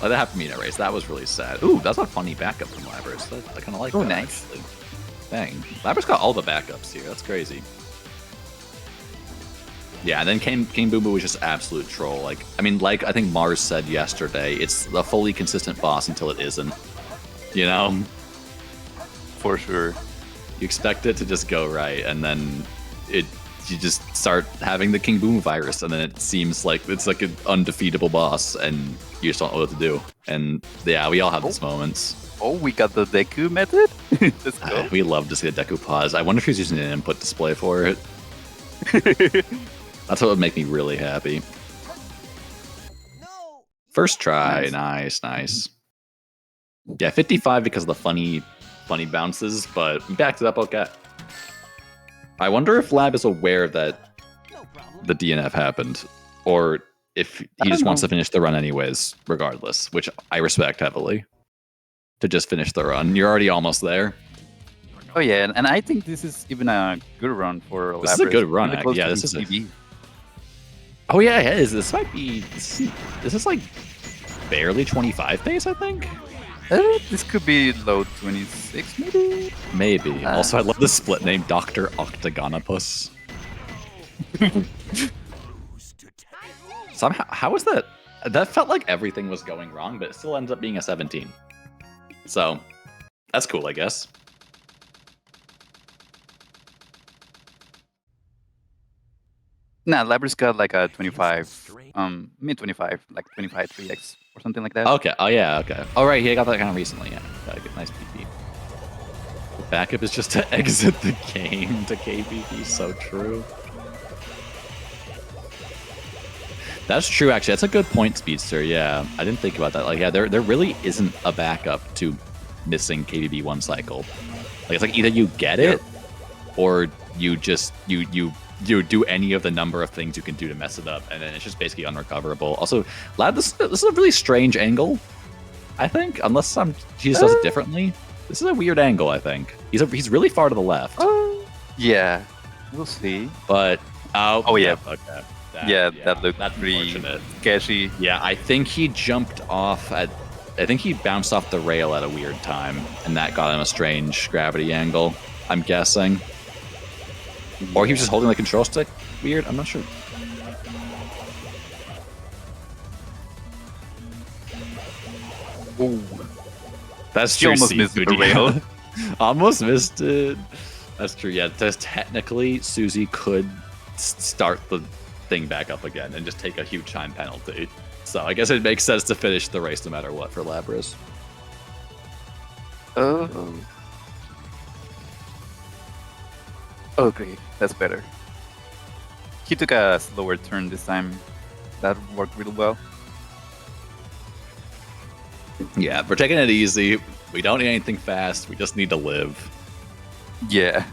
Like, that happened to me in a race. That was really sad. Ooh, that's a funny backup from Labrys. I kind of like Oh, that. nice. Actually. Dang, Labrys got all the backups here. That's crazy. Yeah, and then King Boo Boo was just absolute troll. Like, I mean, like I think Mars said yesterday, it's a fully consistent boss until it isn't. You know, For sure. you expect it to just go right, and then you just start having the King Boom virus, and then it seems like it's like an undefeatable boss, and you just don't know what to do. And yeah, we all have these moments. Oh, we got the Deku method? Let's go. We love to see a Deku pause. I wonder if he's using an input display for it. That's what would make me really happy. First try, nice. Yeah, 55 because of the funny funny bounces, but we backed it up okay. I wonder if Lab is aware that the DNF happened, or if he just wants to finish the run anyways, regardless, which I respect heavily. To just finish the run. You're already almost there. Oh yeah, and I think this is even a good run for This is a Labrys. good run. Really close Yeah, to this is a... PB. Oh yeah, it is. This might be... This is like barely 25 pace, I think? This could be low 26, maybe? Maybe. Also, I love the split name, Dr. Octagonopus. Somehow, how was that? That felt like everything was going wrong, but it still ends up being a 17. So, that's cool, I guess. Nah, Labrys got like a 25, mid 25, like 25 3x or something like that. Okay. Oh yeah. Okay. All right. He got that kind of recently. Yeah. Got a good, nice PP. The backup is just to exit the game to KBB. So true. That's true. Actually, that's a good point, Speedster. Yeah, I didn't think about that. Like, yeah, there really isn't a backup to missing KBB one cycle. Like, it's like either you get it, or you just you do any of the number of things you can do to mess it up, and then it's just basically unrecoverable. Also, Lad, this is a really strange angle. I think, unless he just does it differently. This is a weird angle. I think he's really far to the left. Yeah, we'll see. But oh yeah, okay. That looked pretty sketchy. Yeah, I think he jumped off at. I think he bounced off the rail at a weird time, and that got him a strange gravity angle. I'm guessing. Or he was just holding the control stick weird? I'm not sure. Ooh. That's He true. almost missed the rail. Almost missed it. That's true. Yeah, technically, Susie could start the thing back up again and just take a huge time penalty. So I guess it makes sense to finish the race no matter what for Labrys. Oh. Okay, that's better. He took a slower turn this time. That worked really well. Yeah, we're taking it easy. We don't need anything fast. We just need to live. Yeah.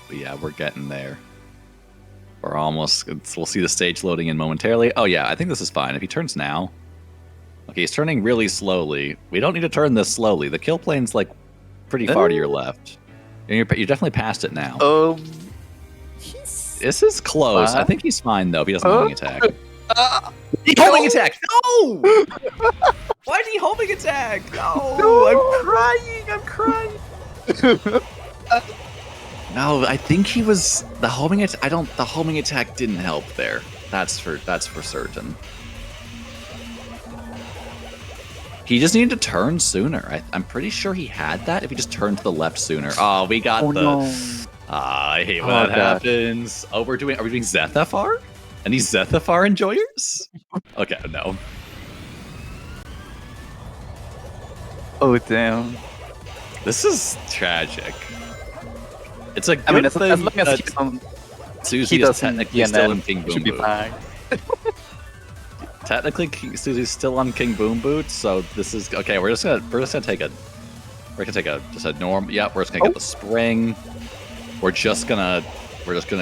But yeah, we're getting there. We're almost... We'll see the stage loading in momentarily. Oh yeah, I think this is fine. If he turns now... Okay, he's turning really slowly. We don't need to turn this slowly. The kill plane's like pretty far to your left. And you're definitely past it now. This is close. I think he's fine though if he doesn't homing attack. Homing attack! No! Why did he homing attack? No! I'm crying! No, I think he was the homing attack. The homing attack didn't help there. That's for certain. He just needed to turn sooner. I'm pretty sure he had that if he just turned to the left sooner. Oh, we got No. I hate when that happens. Oh, are we doing Zethafar? Any Zethafar enjoyers? Okay, no. Oh damn. This is tragic. It's a good I mean, as thing long as that Susie he is doesn't technically still in King Boom should be Boot. fine. Technically, Susie's still on King Boom Boot, so this is okay. We're just gonna take a just a norm. Yep, we're just gonna get the spring. We're just gonna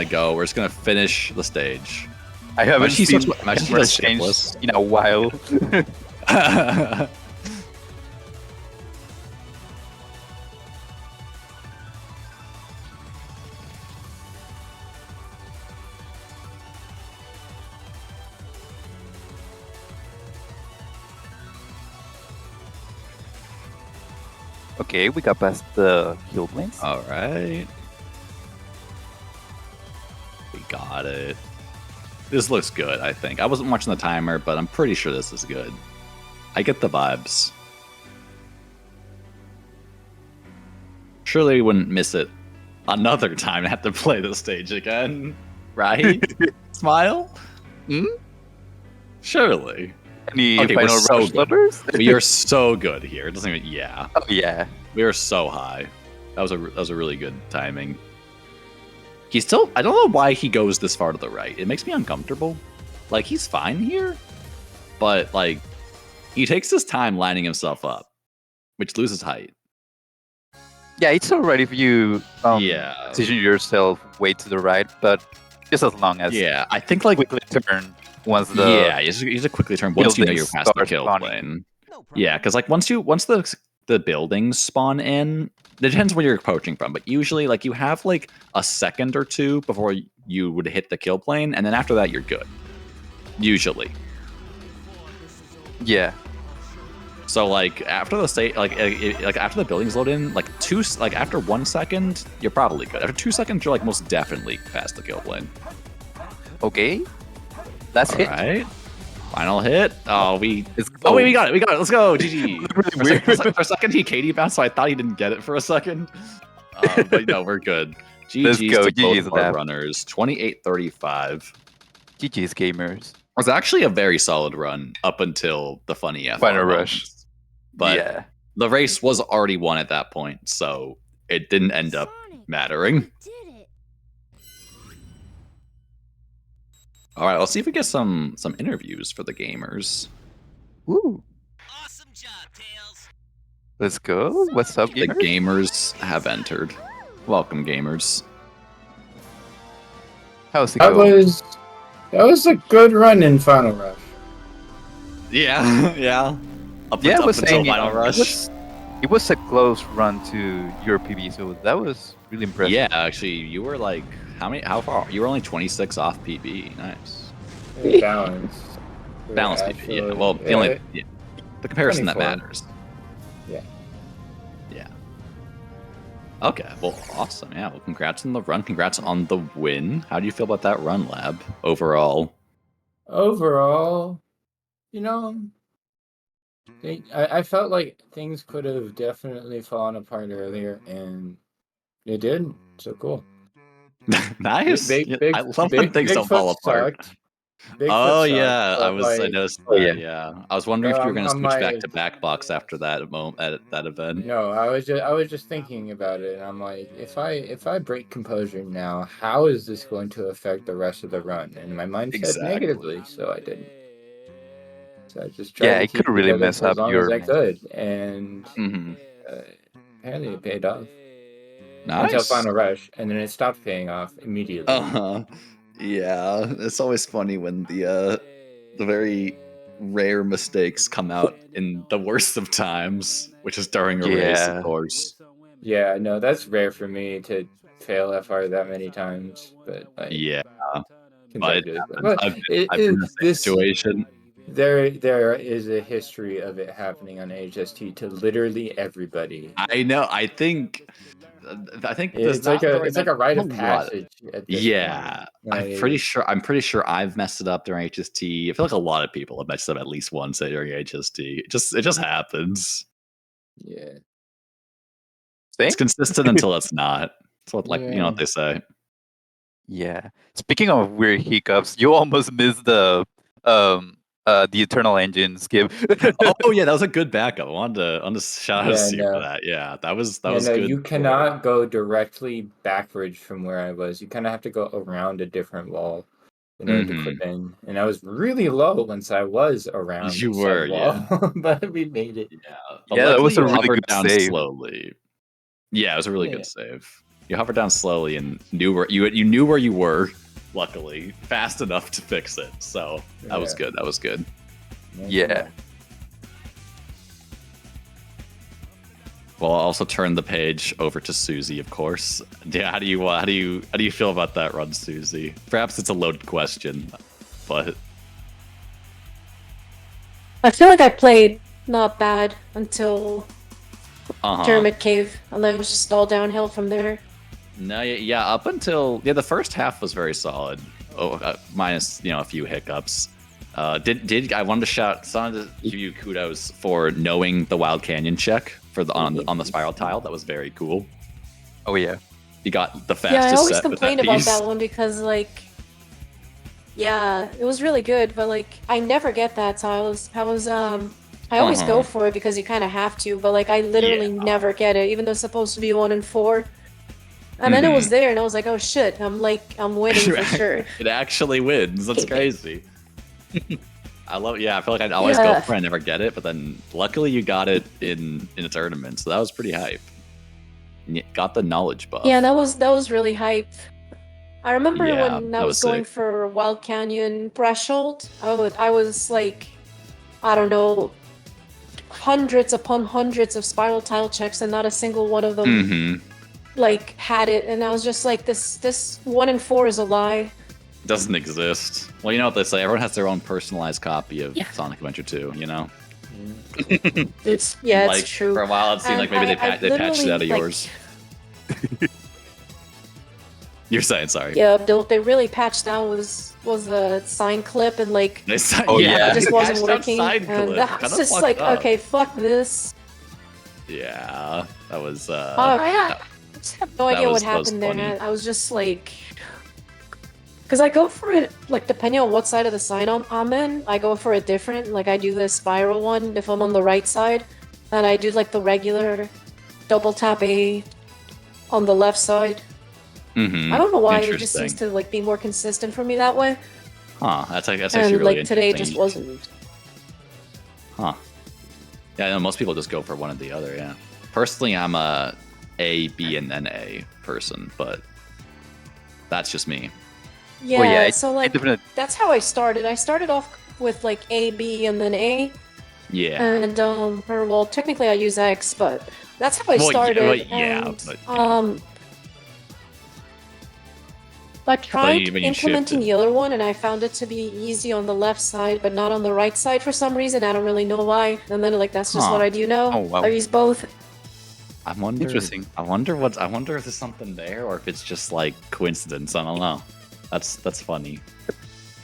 go. We're just gonna finish the stage. I haven't seen imagine camera change in a while. Okay, we got past the hill planes. All right. We got it. This looks good, I think. I wasn't watching the timer, but I'm pretty sure this is good. I get the vibes. Surely we wouldn't miss it another time and have to play the stage again, right? Smile? Surely. Any Okay, final we're so rush good. lovers? We are so good here. It doesn't even... Yeah. Oh yeah. We are so high. That was a really good timing. He's still... I don't know why he goes this far to the right. It makes me uncomfortable. like he's fine here, but like he takes his time lining himself up, which loses height. Yeah, it's alright if you Yeah. position yourself way to the right, but just as long as Yeah, I think like quickly turn once the yeah, he's a quickly turn once you know buildings you're past the start kill spawning. plane. Yeah, because like once the buildings spawn in, it depends where you're approaching from, but usually like you have like a second or two before you would hit the kill plane, and then after that you're good. Usually. Yeah. So like after the state like after the buildings load in, like after 1 second you're probably good. After 2 seconds you're like most definitely past the kill plane. Okay. That's hit. Right. Final hit. Oh, Let's Oh go. wait, we got it. Let's go. GG. Really For a second, he Katie bounced, so I thought he didn't get it for a second. But no, we're good. Let's GG's go. to both GG's of our left. runners. 28-35. GG's gamers. It was actually a very solid run up until the funny FR Final moments. rush. But yeah. the race was already won at that point, so it didn't end up mattering. All right, let's see if we get some interviews for the gamers. Woo. Awesome job, Tails. Let's go. What's up, The gamers? gamers have entered. Welcome, gamers. How's it That going? was a good run in Final Rush. Yeah, yeah. Up, Yeah, I up was until saying Final Rush. it was a close run to your PB, so that was really impressive. Yeah, actually, you were like, how far? You were only 26 off PB. Nice. Balance. Balance PB, yeah. Well, the comparison that 24. matters. Yeah. Yeah. Okay, well, awesome. Yeah, well, congrats on the run. Congrats on the win. How do you feel about that run, Lab, overall? Overall, I felt like things could have definitely fallen apart earlier, and it did. So cool. Nice. Big, Yeah, big, I love when big, things don't Bigfoot fall apart. sucked. Bigfoot Oh sucked, yeah, but, I like, noticed Oh, that. yeah. Yeah, I was wondering if you were going to I'm switch back like- to back box after that moment at that event. No, I was just thinking about it, and I'm like, if I break composure now, how is this going to affect the rest of the run? And my mind said Exactly. negatively, so I didn't. So I just tried Yeah, to it keep could really together mess for as up long your as I could, and hmm apparently it paid off Nice. until Final Rush, and then it stopped paying off immediately. Yeah, it's always funny when the very rare mistakes come out in the worst of times, which is during a race, Yeah. of course. Yeah, no, that's rare for me to fail FR that many times, but like, Yeah, consecutive. but But I've it been in the is same this. situation. There is a history of it happening on HST to literally everybody. I know. I think It's like a rite of passage. At this Yeah, point. I'm Like, pretty sure I've messed it up during HST. I feel like a lot of people have messed it up at least once during HST. It just happens. Yeah. It's consistent until it's not. It's what you know Yeah. what they say. Yeah. Speaking of weird hiccups, you almost missed the Eternal Engine skip. Oh yeah, that was a good backup. I wanted to shout out Yeah, to you no. for that. Yeah, that was Yeah, no, good. you cannot go directly backwards from where I was. You kind of have to go around a different wall in order to clip in. And I was really low once I was around. You said were, wall, but we made it. But Yeah, that luckily was a you really hovered good down save. slowly. Yeah, it was a really Yeah. good save. You hovered down slowly and knew where you knew where you were. Luckily, fast enough to fix it. So that was Yeah. good. That was good. Yeah. Well, I'll also turn the page over to Susie, of course. Yeah, how do you feel about that run, Susie? Perhaps it's a loaded question, but I feel like I played not bad until uh-huh. Pyramid Cave, and then it was just all downhill from there. No, yeah, up until the first half was very solid. Minus a few hiccups. I wanted to give you kudos for knowing the Wild Canyon check for on the spiral tile. That was very cool. Oh yeah. You got the fastest. Yeah, I always set with complain that about piece. that one because, like, yeah, it was really good, but like I never get that. So I always go for it because you kind of have to, but like I literally never get it, even though it's supposed to be 1 and 4. And then it was there, and I was like, oh shit, I'm winning for sure. It actually wins. That's crazy. I love. Yeah, I feel like I'd always go Yeah. for it and never get it, but then luckily you got it in a tournament, so that was pretty hype. And you got the knowledge buff. Yeah, that was really hype. I remember Yeah, when I that was was going sick. for Wild Canyon Threshold. I was like, I don't know, hundreds upon hundreds of spiral tile checks, and not a single one of them Mm-hmm. like had it. And I was just like, this 1 in 4 is a lie. Doesn't exist. Well, you know what they say. Everyone has their own personalized copy of Yeah. Sonic Adventure 2. You know. It's yeah, like it's true. for a while, it seemed like And maybe I they patched it out of literally, like- yours. You're saying sorry. Yeah, they really patched down was the sign clip, and like They said, Oh, yeah, it just they wasn't patched out working. side And clip. that was Kinda just fucked like, up. okay, fuck this. Yeah, that was. I just have no that idea was- what that was happened there. funny. Man. I was just like, because I go for it like depending on what side of the sign I'm in, I go for it different. Like I do the spiral one if I'm on the right side, and I do like the regular double tap A on the left side. Mhm. I don't know why it just seems Interesting. to like be more consistent for me that way. Huh? That's actually And really like today interesting. just wasn't. Huh. Yeah, I know most people just go for one or the other. Yeah. Personally, I'm a A, B, and then A person, but that's just me. Yeah, Well, yeah, so I like definitely. that's how I started. I started off with like A, B, and then A, Yeah. and or well, technically I use X, but that's how I Well, yeah, started. well, yeah, and, but- I tried when you implementing shifted. the other one, and I found it to be easy on the left side, but not on the right side for some reason. I don't really know why. And then like that's just Huh. what I do now. Oh, wow. I use both. I wonder. Interesting. I wonder if there's something there, or if it's just like coincidence. I don't know. That's funny.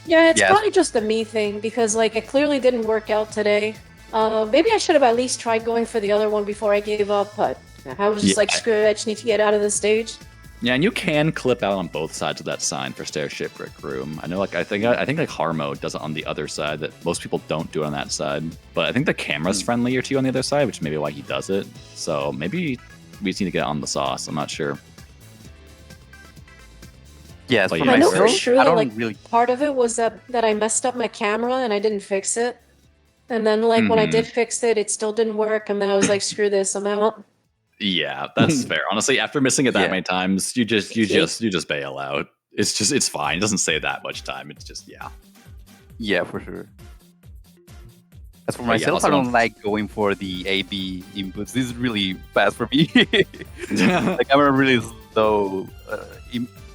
Yeah, it's Yeah. probably just a me thing because like it clearly didn't work out today. Maybe I should have at least tried going for the other one before I gave up, but I was just Yeah. like, screw it, I just need to get out of the stage. Yeah, and you can clip out on both sides of that sign for Stair Shipwreck Room. I know, like I think like Harmo does it on the other side. That most people don't do it on that side. But I think the camera's friendlier to you on the other side, which may be why he does it. So maybe we just need to get on the sauce. I'm not sure. Yeah, But for yeah, I know myself, for sure I that don't like really. part of it was that I messed up my camera and I didn't fix it. And then like when I Mhm. did fix it, it still didn't work. And then I was like, screw this, I'm out. Yeah, that's fair. Honestly, after missing it that Yeah. many times, you just bail out. It's fine. It doesn't say that much time. It's just yeah. Yeah, for sure. As for But yeah, myself, also I don't don't- like going for the A/B inputs. This is really fast for me. Like I'm a really slow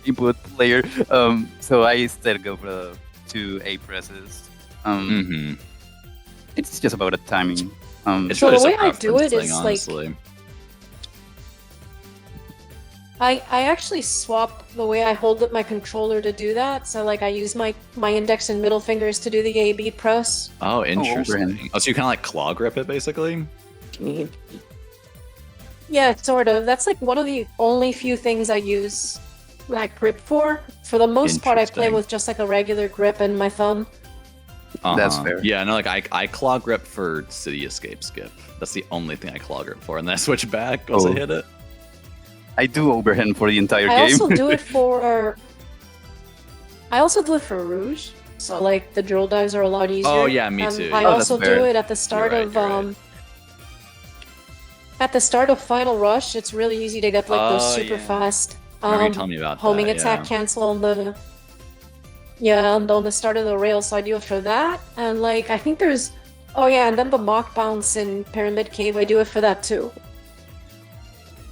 input player, so I instead go for the 2 A presses. hmm It's just about the timing. It's So really the just a way I do preference it thing, is, like, honestly. I actually swap the way I hold up my controller to do that. So like I use my index and middle fingers to do the A/B press. Oh, overhand. interesting. Oh, so you kind of like claw grip it, basically. Yeah, sort of. That's like one of the only few things I use that grip for. For the most part, I play Interesting. with just like a regular grip and my thumb. That's Uh-huh. fair. Yeah, no, like I claw grip for City Escape skip. That's the only thing I claw grip for, and then I switch back once I Oh. hit it. I do overhand for the entire I game. also do it for. I also do it for Rouge. So like the drill dives are a lot easier. Oh, yeah, me And too. I Oh, that's also do fair. it at the start right, of you're right. At the start of Final Rush, it's really easy to get like those Oh, super yeah. fast Remember you telling me about homing that, attack yeah. cancel on the on the start of the rail, so I do it for that. And like I think there's and then the mock bounce in Pyramid Cave, I do it for that too.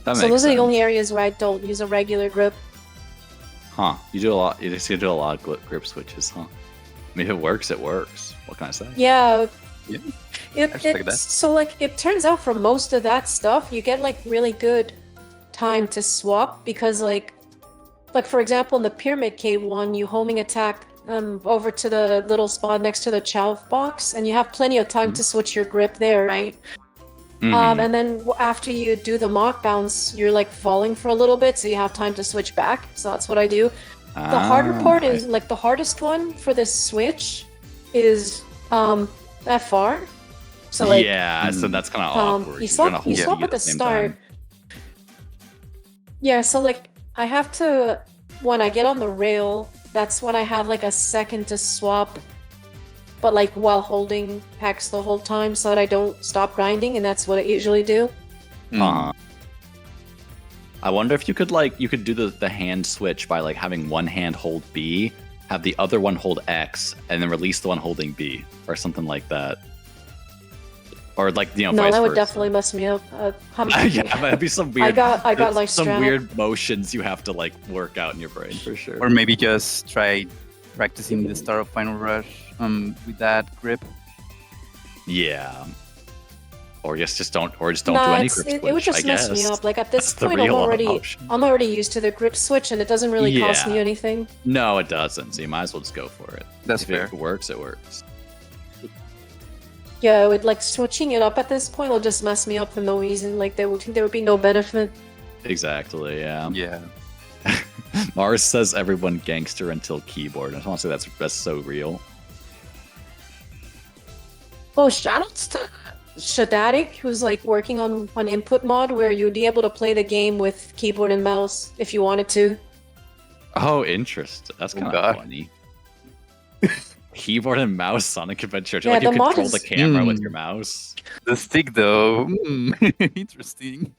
That So makes those are the sense. only areas where I don't use a regular grip. Huh? You do a lot. You just do a lot of grip switches, huh? I mean, if it works, it works. What can I say? Yeah. Yeah, I It, respect that. so like it turns out for most of that stuff you get like really good time to swap because like for example in the Pyramid Cave one you homing attack over to the little spot next to the Chow box and you have plenty of time to switch your grip there, right? Mhm. And then after you do the mock bounce you're like falling for a little bit so you have time to switch back, so that's what I do. The harder part Ah, is like the hardest one for this switch is FR. So like yeah, so that's kind of awkward. you 'cause you're gonna swap, you hold swap it at the same start. time. Yeah, so like I have to when I get on the rail, that's when I have like a second to swap but like while holding Hex the whole time so that I don't stop grinding, and that's what I usually do. I wonder if you could do the hand switch by like having one hand hold B, have the other one hold X, and then release the one holding B, or something like that. Or like No, vice that would versa. definitely mess me up. Yeah, that'd be some weird. I got like some strap. weird motions you have to like work out in your brain for sure. Or maybe just try practicing the start of Final Rush with that grip. Yeah. Or just don't do Nah, any grip switch. it would just I mess guess. me up. Like at this That's the point, I'm real already option. used to the grip switch, and it doesn't really cost Yeah. me anything. No, it doesn't. So you might as well just go for it. That's if fair. it works, it works. Yeah, with like switching it up at this point will just mess me up for no reason. Like there would be no benefit. Exactly. Yeah. Yeah. Mars says everyone gangster until keyboard. I just want to say that's so real. Oh, shoutouts to Shadatic, who's like working on an input mod where you'd be able to play the game with keyboard and mouse if you wanted to. Oh, interesting. That's kind of God. funny. Keyboard and mouse Sonic Adventure. Yeah, Like you the mod control is- the camera with your mouse. The stick, though. Interesting.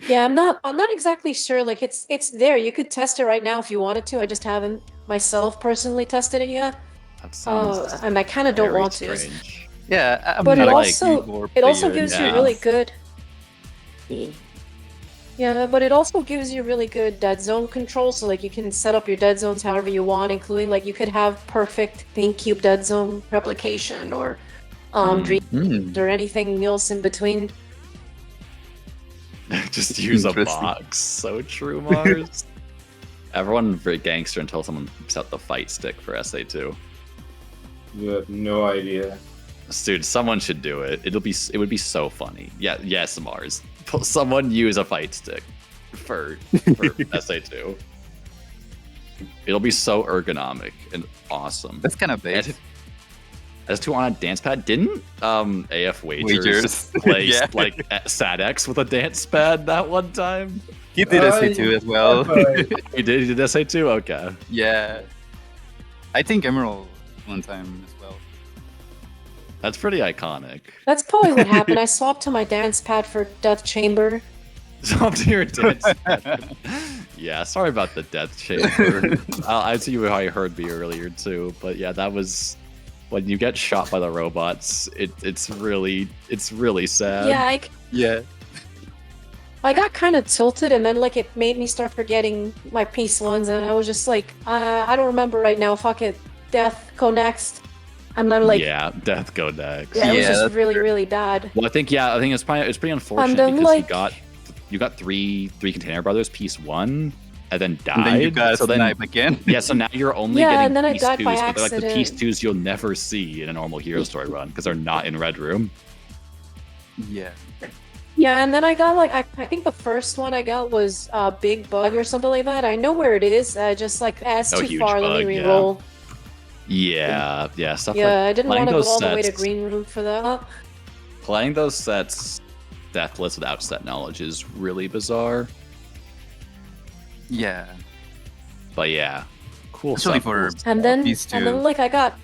Yeah, I'm not exactly sure. Like it's there. You could test it right now if you wanted to. I just haven't myself personally tested it yet. That sounds And I kind of don't very want to. strange. Yeah, I'm But not it a also keyboard it also player. gives yeah. you really good. Yeah, but it also gives you really good dead zone control. So like you can set up your dead zones however you want, including like you could have perfect ThinkCube dead zone replication or dream Hmm. or anything else in between. Just use a Interesting. box. So true, Mars. Everyone very gangster until someone whips out the fight stick for SA2. You have no idea. Dude, someone should do it. It would be so funny. Yeah, yes, Mars. Someone use a fight stick for SA2. It'll be so ergonomic and awesome. That's kind of big. S2 on a dance pad. Didn't AF Wagers, Wagers. play Yeah. like SADX with a dance pad that one time? He did SA2 as well. You did SA2? Okay. Yeah. I think Emerald one time as well. That's pretty iconic. That's probably what happened. I swapped to my dance pad for Death Chamber. Up to your dance pad. Yeah, sorry about the death chamber. I see you how you heard me earlier too, but yeah, that was when you get shot by the robots. It's really sad. Yeah, Yeah. I got kind of tilted, and then like it made me start forgetting my peace ones, and I was just like, I don't remember right now. Fuck it, Death go next. And then like, yeah, death go next. yeah, it was Yeah, just that's really really bad. Well, I think it's pretty unfortunate then, because like- you got three Container Brothers piece 1 and then died. And then you got so then snipe again. yeah, so now you're only Yeah, getting and then I piece died 2s, by but they're like the piece accident. 2s you'll never see in a normal Hero Story run because they're not in Red Room. Yeah. Yeah, and then I got like I think the first one I got was Big Bug or something like that. I know where it is. Just like it's Oh, too huge far. Let bug, me yeah. re-roll. Yeah, stuff Yeah, like I didn't playing want to go those all the way to sets- Green Room for that. Playing those sets deathless without set knowledge is really bizarre. Yeah. But yeah, cool Especially stuff. for And then these two. and then like I got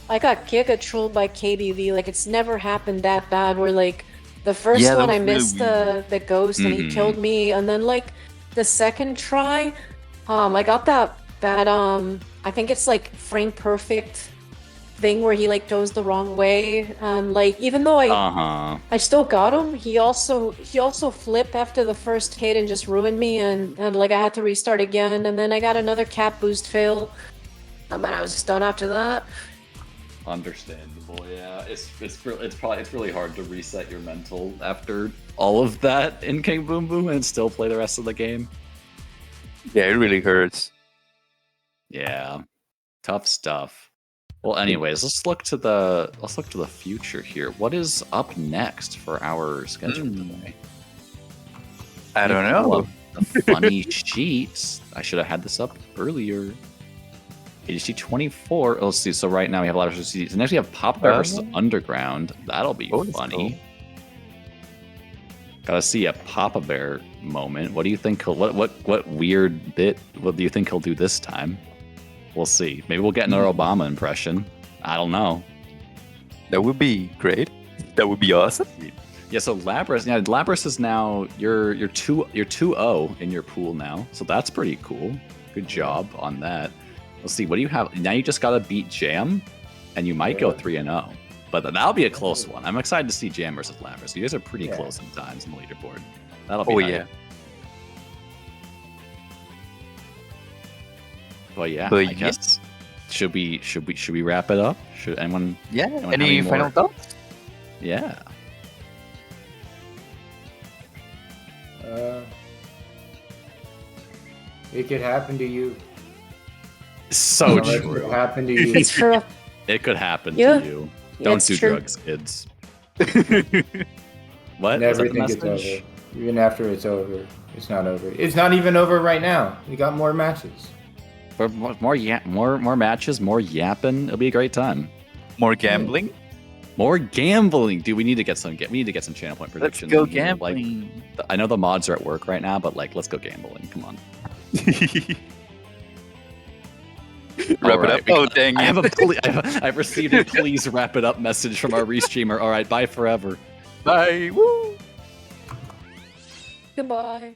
Giga trolled by KBV. Like it's never happened that bad. Where like the first Yeah, that one I was really missed the ghost and he Mhm. killed me, and then like the second try, I got that I think it's like frame perfect thing where he like goes the wrong way, and like even though I still got him, he also flipped after the first hit and just ruined me, and like I had to restart again, and then I got another cap boost fail, and then I was just done after that. Understandable, yeah. It's really hard to reset your mental after all of that in King Boom Boom and still play the rest of the game. Yeah, it really hurts. Yeah, tough stuff. Well, anyways, let's look to the future here. What is up next for our schedule today? I don't know. A funny sheet. I should have had this up earlier. ADC 24. Let's see. So right now we have a lot of sheets. And next we have Pop Bear versus Underground. That'll be Oh, that's funny. Gotta see a Papa Bear moment. What do you think? What weird bit? What do you think he'll do this time? We'll see. Maybe we'll get another Obama impression. I don't know. That would be great. That would be awesome. Yeah, so Lapras, yeah, Lapras is now you're 2-0 in your pool now, so that's pretty cool. Good job on that. Let's see, what do you have now? You just gotta beat Jam, and you might go 3-0, but that'll be a close one. I'm excited to see Jam versus Lapras. You guys are pretty close sometimes in the leaderboard. That'll be yeah. Well, yeah. But I guess should we wrap it up? Should anyone? Yeah. anyone have Any final more? thoughts? Yeah. It could happen to you. So It true. could happen to you. It's true. It could happen Yeah. to you. Yeah, Don't it's do true. drugs, kids. What? Never Was that the think it's message? over. Even after it's over, it's not over. It's not even over right now. We got more matches. For more matches, more yapping. It'll be a great time. More gambling? More gambling, dude. We need to get some. We need to get some channel point Let's predictions. go Like, gambling. I know the mods are at work right now, but like, let's go gambling. Come on. Wrap All it right, up. Oh, dang I it. have a I've received a please wrap it up message from our restreamer. All right, bye forever. Bye. Woo. Goodbye.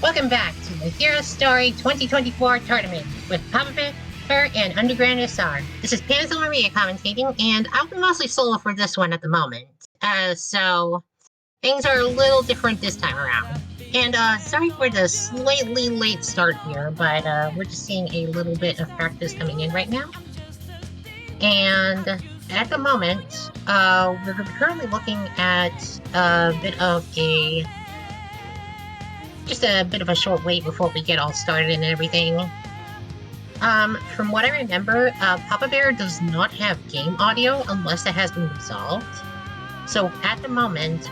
Welcome back to the Hero Story 2024 tournament with Papa Bear and Underground SR. This is Panzo Maria commentating, and I'll be mostly solo for this one at the moment. So things are a little different this time around. And sorry for the slightly late start here, but we're just seeing a little bit of practice coming in right now. And at the moment, we're currently looking at a bit of a short wait before we get all started and everything. From what I remember, Papa Bear does not have game audio unless it has been resolved. So at the moment,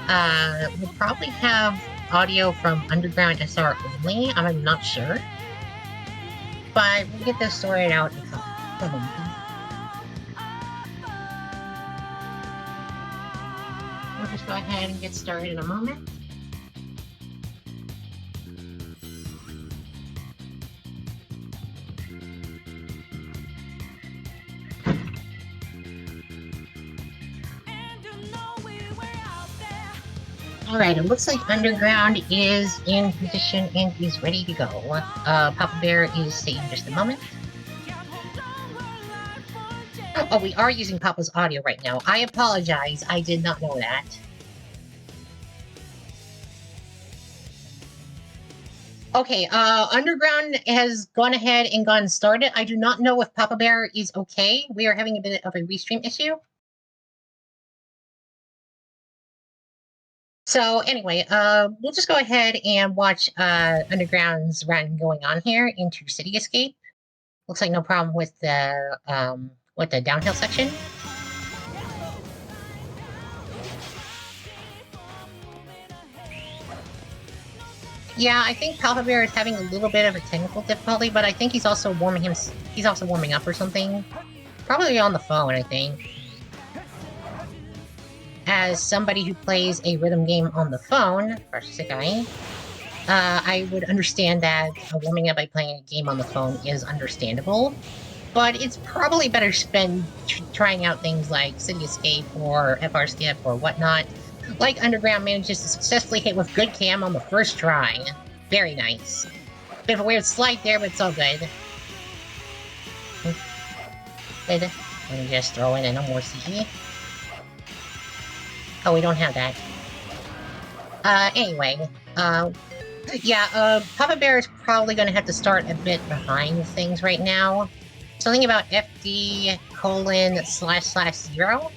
we'll probably have audio from Underground SR only. I'm not sure. But we'll get this sorted out in a moment. We'll just go ahead and get started in a moment. Alright, it looks like Underground is in position and he's ready to go. Papa Bear is taking just a moment. Oh, we are using Papa's audio right now. I apologize, I did not know that. Okay, Underground has gone ahead and gotten started. I do not know if Papa Bear is okay. We are having a bit of a restream issue. So anyway, we'll just go ahead and watch Underground's run going on here into City Escape. Looks like no problem with the downhill section. Yeah, I think Papa Bear is having a little bit of a technical difficulty, but I think he's also warming up or something. Probably on the phone, I think. As somebody who plays a rhythm game on the phone, versus a guy, I would understand that warming up by playing a game on the phone is understandable, but it's probably better spent trying out things like City Escape or FR Skip or whatnot. Like Underground manages to successfully hit with good cam on the first try. Very nice. Bit of a weird slide there, but it's all good. Good. Let me just throw in a more CE. Oh, we don't have that. Anyway, Papa Bear is probably going to have to start a bit behind things right now. Something about FD://0.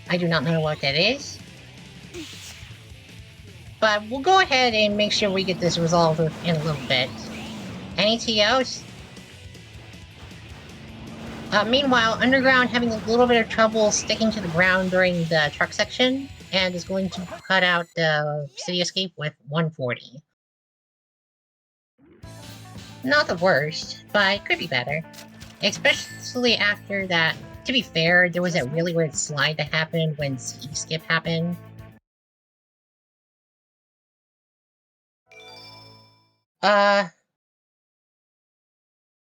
I do not know what that is. But we'll go ahead and make sure we get this resolved in a little bit. Any TOs? Meanwhile, Underground having a little bit of trouble sticking to the ground during the truck section, and is going to cut out the City Escape with 140. Not the worst, but it could be better. Especially after that, to be fair, there was a really weird slide that happened when CE Skip happened.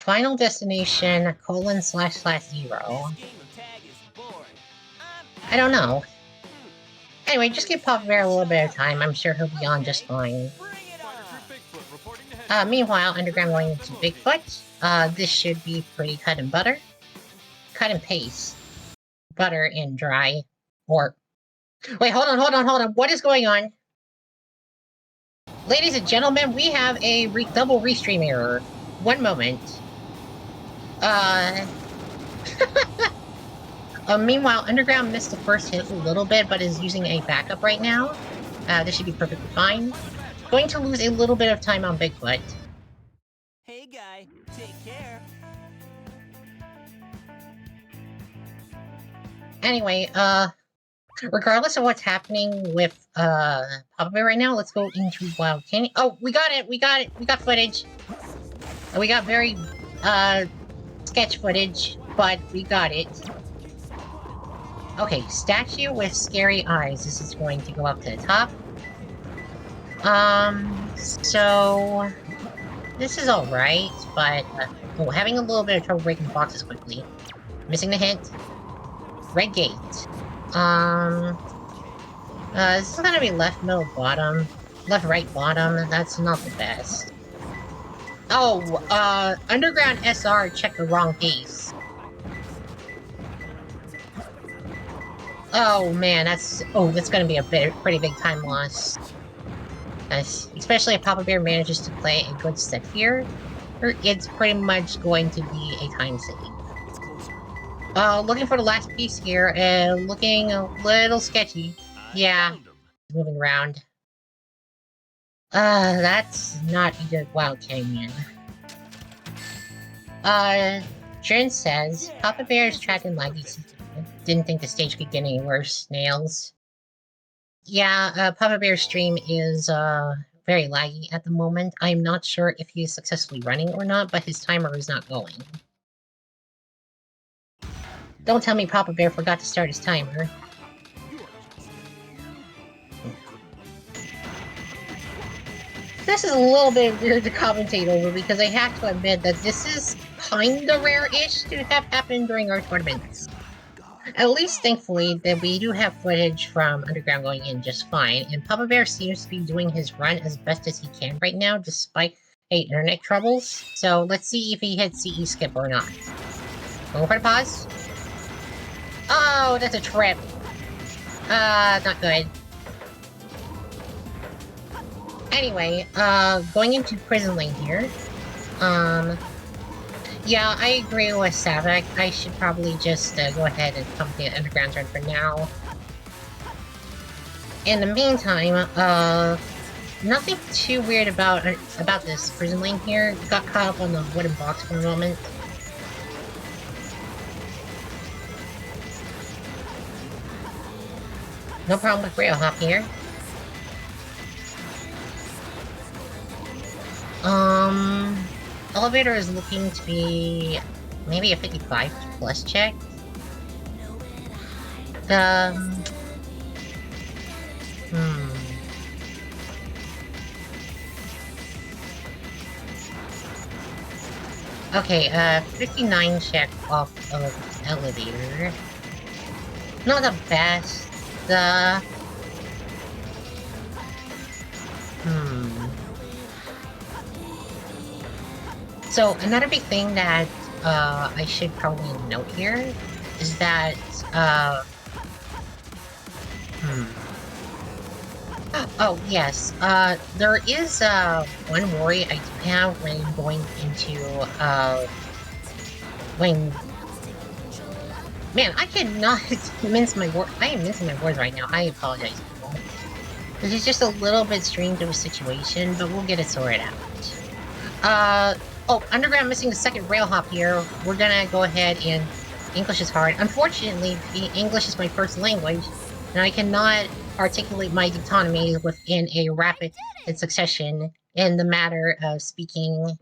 Final Destination, ://0. I don't know. Anyway, just give Papa Bear a little bit of time. I'm sure he'll be on just fine. Meanwhile, Underground going into Bigfoot. This should be pretty cut and butter. Cut and paste. Butter and dry. Or... Wait, hold on. What is going on? Ladies and gentlemen, we have a double restream error. One moment. Meanwhile, Underground missed the first hit a little bit, but is using a backup right now. This should be perfectly fine. Going to lose a little bit of time on Bigfoot. Hey guy, take care. Anyway, regardless of what's happening with Papa Bear right now, let's go into Wild Canyon. Oh, we got it! We got footage. We got very sketch footage, but we got it. Okay, statue with scary eyes. This is going to go up to the top. So this is alright, but having a little bit of trouble breaking boxes quickly. Missing the hint. Red gate. This is gonna be left, middle, bottom. Left, right, bottom. That's not the best. Oh, Underground SR checked the wrong piece. Oh man, that's gonna be a pretty big time loss. Especially if Papa Bear manages to play a good set here, it's pretty much going to be a time save. Looking for the last piece here, and looking a little sketchy. Yeah, moving around. That's not a good Wild Canyon. Jern says, Papa Bear is trapped in laggy. Didn't think the stage could get any worse, Snails. Yeah, Papa Bear's stream is, very laggy at the moment. I'm not sure if he's successfully running or not, but his timer is not going. Don't tell me Papa Bear forgot to start his timer. This is a little bit weird to commentate over because I have to admit that this is kinda rare-ish to have happened during our tournaments. At least, thankfully, that we do have footage from Underground going in just fine, and Papa Bear seems to be doing his run as best as he can right now, despite internet troubles. So let's see if he hits CE Skip or not. Going for the pause. Oh, that's a trip. Not good. Anyway, going into Prison Lane here. Yeah, I agree with Savak. I should probably just go ahead and come to Underground's run for now. In the meantime, nothing too weird about this Prison Lane here. Got caught up on the wooden box for a moment. No problem with rail hop here. Elevator is looking to be maybe a 55 plus check. Okay, 59 check off of elevator. Not the best. So, another big thing that, I should probably note here is that, Oh, yes, there is, one worry I do have when going into, Man, I cannot mince my words. I am mincing my words right now. I apologize, people. This is just a little bit strange of a situation, but we'll get it sorted out. Oh, Underground missing the second rail hop here. We're gonna go ahead and... English is hard. Unfortunately, English is my first language, and I cannot articulate my autonomy within a rapid succession in the matter of speaking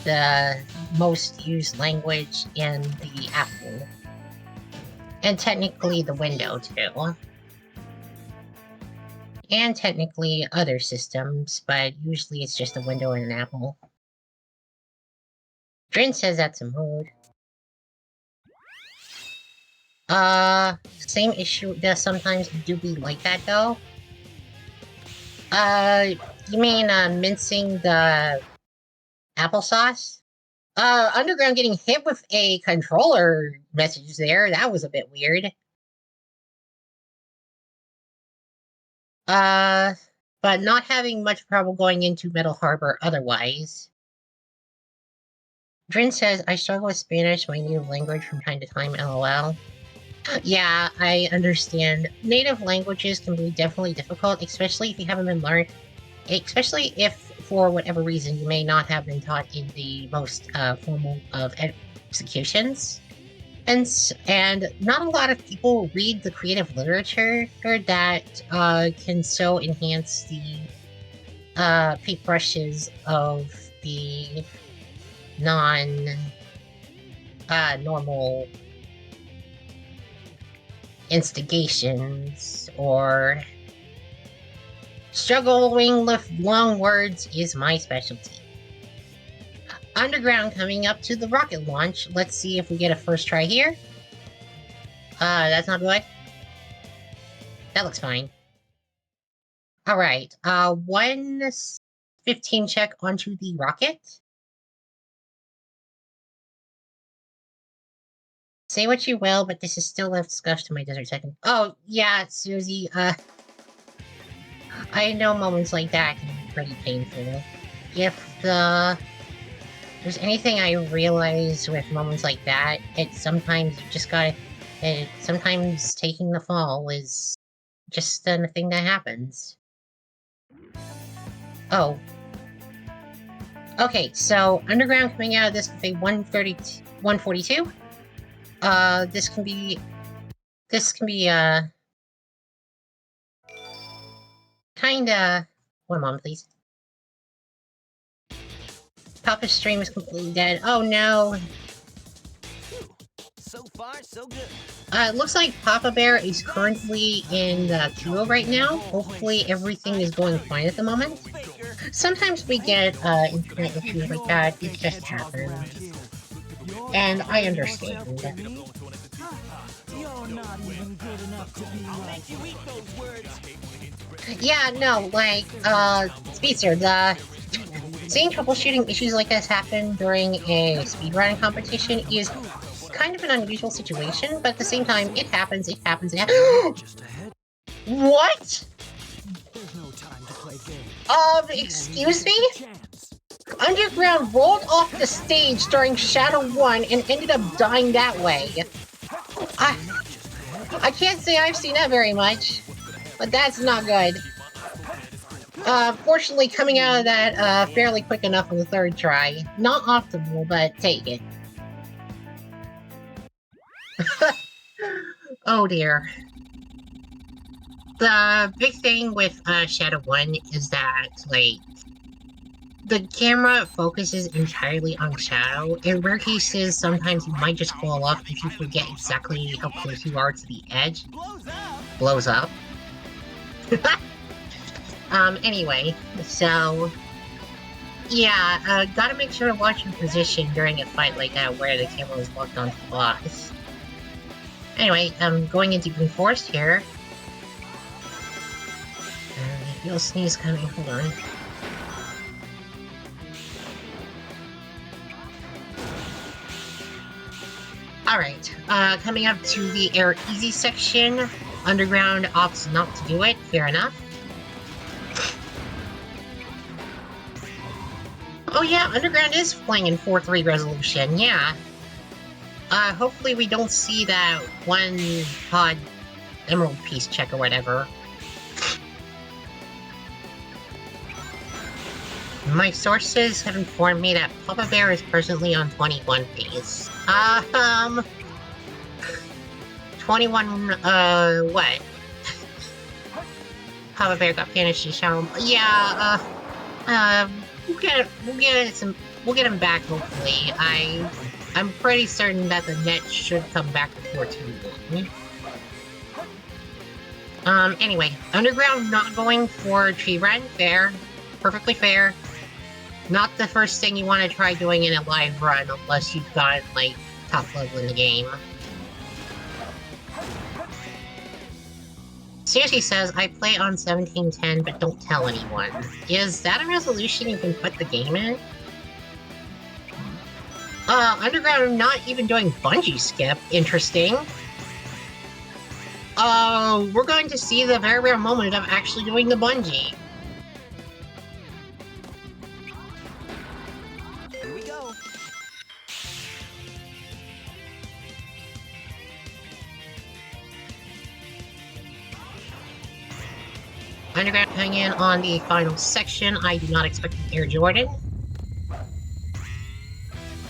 the most used language in the Apple. And technically the window, too. And technically other systems, but usually it's just a window and an Apple. Drin says that's a mood. Same issue does sometimes do be like that, though. You mean, mincing the applesauce? Underground getting hit with a controller message there, that was a bit weird. But not having much trouble going into Metal Harbor otherwise. Drin says, I struggle with Spanish, my native language, from time to time, lol. Yeah, I understand. Native languages can be definitely difficult, especially if you haven't been learned. Especially if, for whatever reason, you may not have been taught in the most formal of executions. And not a lot of people read the creative literature that can so enhance the paintbrushes of the non-normal instigations, or struggling with long words is my specialty. Underground coming up to the rocket launch. Let's see if we get a first try here. That's not good. That looks fine. Alright, 115 check onto the rocket. Say what you will, but this is still left scuffed to my desert second. Oh, yeah, Susie, I know moments like that can be pretty painful. If there's anything I realize with moments like that, it's sometimes you just gotta... sometimes taking the fall is just a thing that happens. Oh. Okay, so Underground coming out of this with a 142. This can be, kinda... One moment, please. Papa's stream is completely dead. Oh no! So far, so good. It looks like Papa Bear is currently in the queue right now. Hopefully everything is going fine at the moment. Sometimes we get, internet issues like that. It just happens. And I understand. Yeah, no, like, Speedster, seeing troubleshooting issues like this happen during a speedrunning competition is kind of an unusual situation, but at the same time, it happens. What? Excuse me? Underground rolled off the stage during Shadow 1 and ended up dying that way. I can't say I've seen that very much, but that's not good. Fortunately, coming out of that fairly quick enough on the third try. Not optimal, but take it. Oh dear. The big thing with Shadow 1 is that, like, the camera focuses entirely on Shadow. In rare cases, sometimes you might just fall off if you forget exactly how close you are to the edge. Blows up. Anyway, so... yeah, gotta make sure to watch your position during a fight like that where the camera is locked onto the boss. Anyway, going into Green Forest here. I feel a sneeze coming, hold on. Alright, coming up to the Air Easy section. Underground opts not to do it, fair enough. Oh yeah, Underground is playing in 4:3 resolution, yeah. Hopefully we don't see that one pod emerald piece check or whatever. My sources have informed me that Papa Bear is presently on 21 pace. 21, what? Papa Bear got finished to show him. Yeah, we'll get him back, hopefully. I'm pretty certain that the net should come back before too long. Anyway, Underground not going for Tree Run, fair. Perfectly fair. Not the first thing you want to try doing in a live run unless you've got, like, top level in the game. Seriously says, I play on 1710 but don't tell anyone. Is that a resolution you can put the game in? Underground not even doing bungee skip. Interesting. We're going to see the very rare moment of actually doing the bungee. Here we go. Underground hang in on the final section. I do not expect an Air Jordan.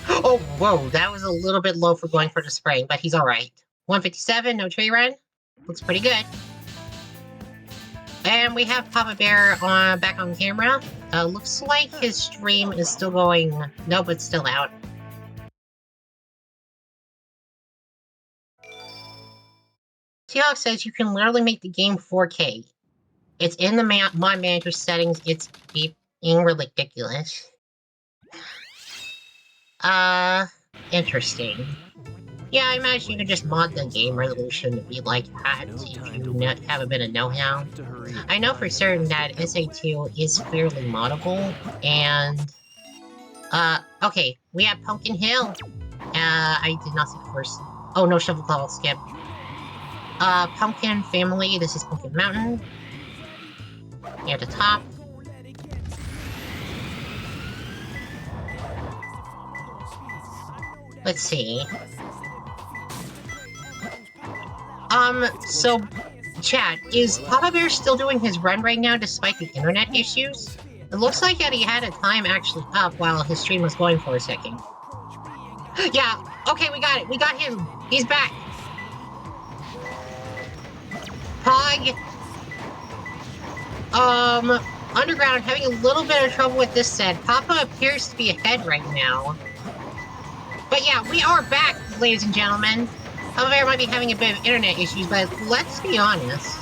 Oh, whoa, that was a little bit low for going for the spring, but he's alright. 157, no tree run. Looks pretty good. And we have Papa Bear back on camera. Looks like his stream is still going. No, but still out. Seahawk says you can literally make the game 4K. It's in the My Manager settings. It's being ridiculous. Interesting. Yeah, I imagine you could just mod the game resolution to be like that if you have a bit of know-how. I know for certain that SA2 is fairly moddable, and... okay, we have Pumpkin Hill. I did not see the first... Oh, no Shovel Level skip. Pumpkin Family, this is Pumpkin Mountain. At the top. Let's see. So, chat, is Papa Bear still doing his run right now despite the internet issues? It looks like that he had a time actually up while his stream was going for a second. Yeah, okay, we got it. We got him. He's back. Pog. Underground having a little bit of trouble with this set. Papa appears to be ahead right now. But yeah, we are back, ladies and gentlemen. Papa Bear might be having a bit of internet issues, but let's be honest.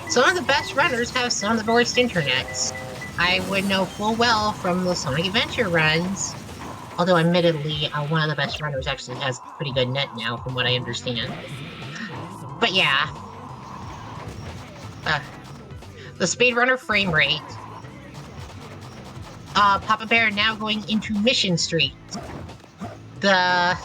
Some of the best runners have some of the worst internets. I would know full well from the Sonic Adventure runs. Although, admittedly, one of the best runners actually has pretty good net now, from what I understand. But yeah. The speedrunner frame rate. Papa Bear now going into Mission Street. The...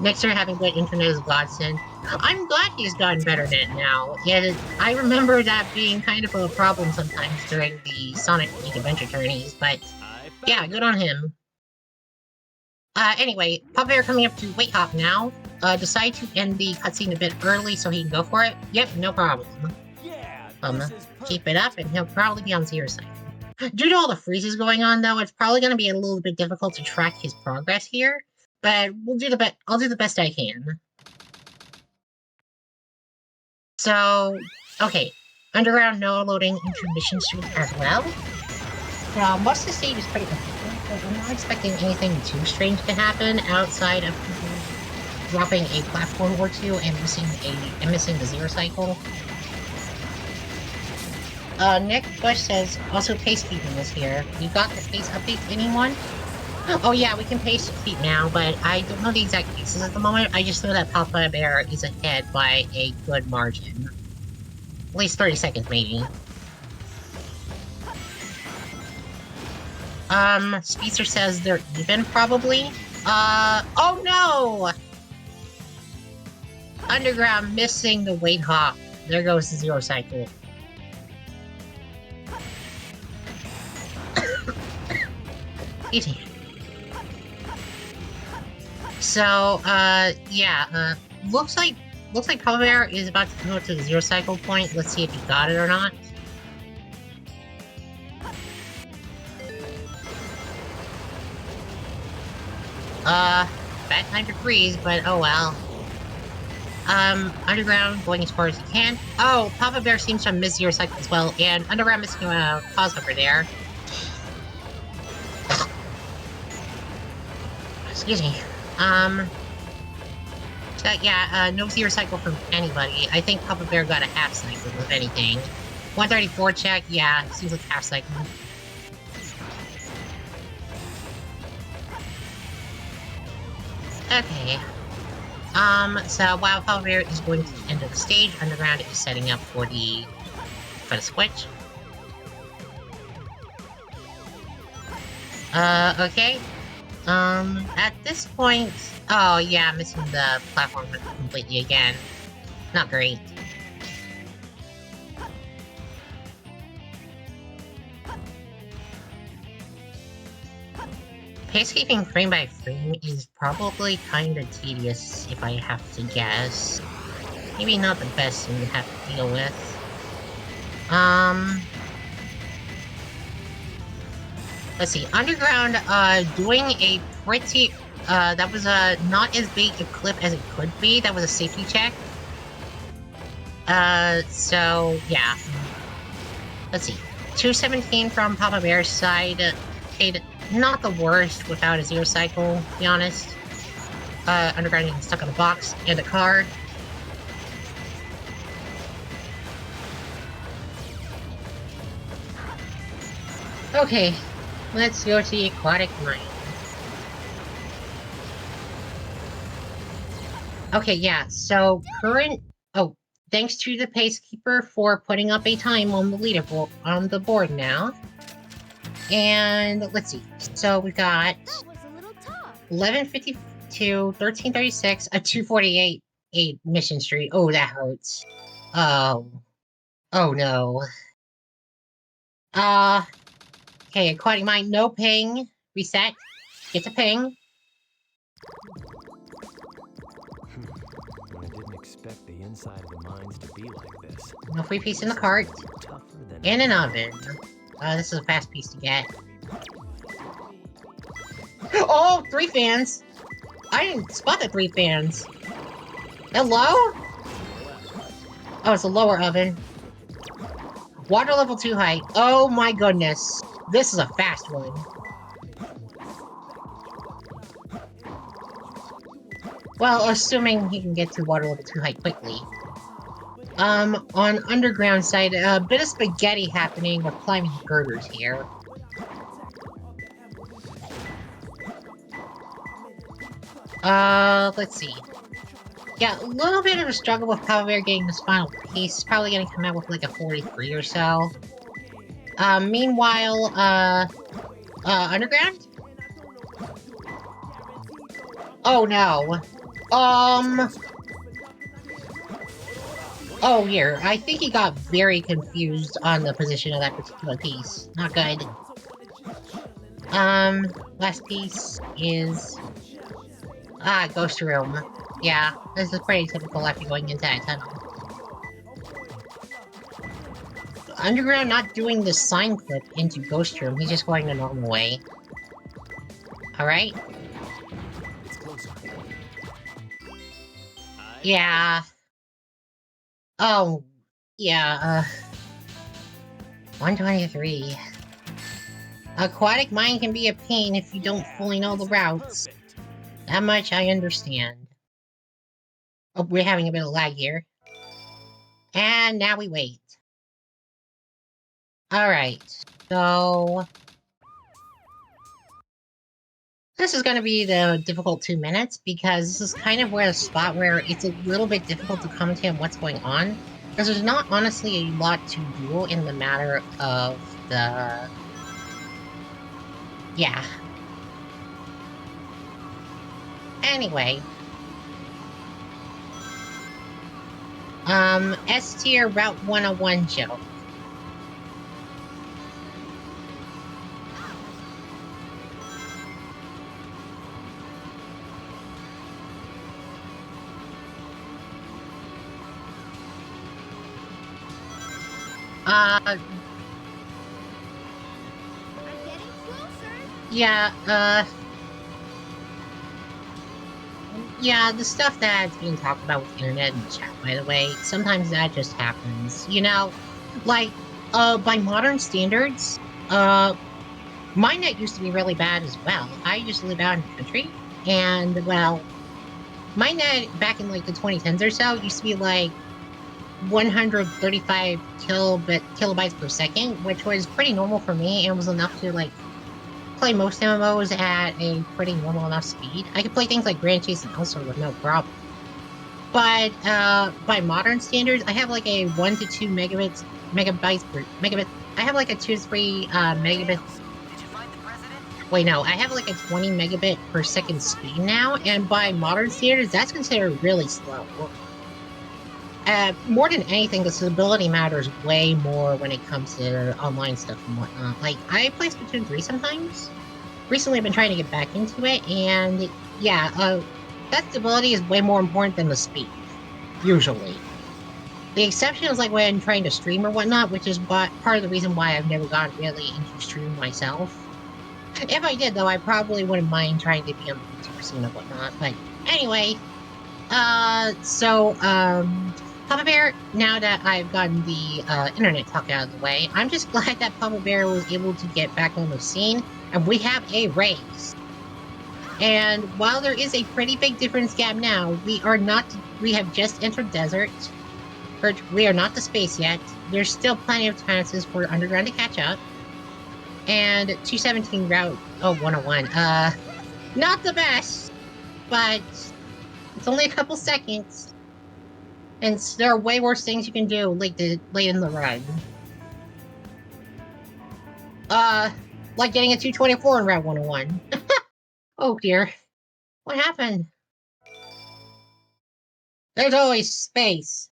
Nixer having good internet is a godsend. I'm glad he's gotten better net now. Yeah, I remember that being kind of a problem sometimes during the Sonic Adventure tourneys, but yeah, good on him. Anyway, Papa Bear coming up to Wait Hop now. Decide to end the cutscene a bit early so he can go for it. Yep, no problem. Keep it up and he'll probably be on zero side. Due to all the freezes going on though, it's probably going to be a little bit difficult to track his progress here. But we'll do I'll do the best I can. So, okay. Underground no loading into Mission Street as well. Most of the stage is pretty consistent, but I'm not expecting anything too strange to happen outside of people dropping a platform or two and missing the zero cycle. Nick Bush says, also pace feeding is here. You got the pace update, anyone? Oh yeah, we can pace feet now, but I don't know the exact paces at the moment. I just know that Papa Bear is ahead by a good margin. At least 30 seconds, maybe. Speedster says they're even, probably. Oh no! Underground missing the Wait Hop. There goes the zero cycle. Easy. So, yeah, looks like Papa Bear is about to go to the zero cycle point. Let's see if he got it or not. Bad time to freeze, but oh well. Underground going as far as you can. Oh, Papa Bear seems to have missed your cycle as well, and Underground missing a pause over there. Excuse me. So yeah, no zero cycle from anybody. I think Papa Bear got a half cycle, if anything. 134 check, yeah, seems like half cycle. Okay. So while Papa Bear is going to the end of the stage, Underground is setting up for the switch. Okay. At this point, oh yeah, missing the platform completely again. Not great. Pacekeeping frame by frame is probably kinda tedious, if I have to guess. Maybe not the best thing to have to deal with. Let's see, Underground, doing a pretty, that was, not as big a clip as it could be. That was a safety check. So, yeah. Let's see, 217 from Papa Bear's side. Not the worst without a zero cycle, to be honest. Underground getting stuck on a box and a card. Okay, let's go to the Aquatic Mine. Okay, yeah, so current... Oh, thanks to the Pacekeeper for putting up a time on the leaderboard, on the board now. And let's see. So we got 1152, 1336, a 248 Mission Street. Oh, that hurts. Oh. Oh no. Okay, Aquatic Mine, no ping. Reset. Get the ping. I didn't expect the inside of the mines to be like this. No free piece in the cart. And an oven. This is a fast piece to get. Oh, 3 fans! I didn't spot the 3 fans. Hello? Oh, it's a lower oven. Water level 2 height. Oh my goodness. This is a fast one. Well, assuming he can get to water level 2 height quickly. On Underground side, a bit of spaghetti happening with climbing girders here. Let's see. Yeah, a little bit of a struggle with Papa Bear getting this final piece. He's probably gonna come out with like a 43 or so. Meanwhile, Underground? Oh no. Oh, here. I think he got very confused on the position of that particular piece. Not good. Last piece is... Ghost Room. Yeah, this is pretty typical after going into that tunnel. Underground not doing the sign clip into Ghost Room, he's just going the normal way. Alright? Yeah. Oh, yeah, 123. Aquatic Mine can be a pain if you don't fully know the routes. That much I understand. Oh, we're having a bit of lag here. And now we wait. Alright, so... This is gonna be the difficult 2 minutes, because this is kind of where the spot where it's a little bit difficult to commentate on what's going on. Because there's not honestly a lot to do in the matter of the... Yeah. Anyway. S tier Route 101 joke. Yeah, Yeah, the stuff that's being talked about with the internet and chat, by the way, sometimes that just happens. You know, like, by modern standards, my net used to be really bad as well. I used to live out in the country, and, well, my net back in, like, the 2010s or so used to be, like, 135 kilobytes per second, which was pretty normal for me and was enough to, like, play most MMOs at a pretty normal enough speed. I could play things like Grand Chase and Elsewhere with no problem. But by modern standards, I have like a 1 to 2 megabytes per megabit. I have like a 2 to 3 megabit. Wait, no, I have like a 20 megabit per second speed now, and by modern standards, that's considered really slow. More than anything, the stability matters way more when it comes to online stuff and whatnot. Like, I play Splatoon 3 sometimes. Recently, I've been trying to get back into it, and yeah, that stability is way more important than the speed, usually. The exception is like when trying to stream or whatnot, which is part of the reason why I've never gotten really into streaming myself. If I did, though, I probably wouldn't mind trying to be on the 50% and whatnot. But anyway, Papa Bear, now that I've gotten the internet talk out of the way, I'm just glad that Papa Bear was able to get back on the scene, and we have a race. And while there is a pretty big difference gap now, we have just entered desert, but we are not to space yet. There's still plenty of chances for Underground to catch up. And 217 Route 101, not the best, but it's only a couple seconds. And there are way worse things you can do late in the run. Like getting a 224 in Route 101. Oh dear. What happened? There's always space.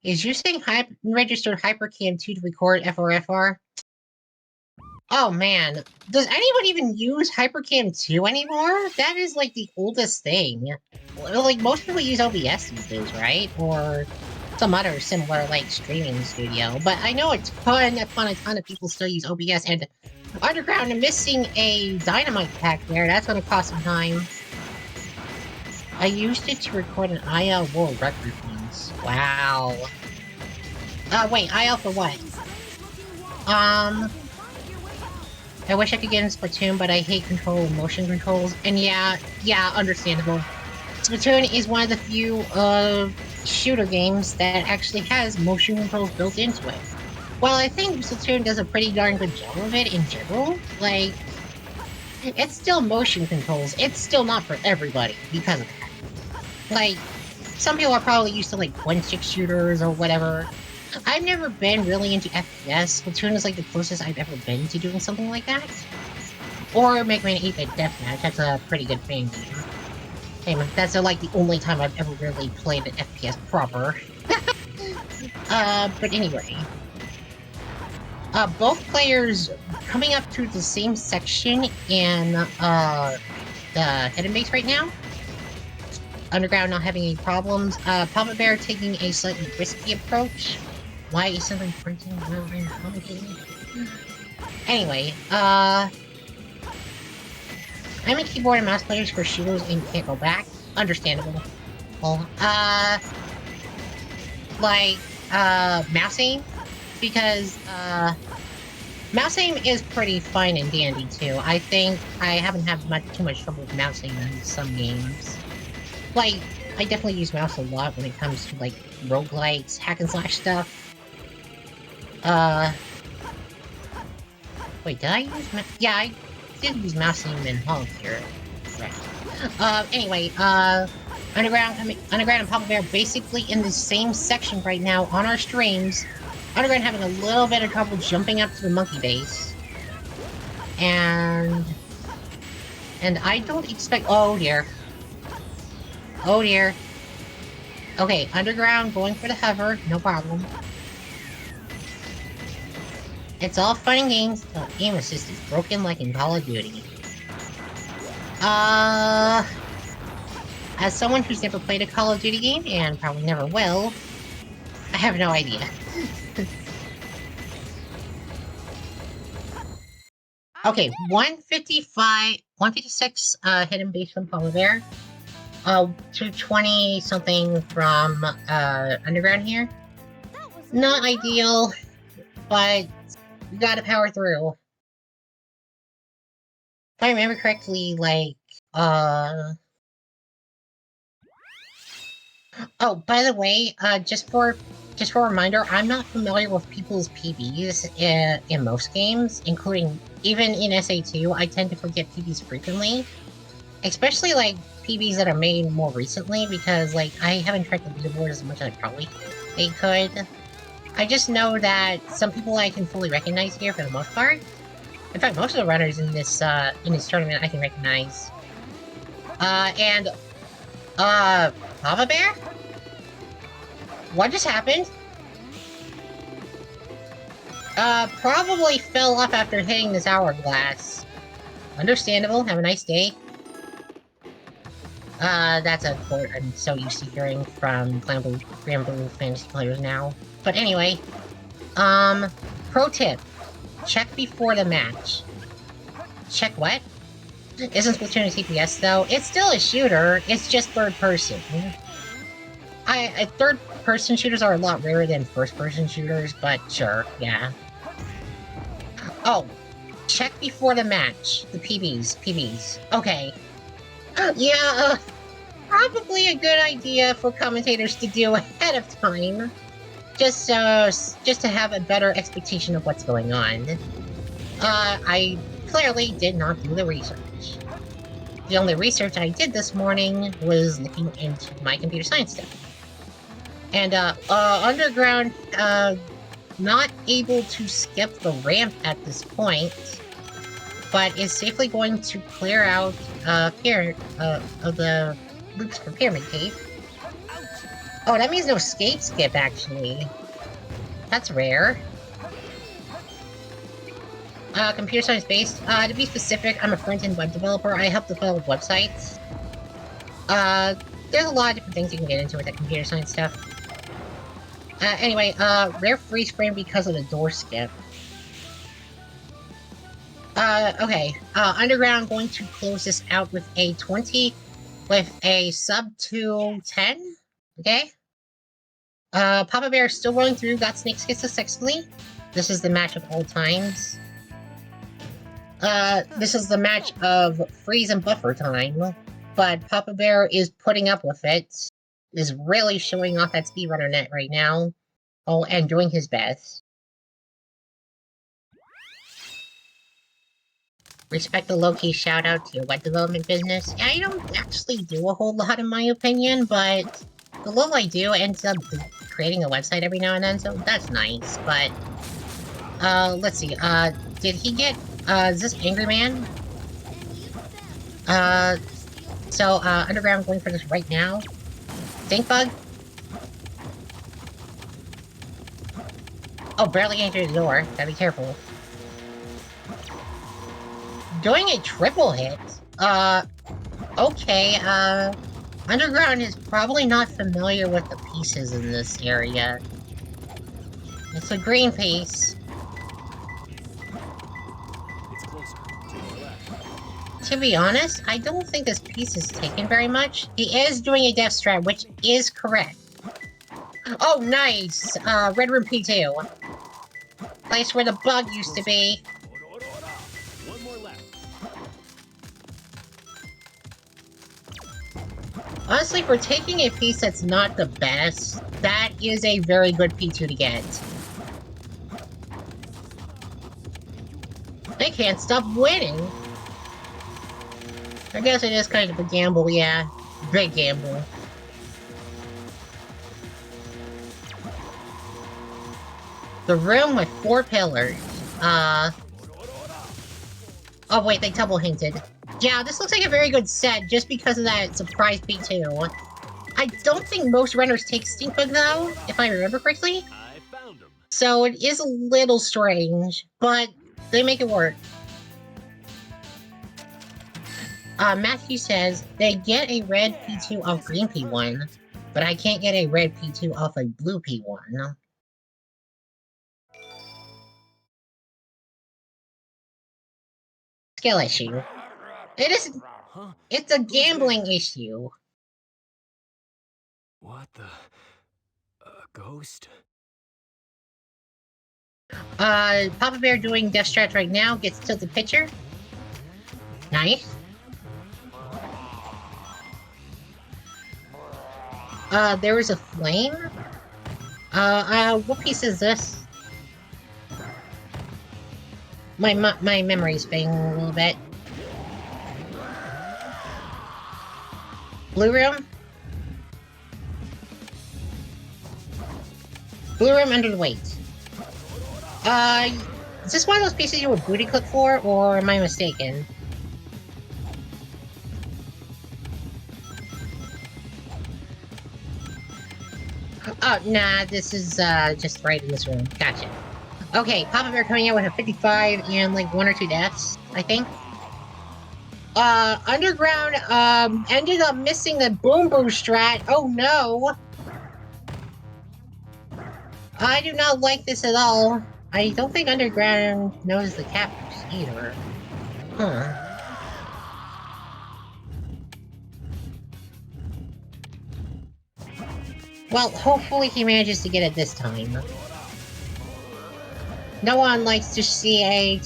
Is using registered HyperCam 2 to record FRFR? Oh man, does anyone even use HyperCam 2 anymore? That is like the oldest thing. Like, most people use OBS these days, right? Or some other similar, like, streaming studio. But I know a ton of people still use OBS, and Underground, missing a Dynamite pack there, that's gonna cost some time. I used it to record an IL world record once. Wow. Wait, IL for what? I wish I could get in Splatoon, but I hate control and motion controls. And yeah, understandable. Splatoon is one of the few, shooter games that actually has motion controls built into it. Well, I think Splatoon does a pretty darn good job of it in general. Like, it's still motion controls. It's still not for everybody because of that. Like, some people are probably used to, like, one-stick shooters or whatever. I've never been really into FPS. Splatoon is like the closest I've ever been to doing something like that. Or Mega Man 8-Bit Deathmatch, that's a pretty good fan game. Hey man, that's like the only time I've ever really played an FPS proper. But anyway. Both players coming up to the same section in, the Hidden Base right now. Underground not having any problems. Papa Bear taking a slightly risky approach. Why is something printing? Anyway, I'm a keyboard and mouse players for shooters and can't go back. Understandable. Well, mouse aim, because, mouse aim is pretty fine and dandy too. I think I haven't had too much trouble with mouse aim in some games. Like, I definitely use mouse a lot when it comes to, like, roguelikes, hack and slash stuff. Wait, did I use mouse? Yeah, I did use mouse aim in Hog here. Right. Anyway, Underground and Papa Bear basically in the same section right now on our streams. Underground having a little bit of trouble jumping up to the monkey base. And I don't expect— oh dear. Oh dear. Okay, Underground going for the hover, no problem. It's all fun and games until aim assist is broken like in Call of Duty. As someone who's never played a Call of Duty game, and probably never will, I have no idea. Okay, 155, 156 hidden base from Polar Bear. 220 something from Underground here. Not ideal, but we gotta power through. If I remember correctly, like, Oh, by the way, just for a reminder, I'm not familiar with people's PBs in most games, including even in SA2. I tend to forget PBs frequently, especially like PBs that are made more recently, because like I haven't tracked the leaderboard as much as I probably could. I just know that some people I can fully recognize here for the most part. In fact, most of the runners in this tournament I can recognize. Lava Bear? What just happened? Probably fell off after hitting this hourglass. Understandable, have a nice day. That's a quote I'm so used to hearing from Granblue fantasy players now. But anyway, pro tip. Check before the match. Check what? Isn't Splatoon a TPS though? It's still a shooter, it's just third person. Third-person shooters are a lot rarer than first-person shooters, but sure, yeah. Oh, check before the match. The PBs. Okay. Yeah, probably a good idea for commentators to do ahead of time. Just to have a better expectation of what's going on. I clearly did not do the research. The only research I did this morning was looking into my computer science stuff. And, Underground, not able to skip the ramp at this point, but is safely going to clear out, of the loops for Pyramid Cave. Oh, that means no skip, actually. That's rare. Computer science based. To be specific, I'm a front-end web developer. I help develop websites. There's a lot of different things you can get into with that computer science stuff. Anyway, rare freeze frame because of the door skip. Okay. Underground going to close this out with a 20, with a sub 210. Okay? Papa Bear is still rolling through, got Snake Skits successfully. This is the match of all times. This is the match of freeze and buffer time, but Papa Bear is putting up with it. Is really showing off at Speedrunner.net right now. Oh, and doing his best. Respect the low-key shout-out to your web development business. Yeah, I don't actually do a whole lot in my opinion, but the little I do ends up creating a website every now and then, so that's nice, but... let's see, did he get, is this Angry Man? Underground going for this right now. Stinkbug? Oh, barely entered the door. Gotta be careful. Doing a triple hit? Okay, Underground is probably not familiar with the pieces in this area. It's a green piece. To be honest, I don't think this piece is taken very much. He is doing a death strat, which is correct. Oh, nice! Red Room P2. Place where the bug used to be. Honestly, for taking a piece that's not the best, that is a very good P2 to get. They can't stop winning. I guess it is kind of a gamble, yeah. Big gamble. The room with 4 pillars. Oh wait, they double hinted. Yeah, this looks like a very good set just because of that surprise P2. I don't think most runners take Stinkbug though, if I remember correctly. So it is a little strange, but they make it work. Matthew says, they get a red P2 off green P1, but I can't get a red P2 off a blue P1. skill issue. It is. Huh? It's a Who's gambling there? issue. What the? Ghost? Papa Bear doing Death Strat right now gets tilted pitcher. Nice. There was a flame. What piece is this? My memory's fading a little bit. Blue room? Blue room under the weight. Is this one of those pieces you would booty clip for, or am I mistaken? Oh, nah, this is, just right in this room. Gotcha. Okay, Papa Bear coming out with a 55 and, like, 1 or 2 deaths, I think. Underground, ended up missing the Boom Boo strat. Oh, no! I do not like this at all. I don't think Underground knows the captors either. Huh. Well, hopefully he manages to get it this time. No one likes to see a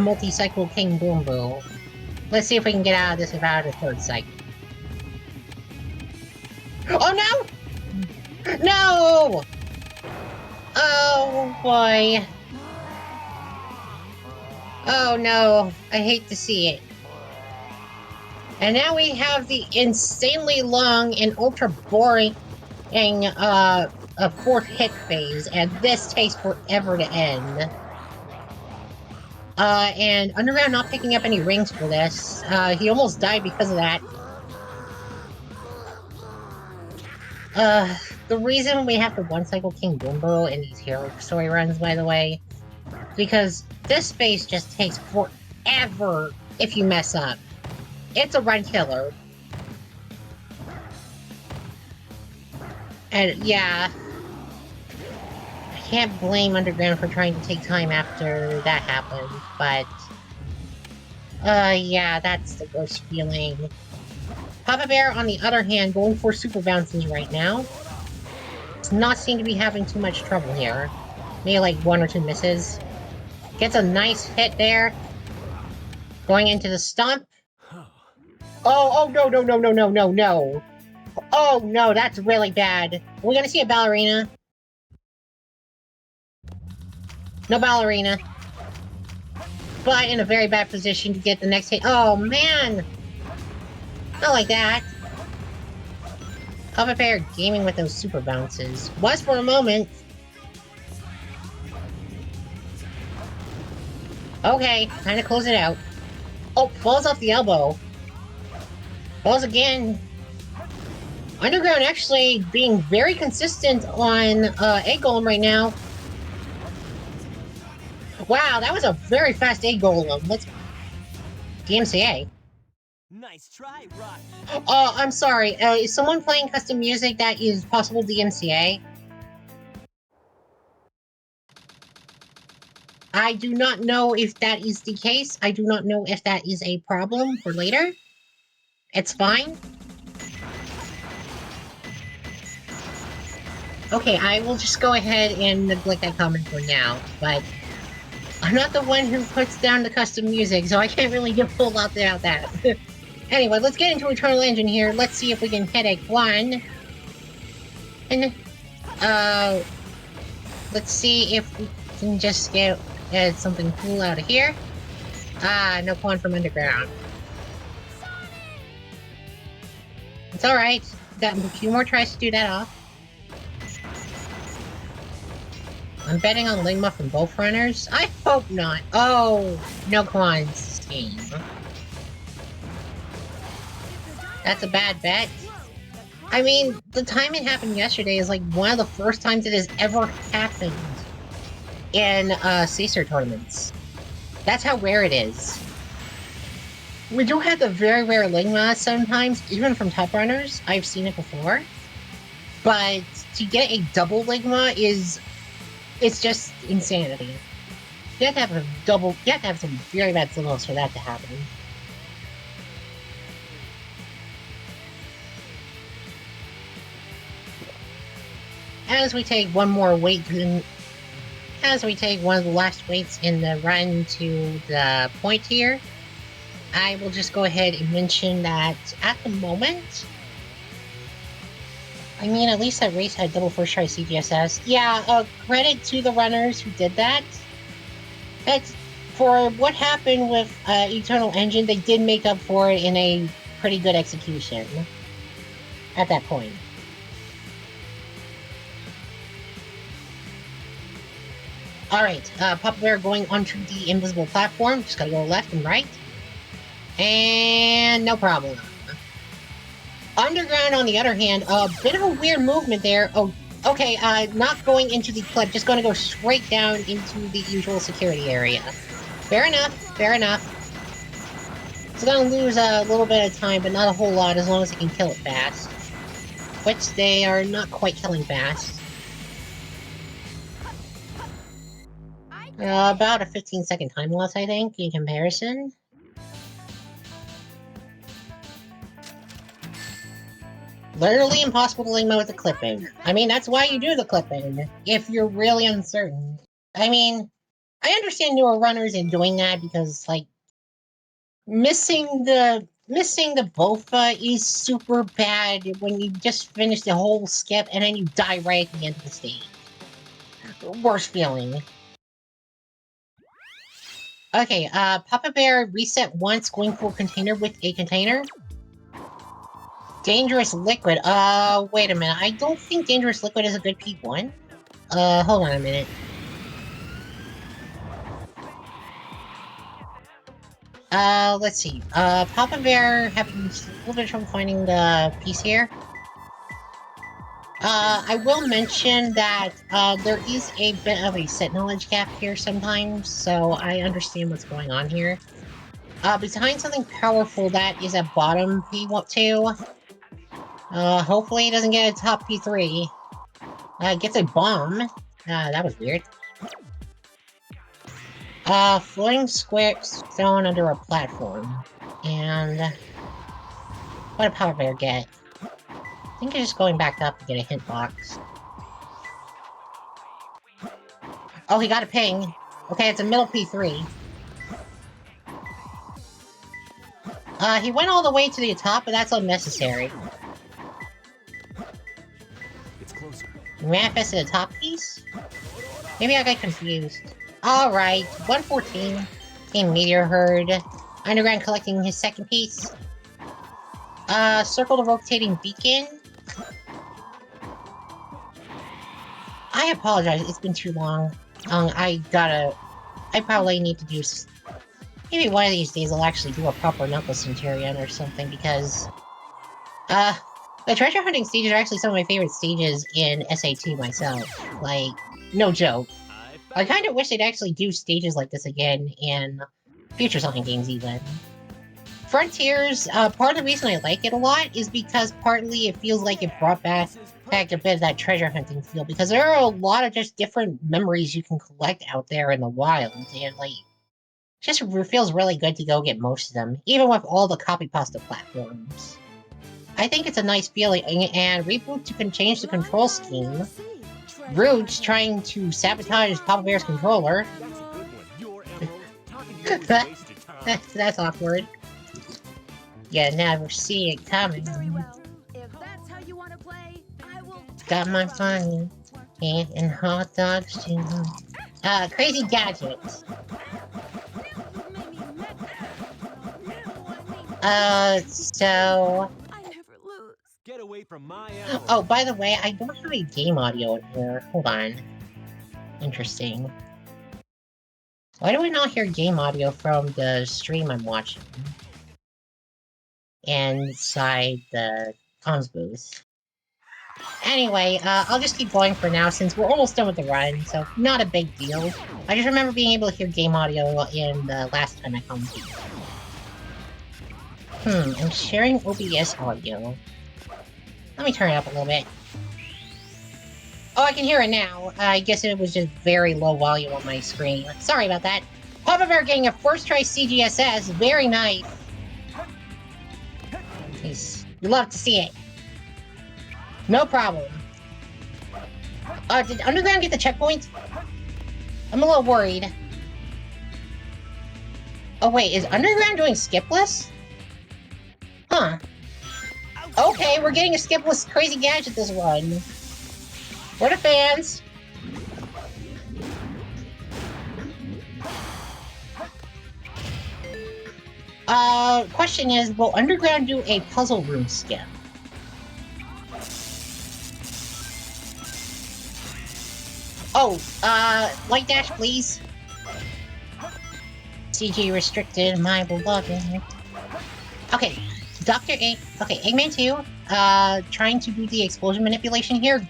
multi-cycle King Boom Boo. Let's see if we can get out of this without a third cycle. Oh no! No! Oh boy. Oh no, I hate to see it. And now we have the insanely long and ultra boring a fourth hit phase, and this takes forever to end. And Underground not picking up any rings for this. He almost died because of that. The reason we have to one-cycle King Boom Boo in these hero story runs, by the way, because this phase just takes forever if you mess up. It's a run killer. And yeah, I can't blame Underground for trying to take time after that happened, but yeah, that's the worst feeling. Papa Bear, on the other hand, going for super bounces right now. Does not seem to be having too much trouble here. Maybe like 1 or 2 misses. Gets a nice hit there. Going into the stomp. Oh no, no, no, no, no, no, no. Oh no, that's really bad. We're gonna see a ballerina. No ballerina. But in a very bad position to get the next hit. Oh man! Not like that. Papa Bear gaming with those super bounces. Was for a moment. Okay, time to close it out. Oh, falls off the elbow. Falls again. Underground actually being very consistent on Egg Golem right now. Wow, that was a very fast Egg Golem. Let's... DMCA. Nice try, Rock. I'm sorry. Is someone playing custom music that is possible DMCA? I do not know if that is the case. I do not know if that is a problem for later. It's fine. Okay, I will just go ahead and neglect that comment for now, but I'm not the one who puts down the custom music, so I can't really give a whole lot about that. Anyway, let's get into Eternal Engine here. Let's see if we can hit one. And, let's see if we can just get something cool out of here. Ah, no Quan from Underground. It's alright. Got a few more tries to do that off. I'm betting on Ligma from both runners. I hope not. Oh, no Quan's team. That's a bad bet. I mean, the time it happened yesterday is like one of the first times it has ever happened in Caesar tournaments. That's how rare it is. We do have the very rare Ligma sometimes, even from top runners. I've seen it before. But to get a double Ligma is... it's just insanity. You have to have a double. You have to have some very bad signals for that to happen. As we take one more weight, as we take one of the last weights in the run to the point here, I will just go ahead and mention that at the moment, I mean, at least that race had double first try CGSS. Yeah, credit to the runners who did that. That's for what happened with Eternal Engine. They did make up for it in a pretty good execution at that point. Alright, Papa Bear going onto the invisible platform. Just gotta go left and right. And no problem. Underground, on the other hand, a bit of a weird movement there. Oh, okay, not going into the clip, just gonna go straight down into the usual security area. Fair enough, fair enough. It's gonna lose a little bit of time, but not a whole lot, as long as they can kill it fast. Which they are not quite killing fast. About a 15-second time loss, I think, in comparison. Literally impossible to link mode with the clipping. I mean, that's why you do the clipping, if you're really uncertain. I mean, I understand newer runners in doing that because, like, missing the Bofa is super bad when you just finish the whole skip and then you die right at the end of the stage. Worst feeling. Okay, Papa Bear reset once, going for container with a container. Dangerous Liquid, wait a minute, I don't think Dangerous Liquid is a good P1. Hold on a minute. Let's see, Papa Bear having a little bit of trouble finding the piece here. I will mention that, there is a bit of a set knowledge gap here sometimes, so I understand what's going on here. Behind something powerful that is at bottom P2. Hopefully he doesn't get a top P3. Gets a bomb. That was weird. Floating square thrown under a platform. And what did Papa Bear get? I think he's just going back up to get a hint box. Oh, he got a ping. Okay, it's a middle P3. He went all the way to the top, but that's unnecessary. It's closer. He manifested a top piece? Maybe I got confused. Alright, 114. Team Meteor Herd. Underground collecting his second piece. Circle the rotating beacon. I apologize, it's been too long. I probably need to do... Maybe one of these days I'll actually do a proper Knuckles Centurion or something, because... the treasure hunting stages are actually some of my favorite stages in SA2 myself. Like, no joke. I kind of wish they'd actually do stages like this again in future Sonic games, even. Frontiers, part of the reason I like it a lot is because partly it feels like it brought back a bit of that treasure hunting feel, because there are a lot of just different memories you can collect out there in the wild, and like, just feels really good to go get most of them, even with all the copy pasta platforms. I think it's a nice feeling, and Reboot can change the control scheme. Rouge trying to sabotage Papa Bear's controller. That's awkward. You never see it coming. Got my money and hot dogs too. Crazy gadgets. So... Get away from my oh, by the way, I don't have a game audio in here. Hold on. Interesting. Why do I not hear game audio from the stream I'm watching? Inside the comms booth. Anyway, I'll just keep going for now since we're almost done with the run, so not a big deal. I just remember being able to hear game audio in the last time I commented. I'm sharing OBS audio. Let me turn it up a little bit. Oh, I can hear it now. I guess it was just very low volume on my screen. Sorry about that. Papa Bear getting a first try CGSS. Very nice. Nice. You love to see it. No problem. Did Underground get the checkpoint? I'm a little worried. Oh wait, is Underground doing skipless? Huh. Okay, we're getting a skipless Crazy Gadget this one. We're the fans. Question is, will Underground do a puzzle room skip? Oh, light dash, please. CG restricted, my beloved. Okay, Dr. Egg. Okay, Eggman 2, trying to do the explosion manipulation here.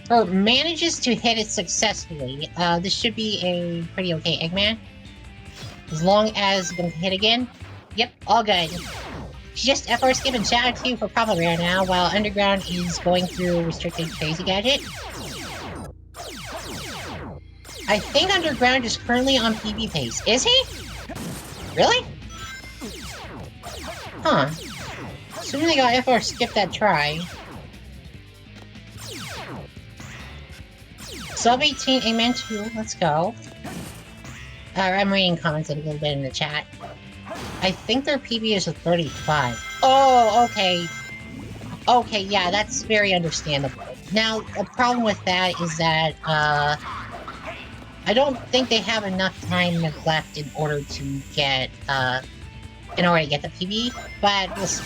Or manages to hit it successfully. This should be a pretty okay Eggman. As long as gonna hit again. Yep, all good. Just FR skip and shout out to you for Papa Bear now, while Underground is going through restricted Crazy Gadget. I think Underground is currently on PB pace. Is he? Really? Huh. Assuming they got FR skip that try. Sub 18, Amen 2, let's go. I'm reading comments a little bit in the chat. I think their PB is a 35. Oh, okay. Okay, yeah, that's very understandable. Now, the problem with that is that, I don't think they have enough time left in order to get, the PB, but we'll see.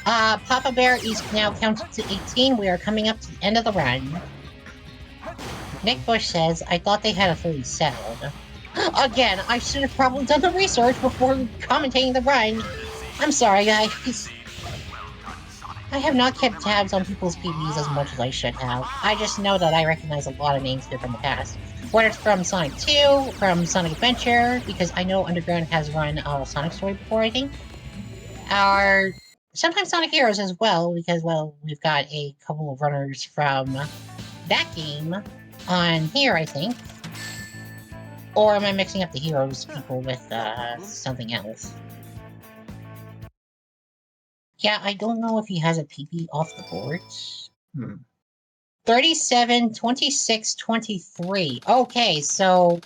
Papa Bear is now counted to 18. We are coming up to the end of the run. Nick Bush says, I thought they had a 30 settled. Again, I should have probably done the research before commentating the run. I'm sorry, guys. I have not kept tabs on people's PBs as much as I should have. I just know that I recognize a lot of names here from the past. Whether it's from Sonic 2, from Sonic Adventure, because I know Underground has run Sonic Story before, I think. Or sometimes Sonic Heroes as well, because, well, we've got a couple of runners from that game on here, I think. Or am I mixing up the Heroes people with something else? Yeah, I don't know if he has a PP off the boards. 37, 26, 23. Okay, so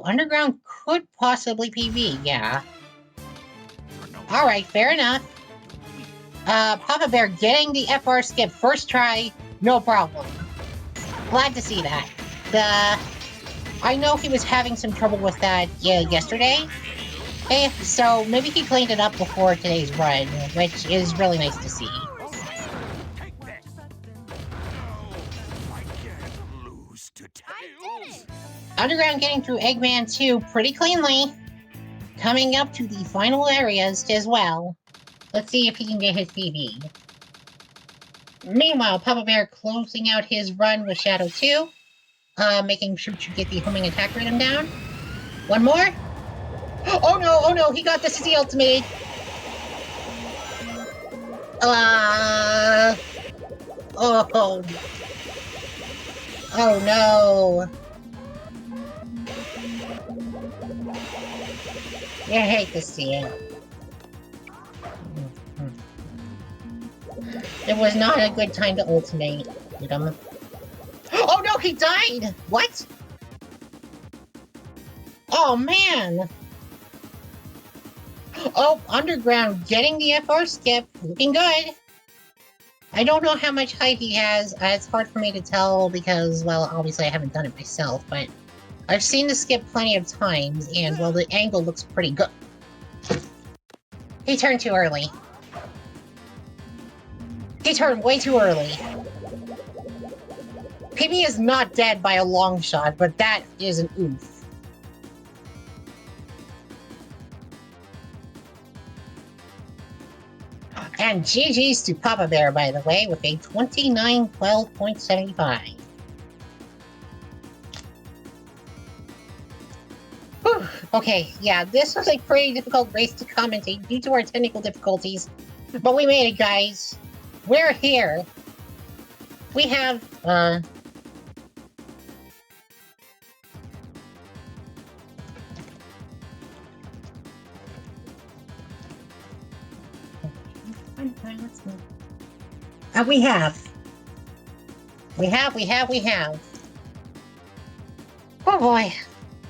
Underground could possibly PB, yeah. Alright, fair enough. Papa Bear getting the FR skip first try, no problem. Glad to see that. I know he was having some trouble with that yesterday. So maybe he cleaned it up before today's run, which is really nice to see. Underground getting through Eggman 2 pretty cleanly. Coming up to the final areas as well. Let's see if he can get his PB. Meanwhile, Papa Bear closing out his run with Shadow 2. Making sure to get the homing attack rhythm down. One more. Oh no, he got this as the ultimate. Oh no. You hate to see it. It was not a good time to ultimate. Oh no, he died! What? Oh man! Oh, Underground getting the FR skip. Looking good. I don't know how much height he has. It's hard for me to tell because, well, obviously I haven't done it myself, but I've seen the skip plenty of times, and, well, the angle looks pretty good. He turned too early. He turned way too early. PB is not dead by a long shot, but that is an oof. And GG's to Papa Bear, by the way, with a 2912.75. Okay, yeah, this was a pretty difficult race to commentate due to our technical difficulties, but we made it, guys. We're here. We have, we have. Oh boy.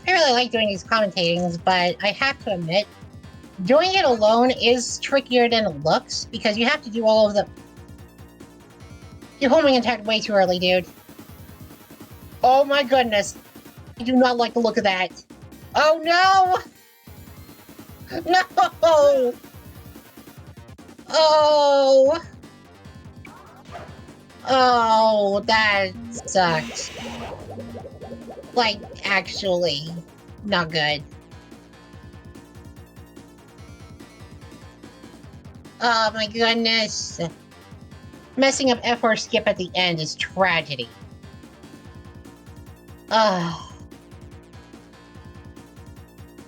I really like doing these commentatings, but I have to admit, doing it alone is trickier than it looks, because you have to do all of the... You're homing attack way too early, dude. Oh my goodness. I do not like the look of that. Oh no! No! Oh! Oh, that sucks. Like, actually, not good. Oh my goodness. Messing up FR skip at the end is tragedy.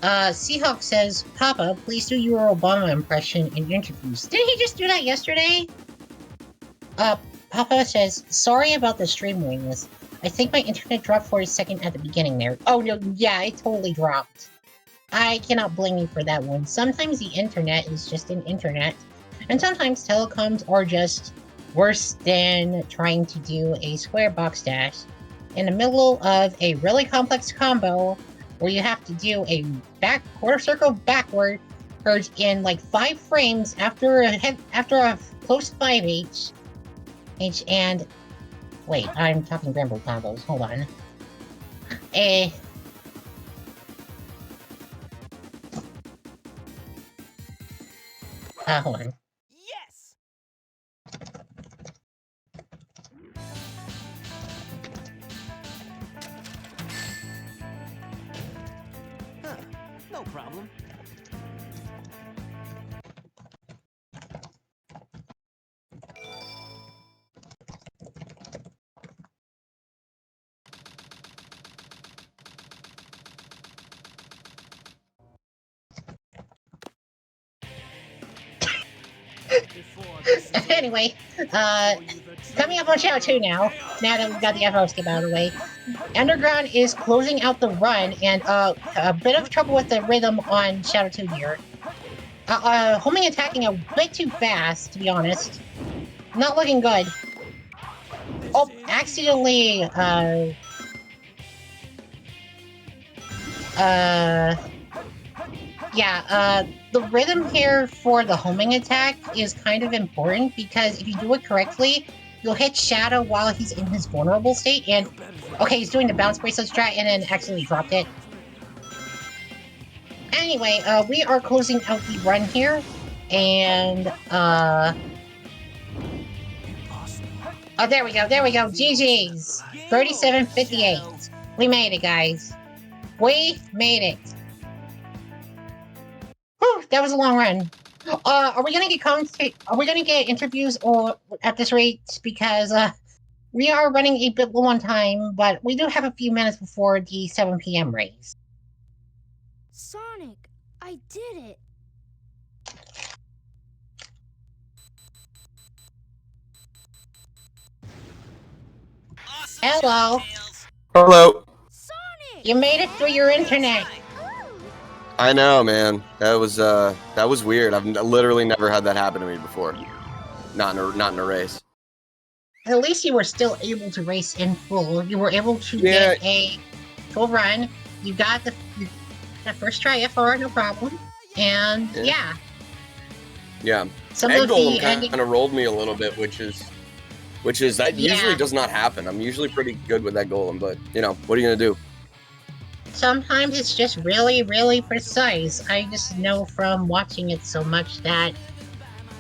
Seahawk says, Papa, please do your Obama impression in interviews. Didn't he just do that yesterday? Papa says, sorry about the stream wings. I think my internet dropped for a second at the beginning there. Oh no, yeah, it totally dropped. I cannot blame you for that one. Sometimes the internet is just an internet, and sometimes telecoms are just worse than trying to do a square box dash in the middle of a really complex combo where you have to do a quarter circle backwards in like 5 frames after a close 5H. And wait, I'm talking Grimble combos. Hold on. Hold on. Yes. Huh, no problem. Anyway, coming up on Shadow 2 now that we've got the FO skip out of the way, Underground is closing out the run, and a bit of trouble with the rhythm on Shadow 2 here. Homing attacking a bit too fast, to be honest. Not looking good. Oh, accidentally, the rhythm here for the homing attack is kind of important, because if you do it correctly, you'll hit Shadow while he's in his vulnerable state, and... Okay, he's doing the bounce bracelet strat and then accidentally dropped it. Anyway, we are closing out the run here, and, there we go, GG's! 37:58. We made it, guys. We made it. Whew, that was a long run. Are we gonna get interviews or at this rate? Because, we are running a bit low on time, but we do have a few minutes before the 7 p.m. race. Sonic, I did it. Hello. Hello. Sonic! You made it through your internet. I know, man. That was weird. I've literally never had that happen to me before. Not in a race. At least you were still able to race in full. You were able to get a full run. You got the first try FR, no problem. And yeah. Some Egg Golem kind of rolled me a little bit, which is that usually does not happen. I'm usually pretty good with that Golem, but you know, what are you gonna do? Sometimes it's just really, really precise. I just know from watching it so much that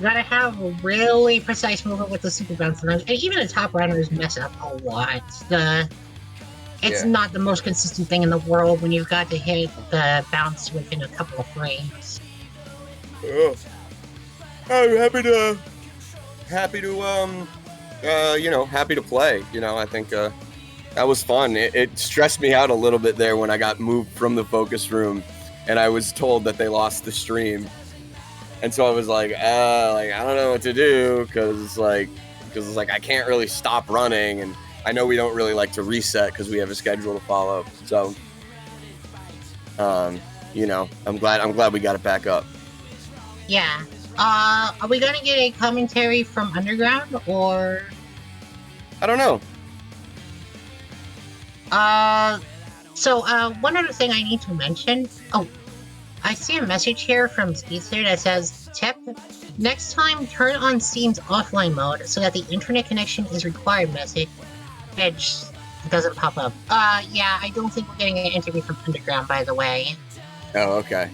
you gotta have a really precise movement with the super bounce. And even the top runners mess up a lot. It's not the most consistent thing in the world when you've got to hit the bounce within a couple of frames. I'm happy to play. You know, I think that was fun. It stressed me out a little bit there when I got moved from the focus room and I was told that they lost the stream. And so I was like, I don't know what to do, because because it's like I can't really stop running, and I know we don't really like to reset because we have a schedule to follow. So, you know, I'm glad we got it back up. Yeah. Are we gonna get a commentary from Underground or? I don't know. So one other thing I need to mention. Oh, I see a message here from Speedster that says, "Tip, next time turn on Steam's offline mode so that the internet connection is required message doesn't pop up." Yeah, I don't think we're getting an interview from Underground, by the way. Oh, okay.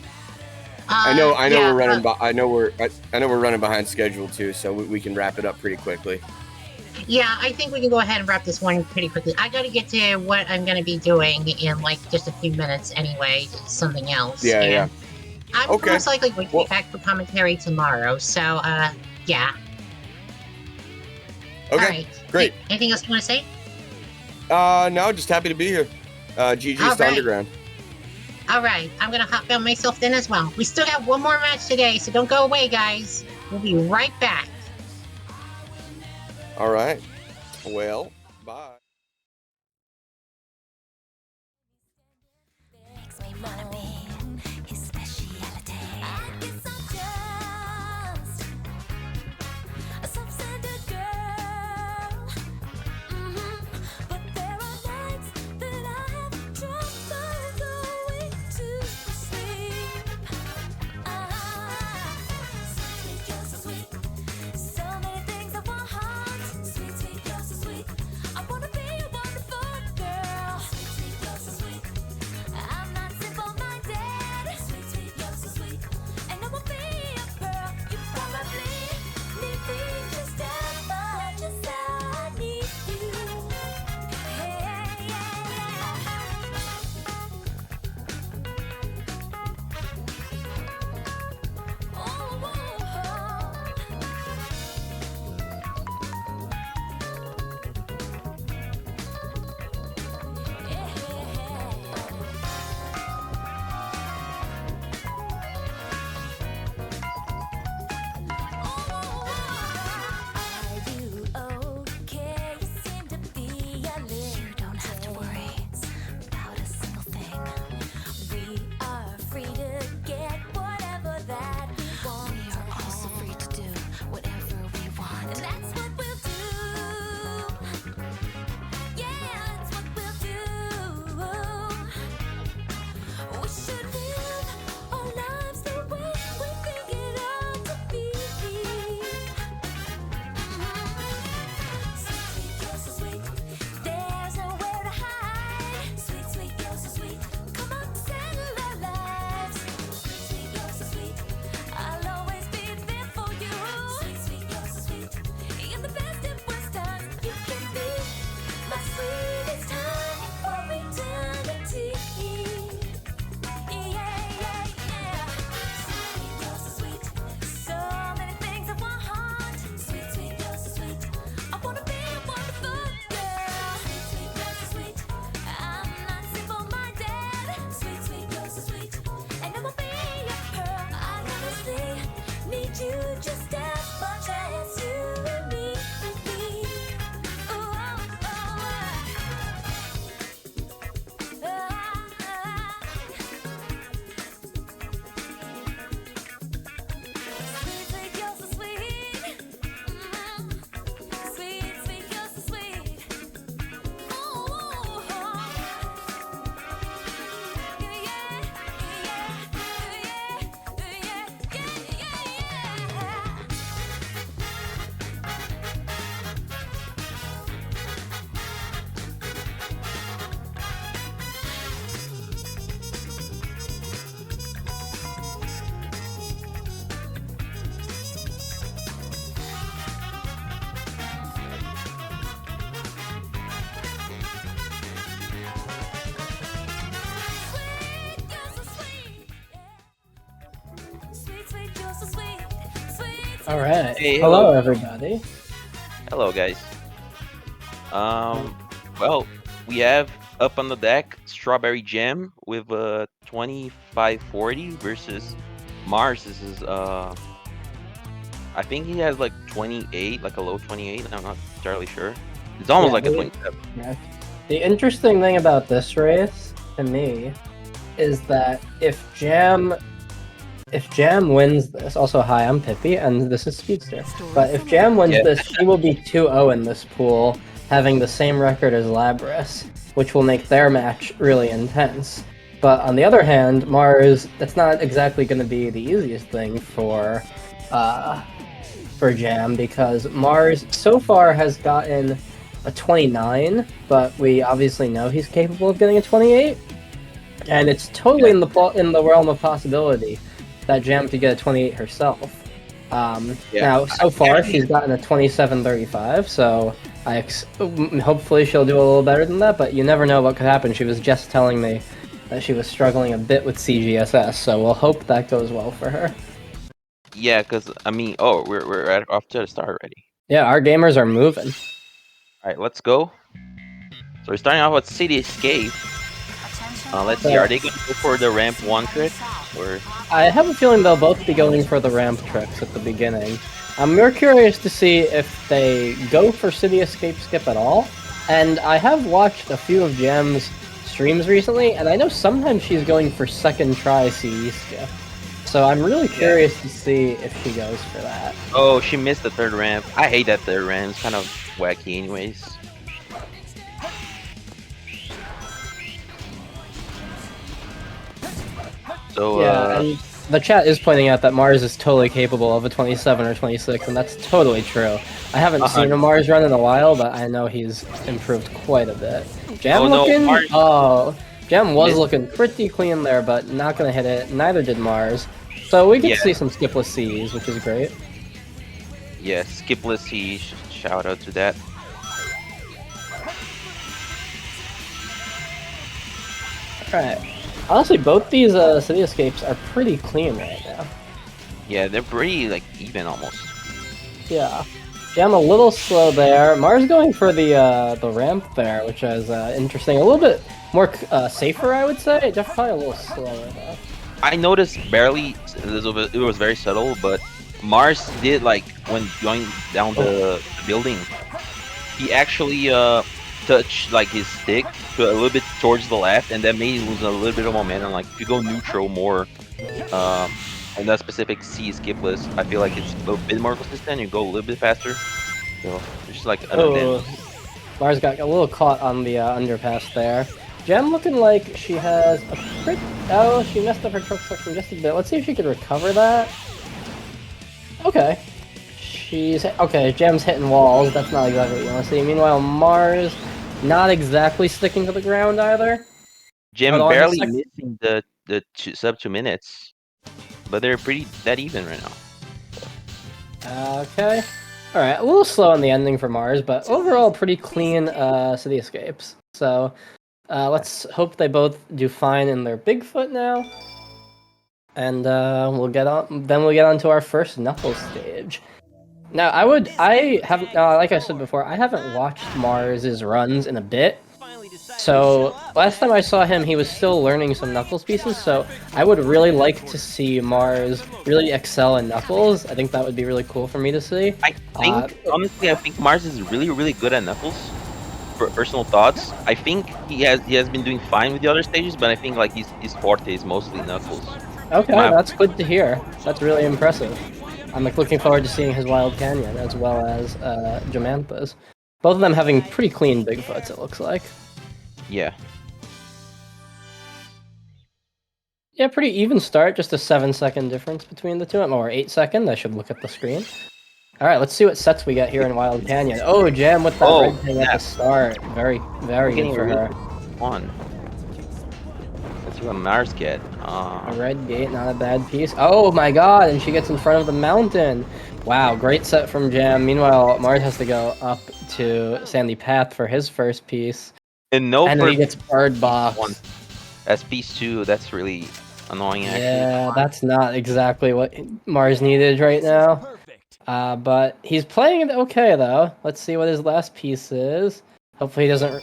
I know yeah, we're running. I know we're running behind schedule too, so we can wrap it up pretty quickly. Yeah, I think we can go ahead and wrap this one pretty quickly. I gotta get to what I'm gonna be doing in like just a few minutes anyway, something else. Yeah, yeah. I'm Okay. most likely going to be back for commentary tomorrow, so yeah. Okay, Alright. great. Anything else you want to say? No, just happy to be here. GG's to Alright. Underground. Alright, I'm gonna hop on myself then as well. We still have one more match today, so don't go away, guys. We'll be right back. All right. Well, bye. All right. Hey, hello, everybody. Hello, guys. Well, we have up on the deck Strawberry Jam with 2540 versus Mars. This is I think he has like 28, like a low 28. I'm not entirely sure. It's almost like a 27. Yeah. The interesting thing about this race, to me, is that if Jam wins this, also hi, I'm Pippi, and this is Speedster. But if Jam wins this, she will be 2-0 in this pool, having the same record as Labras, which will make their match really intense. But on the other hand, Mars, that's not exactly going to be the easiest thing for Jam, because Mars so far has gotten a 29, but we obviously know he's capable of getting a 28, and it's totally in the realm of possibility that Jam could get a 28 herself. Now, so far she's gotten a 27.35, so hopefully she'll do a little better than that. But you never know what could happen. She was just telling me that she was struggling a bit with CGSS, so we'll hope that goes well for her. Yeah, because I mean, we're off to the start already. Yeah, our gamers are moving. All right, let's go. So we're starting off with City Escape. Let's see, are they going to go for the ramp 1 trick? Or I have a feeling they'll both be going for the ramp tricks at the beginning. I'm more curious to see if they go for City Escape skip at all. And I have watched a few of Jam's streams recently, and I know sometimes she's going for second try CE skip. So I'm really curious to see if she goes for that. Oh, she missed the third ramp. I hate that third ramp. It's kind of wacky anyways. So, yeah, and the chat is pointing out that Mars is totally capable of a 27 or 26, and that's totally true. I haven't seen a Mars run in a while, but I know he's improved quite a bit. Jam Jam was looking pretty clean there, but not going to hit it. Neither did Mars. So we get to see some skipless Cs, which is great. Yeah, skipless C, shout out to that. Alright. Honestly, both these City Escapes are pretty clean right now. Yeah, they're pretty, like, even almost. Yeah. Jam a little slow there. Mars going for the ramp there, which is interesting. A little bit more safer, I would say. Definitely a little slower, though. I noticed barely, it was very subtle, but Mars did, like, when going down the building, he actually touched, like, his stick to a little bit towards the left, and that made him lose a little bit of momentum. Like, if you go neutral more, and that specific C skipless, I feel like it's a little bit more consistent. You go a little bit faster. So, just like Mars got a little caught on the underpass there. Jam looking like she has a pretty... Oh, she messed up her truck section just a bit. Let's see if she can recover that. Okay. Okay, Jam's hitting walls. That's not exactly what you want to see. Meanwhile, Mars not exactly sticking to the ground either. Jam barely missing the sub 2 minutes. But they're pretty dead even right now. Okay. Alright, a little slow on the ending for Mars, but overall pretty clean City Escapes. So, let's hope they both do fine in their Bigfoot now. And we'll get on to our first Knuckles stage. Now, I haven't, like I said before, I haven't watched Mars's runs in a bit. So, last time I saw him, he was still learning some Knuckles pieces, so I would really like to see Mars really excel in Knuckles. I think that would be really cool for me to see. Honestly, I think Mars is really, really good at Knuckles. For personal thoughts, I think he has been doing fine with the other stages, but I think like his forte is mostly Knuckles. Okay, that's good to hear. That's really impressive. I'm like looking forward to seeing his Wild Canyon as well as Jamantha's. Both of them having pretty clean Bigfoots, it looks like. Yeah. Yeah, pretty even start. Just a 7-second difference between the two. Or 8-second. I should look at the screen. All right, let's see what sets we got here in Wild Canyon. Oh, Jam with that red thing at the start. Very, very good for her. One. Let's see what Mars get. A red gate, not a bad piece. Oh my god, and she gets in front of the mountain. Wow, great set from Jam. Meanwhile, Mars has to go up to Sandy Path for his first piece. And then he gets Bird Box. That's piece 2. That's really annoying, actually. Yeah, that's not exactly what Mars needed right now. But he's playing it okay, though. Let's see what his last piece is. Hopefully he doesn't...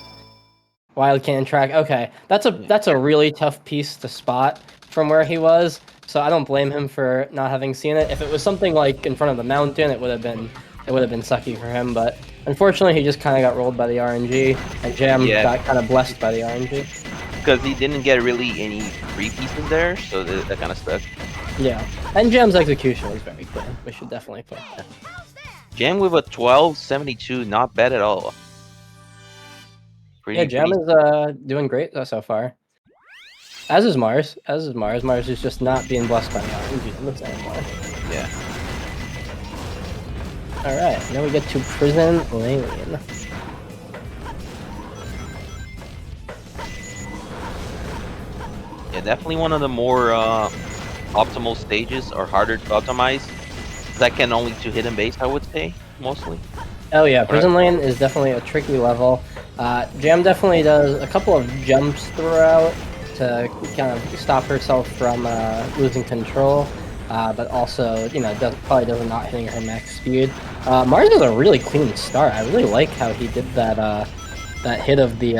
Wild Canyon track. Okay, that's a really tough piece to spot from where he was. so I don't blame him for not having seen it. If it was something like in front of the mountain, it would have been sucky for him. But unfortunately, he just kind of got rolled by the RNG, and Jam got kind of blessed by the RNG. Because he didn't get really any free pieces there, so that kind of stuck. Yeah, and Jam's execution was very clean. We should definitely put that. Jam with a 1272, not bad at all. Yeah, Jam is doing great so far. As is Mars. Mars is just not being blessed by the RNG in this anymore. Yeah. Alright, now we get to Prison Lane. Yeah, definitely one of the more optimal stages, or harder to optimize. Second only to hidden base, I would say, mostly. Oh yeah, Prison Lane is definitely a tricky level. Jam definitely does a couple of jumps throughout to kind of stop herself from losing control, but also, you know, probably does not hitting her max speed. Mars is a really clean start. I really like how he did that hit of the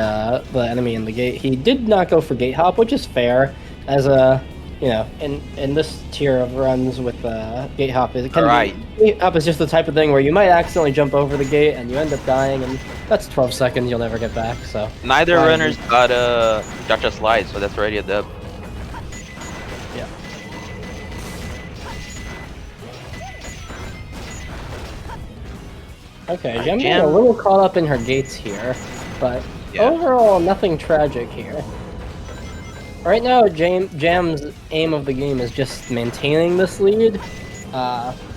enemy in the gate. He did not go for gate hop, which is fair, as a, you know, in this tier of runs with gate hop, gate hop is just the type of thing where you might accidentally jump over the gate and you end up dying, and that's 12 seconds you'll never get back. So neither runners got a Jaja slide, so that's already a dub. Yeah. Okay, Jam got a little caught up in her gates here, but overall nothing tragic here. Right now, Jam's aim of the game is just maintaining this lead,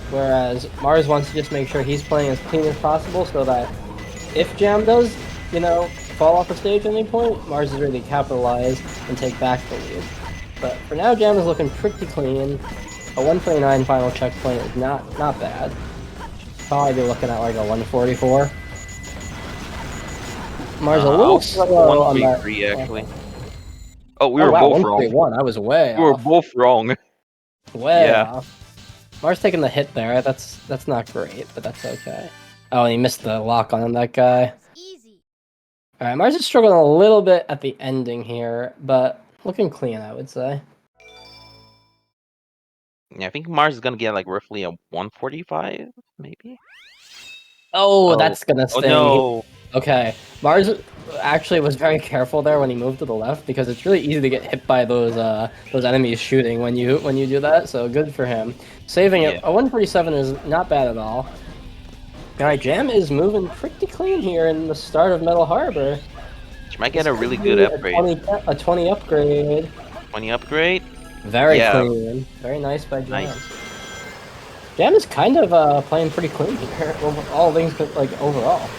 whereas Mars wants to just make sure he's playing as clean as possible so that if Jam does, you know, fall off the stage at any point, Mars is ready to capitalize and take back the lead. But for now, Jam is looking pretty clean. A 129 final checkpoint is not bad. Should probably be looking at like a 144. Mars a little slow on that. 133 actually. Oh, we were both wrong. I was way We were both wrong. Way off. Mars taking the hit there. That's not great, but that's okay. Oh, and he missed the lock on that guy. Alright, Mars is struggling a little bit at the ending here, but looking clean, I would say. Yeah, I think Mars is gonna get like roughly a 145, maybe. Oh, that's gonna sting. Oh, no. Okay, Mars actually was very careful there when he moved to the left, because it's really easy to get hit by those enemies shooting when you do that. So good for him. Saving it. A 147 is not bad at all. Alright, Jam is moving pretty clean here in the start of Metal Harbor. She might get a really good upgrade. A 20 upgrade. 20 upgrade. Very clean. Very nice by Jam. Nice. Jam is kind of playing pretty clean here. All things like overall.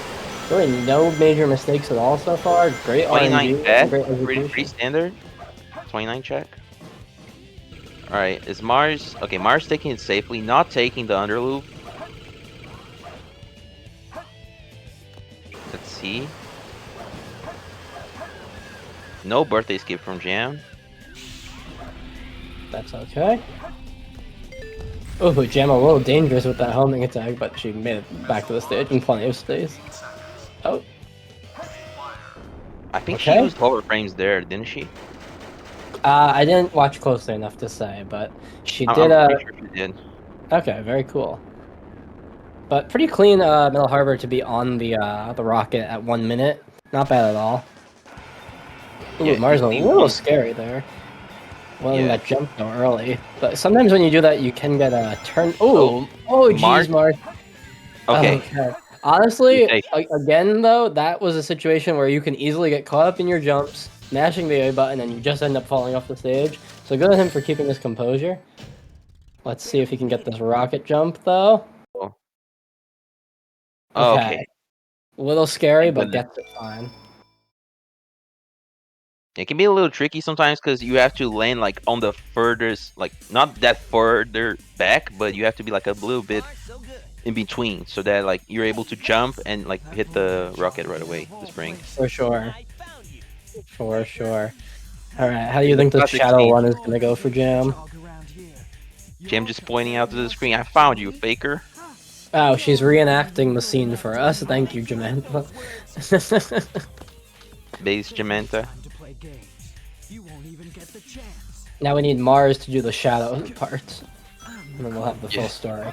Really no major mistakes at all so far. Great 29 RNG. bet. Great Pretty standard. 29 check. Alright, is Mars... Okay, Mars taking it safely, not taking the underloop. Let's see. No birthday skip from Jam. That's okay. Oh, Jam a little dangerous with that homing attack, but she made it back to the stage in plenty of space. Oh. I think she used hover frames there, didn't she? I didn't watch closely enough to say, but she did. I'm pretty sure she did. Okay, very cool. But pretty clean Metal Harbor to be on the rocket at 1 minute. Not bad at all. Ooh, yeah, Mars a little scary there. Well, that jump so early. But sometimes when you do that, you can get a turn. Oh, jeez, Mars. Okay. Honestly, again though, that was a situation where you can easily get caught up in your jumps, mashing the A button, and you just end up falling off the stage. So good on him for keeping his composure. Let's see if he can get this rocket jump though. Okay. A little scary, but gets it fine. It can be a little tricky sometimes because you have to land like on the furthest, like not that further back, but you have to be like a little bit in between so that like you're able to jump and like hit the rocket right away, the spring. For sure. For sure. Alright, how do you think the Shadow one is gonna go for Jam? Jam just pointing out to the screen, I found you, faker. Oh, she's reenacting the scene for us. Thank you, Jamanta. Base Jamanta. Now we need Mars to do the shadow part. And then we'll have the full story.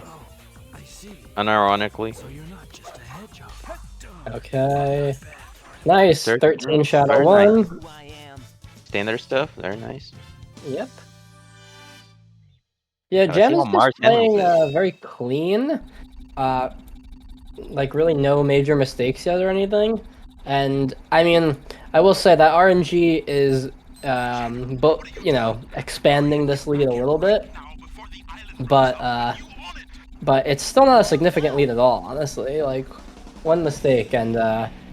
Unironically. Okay. Nice. 13 shadow Very 1. nice. Standard stuff. Very nice. Yep. Yeah, Gotta Gem see is how Mars just playing handles very clean. Like really no major mistakes yet or anything. And I mean, I will say that RNG is, expanding this lead a little bit. But it's still not a significant lead at all, honestly. Like one mistake and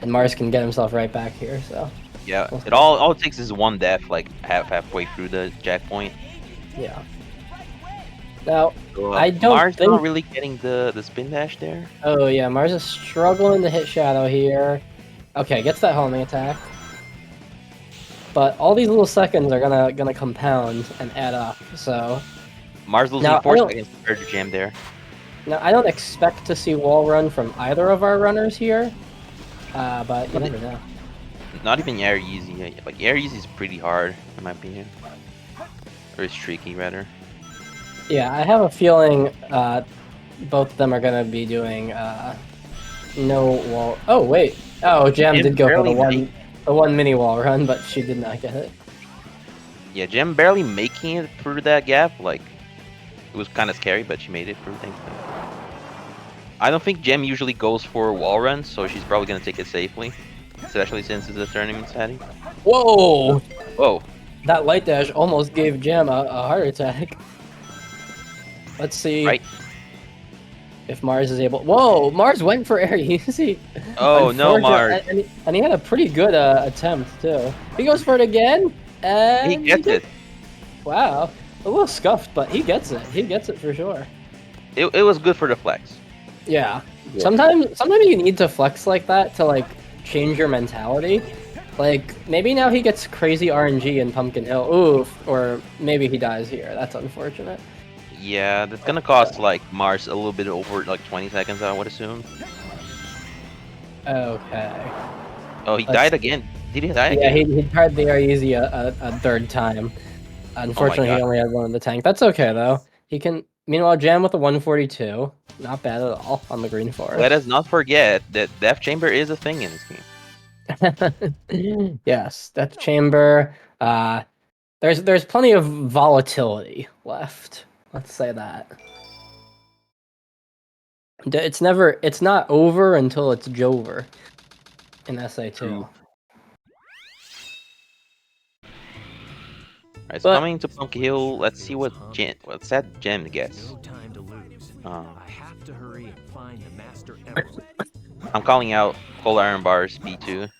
Mars can get himself right back here. So Yeah, it all it takes is one death, like halfway through the checkpoint. yeah. Now So, I don't Mars think. not really getting the spin dash there. Oh yeah, Mars is struggling to hit Shadow here. Okay, gets that homing attack. But all these little seconds are gonna compound and add up. So Mars losing Now, 4 I don't- seconds compared to Jam there. now I don't expect to see wall run from either of our runners here. But you never know. Not even Air Easy. Like Air Easy is pretty hard in my opinion. Or it's tricky rather. Yeah, I have a feeling both of them are gonna be doing no wall. Oh wait. Oh, Jam Jam did go for barely the one mini wall run, but she did not get it. Yeah, Jam barely making it through that gap. Like it was kind of scary, but she made it through. Thankfully. I don't think Gem usually goes for wall runs, so she's probably gonna take it safely, especially since it's a tournament setting. Whoa! Whoa! That light dash almost gave Jam a heart attack. Let's see if Mars is able. Whoa! Mars went for Air Easy. Oh no, Mars! And he had a pretty good attempt too. He goes for it again, and He gets it. Wow, a little scuffed, but he gets it. He gets it for sure. It was good for the flex. Yeah. Sometimes you need to flex like that to like change your mentality. Like maybe now he gets crazy RNG in Pumpkin Hill. Oof. Or maybe he dies here. That's unfortunate. Yeah, that's gonna cost like Mars a little bit over like 20 seconds, I would assume. Okay. Oh, he Let's died see. again. Did he die Yeah, again? he tried the Air Easy a third time. Unfortunately, he God. only had one in the tank. That's okay though. He can. Meanwhile, Jam with a 142. Not bad at all on the green forest. Let us not forget that Death Chamber is a thing in this game. Yes, Death Chamber. There's plenty of volatility left. Let's say that. It's not over until it's Jover in SA2. Alright, so But- coming to Pumpkin Hill, let's see what that gem gets. Time to lose. Uh, I have to hurry and find the Master Emerald. I'm calling out Cold Iron Bars B2.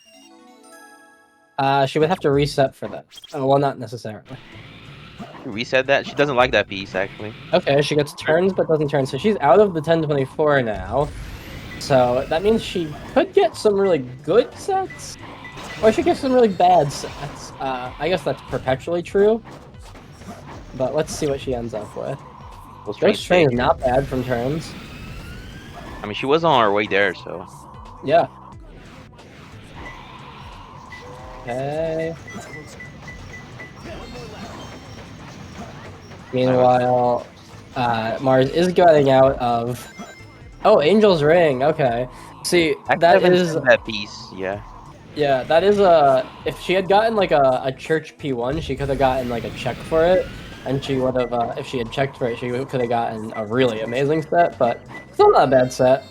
She would have to reset for that. Oh, well, not necessarily. Reset that. She doesn't like that piece actually. Okay, she gets turns but doesn't turn, so she's out of the 1024 now. So that means she could get some really good sets, or she gets some really bad sets. I guess that's perpetually true. But let's see what she ends up with. Well, Ghost Train is not bad from turns. I mean, she was on her way there, so. Yeah. Okay. Meanwhile, Mars is getting out of. Oh, Angel's Ring. Okay. See, that is that piece. Yeah. Yeah, that is a. If she had gotten like a church P1, she could have gotten like a check for it, and she would have. If she had checked for it, she could have gotten a really amazing set. But still not a bad set.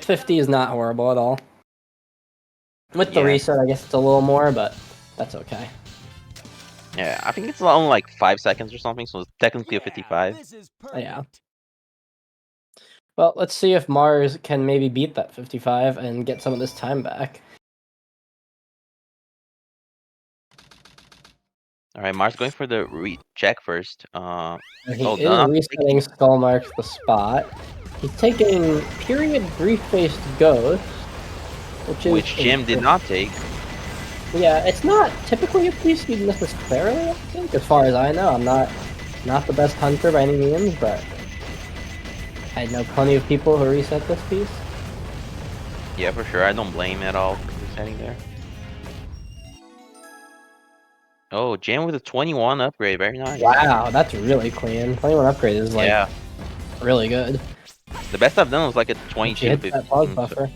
50 is not horrible at all. With the Yeah. reset, I guess it's a little more, but that's okay. Yeah, I think it's only like 5 seconds or something, so it's technically a 55. Yeah. Well, let's see if Mars can maybe beat that 55 and get some of this time back. Alright, Mars going for the check first. He hold is on. resetting Skull Marks the spot. He's taking Period Grief-Based Ghost, Which Jim did not take. Yeah, it's not typically a piece you'd necessarily have to take, as far as I know. I'm not the best hunter by any means, but I know plenty of people who reset this piece. Yeah, for sure. I don't blame at all for setting there. Oh, Jam with a 21 upgrade. Very nice. Wow, that's really clean. 21 upgrade is like Yeah. really good. The best I've done was like a She 22. hit that pause 15, so buffer.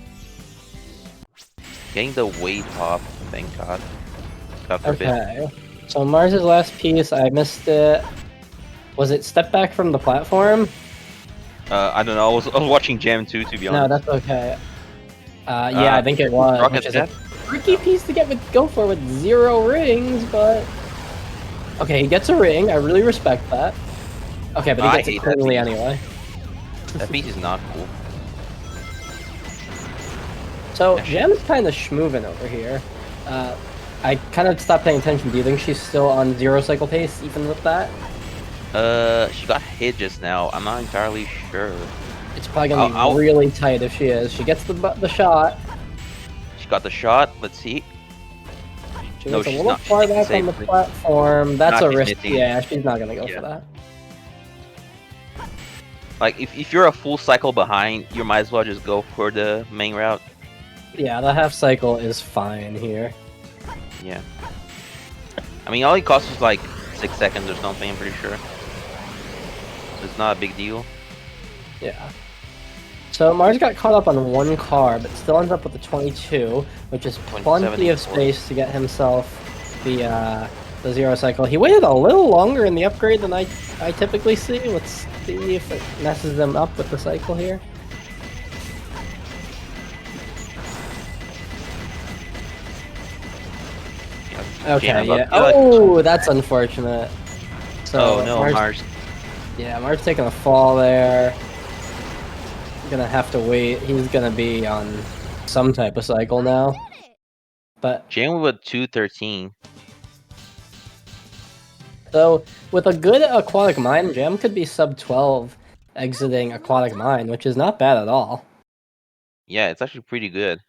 getting the weight hop. Thank God. God forbid. Okay. So Mars's last piece, I missed it. Was it step back from the platform? I don't know. I was watching Jam 2 to be No, honest. that's okay. Yeah, I think it was. Rocket Which is a Step? tricky piece to go for with 0 rings, but okay, he gets a ring. I really respect that. Okay, but he I gets it hate that cleanly piece. anyway. That piece is not cool. So Jam's kind of schmoovin' over here. I kind of stopped paying attention. Do you think she's still on 0 cycle pace even with that? She got hit just now. I'm not entirely sure. It's probably gonna be really tight if she is. She gets the shot. She got the shot. Let's see. She No, gets a she's little not. far She's back on the safe. platform. That's Not a risk. missing. Yeah, she's not gonna go Yeah. for that. Like, if you're a full cycle behind, you might as well just go for the main route. Yeah, the half cycle is fine here. Yeah. I mean, all it costs is like 6 seconds or something, I'm pretty sure. It's not a big deal. Yeah. So Mars got caught up on 1 car, but still ends up with a 22, which is plenty of 24. space to get himself the 0 cycle. He waited a little longer in the upgrade than I typically see. Let's see if it messes them up with the cycle here. Okay, Jam yeah. up. You're like- Oh, that's unfortunate. So Oh no, Mars. Yeah, Mars taking a fall there. Gonna have to wait. He's gonna be on some type of cycle now. But Jam with a 213. so with a good aquatic mine, Jam could be sub 12 exiting aquatic mine, which is not bad at all. Yeah, it's actually pretty good.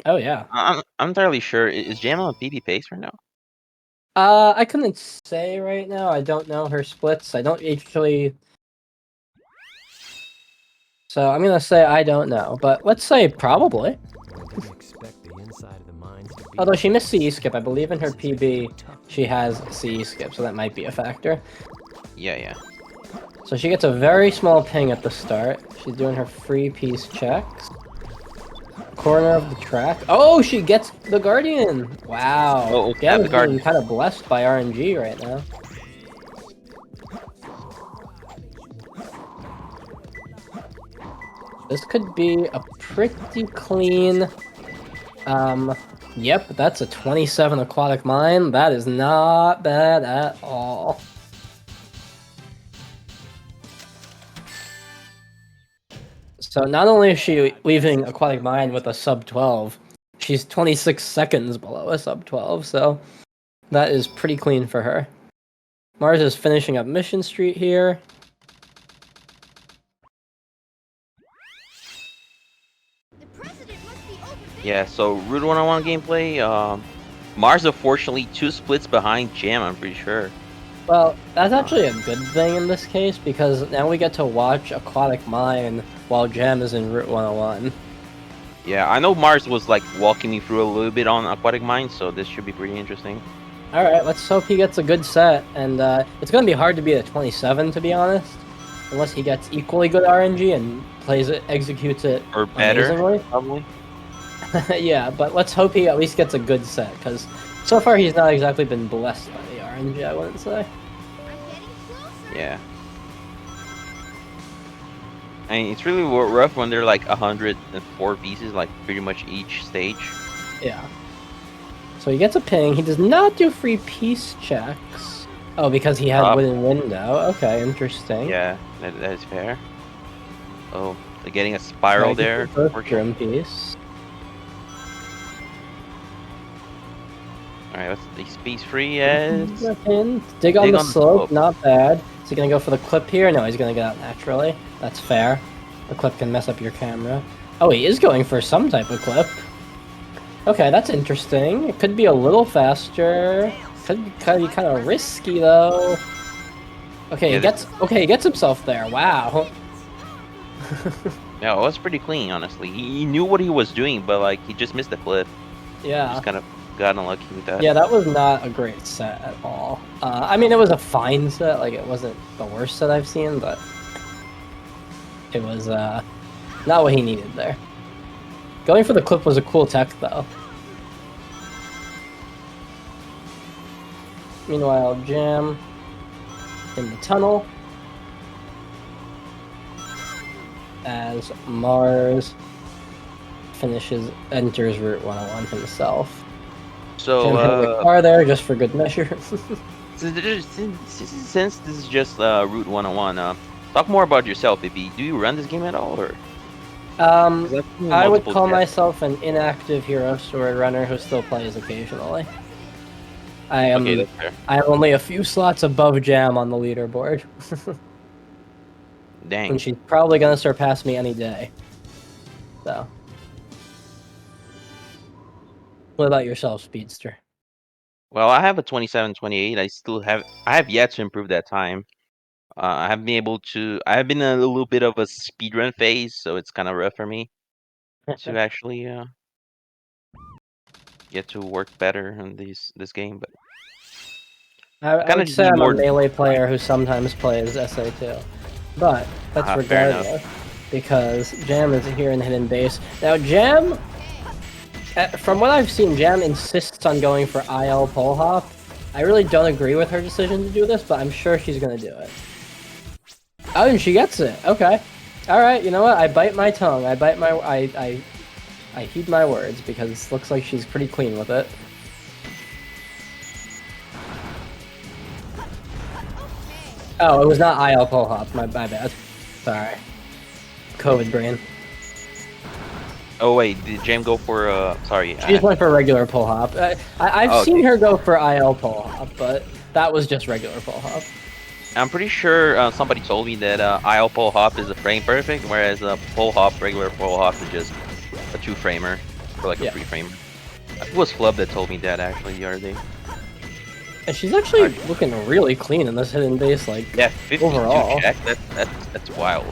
Oh yeah. I'm entirely sure. Is Jam on a PB pace right now? I couldn't say right now. I don't know her splits. I don't actually. So I'm gonna say I don't know, but let's say probably. Although she missed CE skip, I believe in her PB she has CE skip, so that might be a factor. Yeah, yeah. So she gets a very small ping at the start. She's doing her free piece checks. Corner of the track. Oh, she gets the Guardian! Wow. Oh, yeah, the Guardian. kind of blessed by RNG right now. This could be a pretty clean. Yep, that's a 27 aquatic mine. That is not bad at all. So not only is she leaving aquatic mine with a sub 12, she's 26 seconds below a sub 12, so that is pretty clean for her. Mars is finishing up Mission Street here. Yeah, so Route 101 gameplay, Mars unfortunately 2 splits behind Jam, I'm pretty sure. Well, that's actually a good thing in this case, because now we get to watch Aquatic Mine while Jam is in Route 101. Yeah, I know Mars was like walking me through a little bit on Aquatic Mine, so this should be pretty interesting. Alright, let's hope he gets a good set, and it's going to be hard to beat a 27, to be honest. Unless he gets equally good RNG and plays it, executes it Or better, amazingly. probably. Yeah, but let's hope he at least gets a good set, because so far he's not exactly been blessed by the RNG, I wouldn't say. Yeah. I mean, it's really rough when they're like 104 pieces, like pretty much each stage. Yeah. So he gets a ping. He does not do free piece checks. Oh, because he had wooden window. Okay, interesting. Yeah, that is fair. Oh, they're getting a spiral there. Drum piece. Alright, what's the piece free as? Dig on the slope, not bad. Is he gonna go for the clip here? No, he's gonna get out naturally. That's fair. The clip can mess up your camera. Oh, he is going for some type of clip. Okay, that's interesting. It could be a little faster. Could be kind of risky though. Okay, he gets himself there. Wow. Yeah, it was pretty clean, honestly. He knew what he was doing, but like he just missed the clip. Yeah. Just kind of got unlucky with that. Yeah, that was not a great set at all. I mean, it was a fine set. Like, it wasn't the worst set I've seen, but it was not what he needed there. Going for the clip was a cool tech, though. Meanwhile, Jam in the tunnel as Mars enters Route 101 himself. So, Jam hitting the car there just for good measure. since this is just Route 101, talk more about yourself, Bippy. Do you run this game at all, or? I would call myself an inactive hero story runner who still plays occasionally. I am. Okay, that's fair. I am only a few slots above Jam on the leaderboard. Dang. And she's probably gonna surpass me any day. So. What about yourself, Speedster? Well, I have a 27-28. I have yet to improve that time. I have been able to. I have been in a little bit of a speedrun phase, so it's kind of rough for me to actually get to work better in this game. But I would say I'm a melee player who sometimes plays SA2, but that's regardless because Jam is here in Hidden Base. Now, Jam, from what I've seen, Jam insists on going for IL pole hop. I really don't agree with her decision to do this, but I'm sure she's gonna do it. Oh, and she gets it. Okay. Alright, you know what? I bite my tongue. I heed my words because it looks like she's pretty clean with it. Oh, it was not IL pole hop. My bad. Sorry. COVID brain. Oh wait, did Jam go for sorry? She just went for regular pole hop. I've seen her go for IL pole hop, but that was just regular pole hop. I'm pretty sure somebody told me that IL pole hop is a frame perfect, whereas pole hop, regular pole hop, is just a 2-framer or like a 3-framer. It was Flub that told me that actually the other day. And she's actually looking really clean in this Hidden Base, like, yeah, 52 overall. check. That's wild.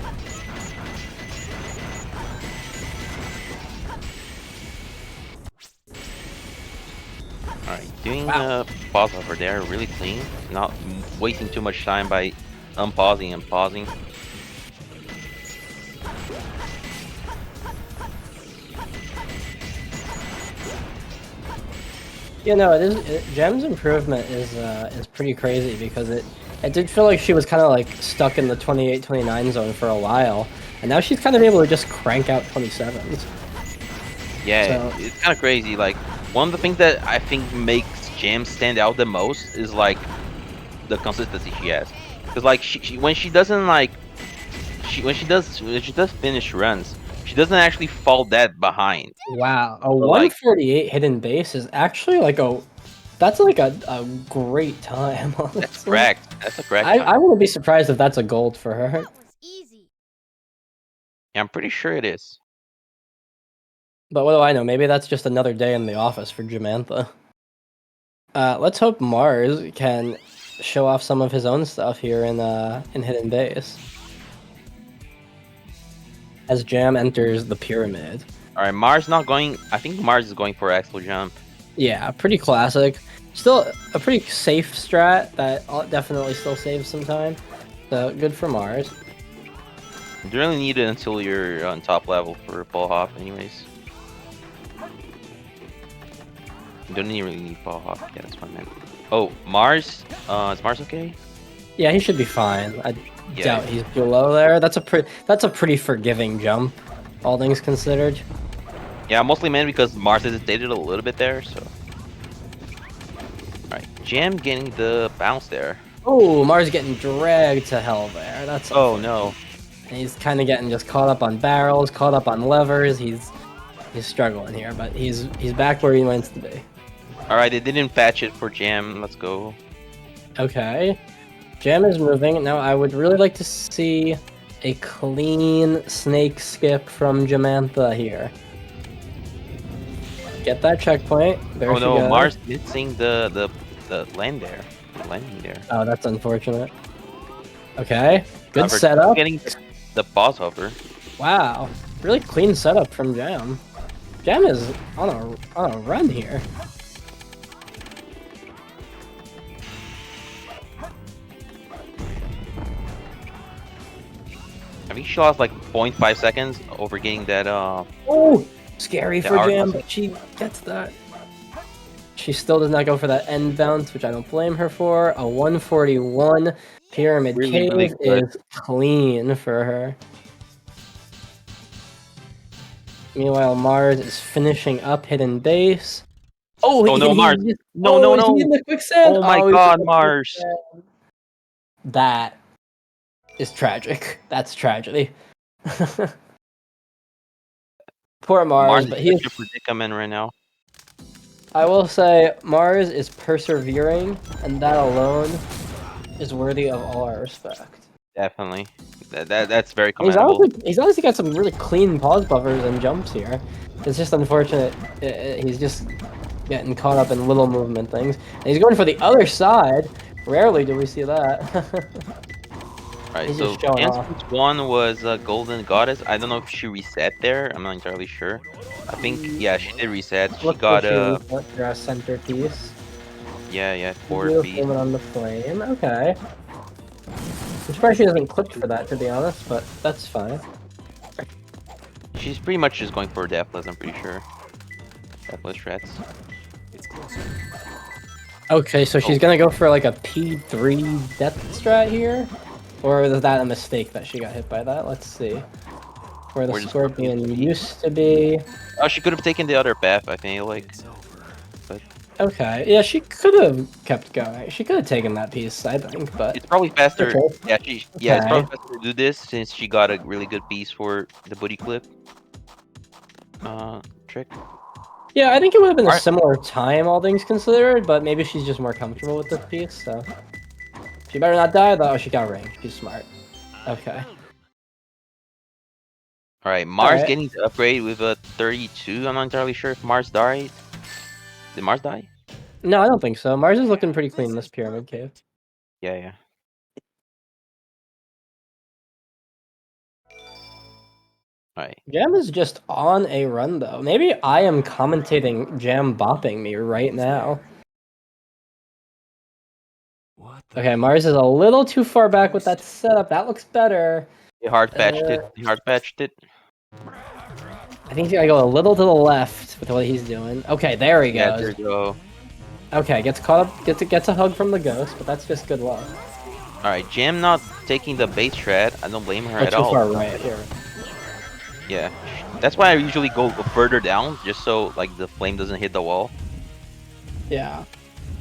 Alright, doing the pause over there really clean, not wasting too much time by unpausing and pausing. You know, Gem's improvement is pretty crazy because it did feel like she was kind of like stuck in the 28-29 zone for a while, and now she's kind of able to just crank out 27s. Yeah, So- it's kind of crazy. Like, one of the things that I think makes Jam stand out the most is like the consistency she has. Because like when she doesn't like when she does finish runs, she doesn't actually fall that behind. Wow, a So, like- 148 Hidden Base is actually like that's like a great time. Honestly. That's correct. That's a correct. I wouldn't be surprised if that's a gold for her. Yeah, I'm pretty sure it is. But what do I know? Maybe that's just another day in the office for Jamantha. Let's hope Mars can show off some of his own stuff here in Hidden Base. As Jam enters the pyramid. All right, Mars not going. I think Mars is going for Axel jump. Yeah, pretty classic. Still a pretty safe strat that definitely still saves some time. So good for Mars. You don't really need it until you're on top level for pole hop, anyways. You don't really need pole hop. Yeah, that's what I meant. Oh, Mars. Is Mars okay? Yeah, he should be fine. I Yeah. doubt he's below there. That's a pretty forgiving jump, all things considered. Yeah, mostly meant because Mars hesitated a little bit there. So. All right, Jam getting the bounce there. Oh, Mars getting dragged to hell there. That's Oh no. And he's kind of getting just caught up on barrels, caught up on levers. He's struggling here, but he's back where he wants to be. All right, they didn't patch it for Jam. Let's go. Okay, Jam is moving now. I would really like to see a clean snake skip from Jamantha here. Get that checkpoint. There Oh she no, goes. Mars missing the land there. The landing there. Oh, that's unfortunate. Okay, good However, setup. Getting the pause hover. Wow, really clean setup from Jam. Jam is on a run here. she lost like 0.5 seconds over getting that. Oh, scary the for arc Jam, button. but she gets that. She still does not go for that end bounce, which I don't blame her for. A 141 Pyramid Really, Cave really good. is clean for her. Meanwhile, Mars is finishing up Hidden Base. Oh, Oh no, Mars! No, oh, no, is he no! in the quicksand? Oh my he's in God, the Mars! quicksand. That is tragic. That's tragedy. Poor Mars, but is he's. such a predicament right now. I will say Mars is persevering, and that alone is worthy of all our respect. Definitely. That's very He's commendable. honestly got some really clean pause buffers and jumps here. It's just unfortunate. He's just getting caught up in little movement things. And he's going for the other side. Rarely do we see that. Alright, He's so just showing off. Answer's one was Golden Goddess. I don't know if she reset there. I'm not entirely sure. I think, yeah, she did reset. She Looks got like a. she reset her centerpiece. Yeah, forward Beautiful beat. movement on the flame. Okay. I'm surprised she doesn't click for that, to be honest, but that's fine. She's pretty much just going for Deathless, I'm pretty sure. Deathless threats. Okay, so she's gonna go for like a P3 death strat here? Or is that a mistake that she got hit by that? Let's see. Where the Where's the Scorpion used to be. Oh, she could have taken the other path, I think, like. But Okay, yeah, she could have kept going. She could have taken that piece, I think, but... it's probably faster. Okay. Yeah, it's Okay. probably faster to do this since she got a really good piece for the booty clip. Trick. Yeah, I think it would have been a Alright. similar time, all things considered, but maybe she's just more comfortable with this piece, so... She better not die, though. Oh, she got range. She's smart. Okay. Alright, Mars Alright. getting the upgrade with a 32. I'm not entirely sure if Mars died. Did Mars die? No, I don't think so. Mars is looking pretty clean in this Pyramid Cave. Yeah. Alright. Jam is just on a run, though. Maybe I am commentating Jam bopping me right now. Okay, Mars is a little too far back with that setup. That looks better. He hard patched it. He hard patched it. I think he's gotta go a little to the left with what he's doing. Okay, there he Yeah, goes. there you go. Okay, gets caught up, gets a hug from the ghost, but that's just good luck. Alright, Jam not taking the base shred. I don't blame her Or at too all. far right here. Yeah. That's why I usually go further down, just so like the flame doesn't hit the wall. Yeah.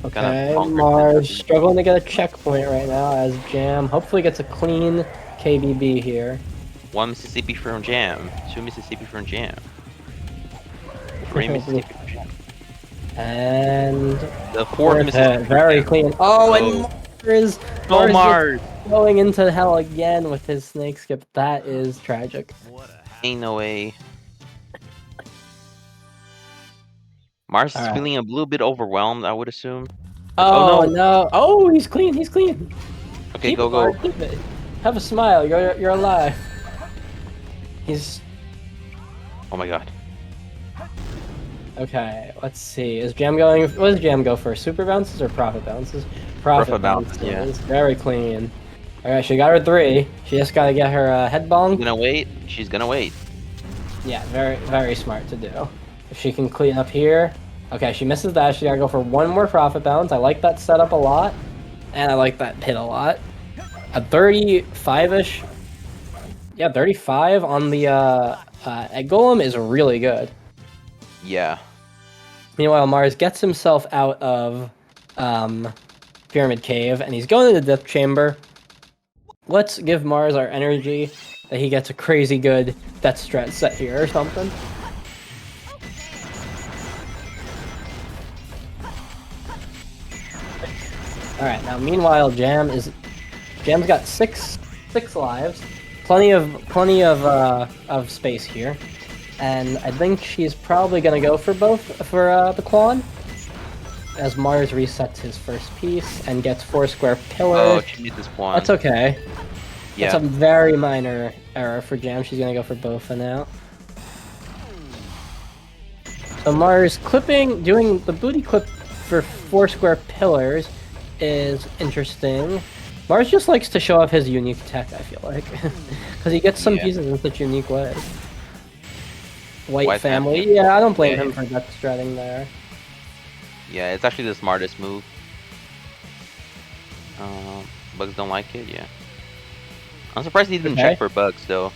Kinda Okay, bonkers. Mars struggling to get a checkpoint right now as Jam hopefully gets a clean KBB here. 1 Mississippi from Jam. 2 Mississippi from Jam. 3 Mississippi from Jam. And The 4th fourth Mississippi hit, from very Jam. clean. Oh, and Oh. Mars, No, is Mars! going into hell again with his snake skip. That is tragic. Ain't no way. Mars is Alright. feeling a little bit overwhelmed, I would assume. Oh, Oh, no. no! Oh, he's clean. He's clean. Okay, Keep go, it, go. Mars, keep it. Have a smile. You're alive. He's Oh my god. okay. Let's see. Is Jam going? What does Jam go for? Super bounces or profit bounces? Profit bounces, yeah. Very clean. All right, she got her 3. She just gotta get her head bong. She's gonna wait. She's gonna wait. Yeah, very smart to do. If she can clean up here. Okay, she misses that. She gotta go for 1 more profit bounce. I like that setup a lot, and I like that pit a lot. A 35-ish. Yeah, 35 on the egg golem is really good. Yeah. Meanwhile, Mars gets himself out of Pyramid Cave, and he's going to the Death Chamber. Let's give Mars our energy that he gets a crazy good Death Strat set here or something. Alright, now meanwhile Jam's got six lives. Plenty of space here. And I think she's probably gonna go for both for the Quan. As Mars resets his first piece and gets 4 square pillars. Oh, she needs this one. That's okay. Yeah. That's a very minor error for Jam. She's gonna go for both for now. So Mars doing the booty clip for 4 square pillars is interesting. Mars just likes to show off his unique tech, I feel like. Because he gets some Yeah. pieces in such unique ways. White, White family. family. Yeah, I don't blame Yeah. him for death stratting there. Yeah, it's actually the smartest move. Bugs don't like it, yeah. I'm surprised he didn't Okay. check for bugs though.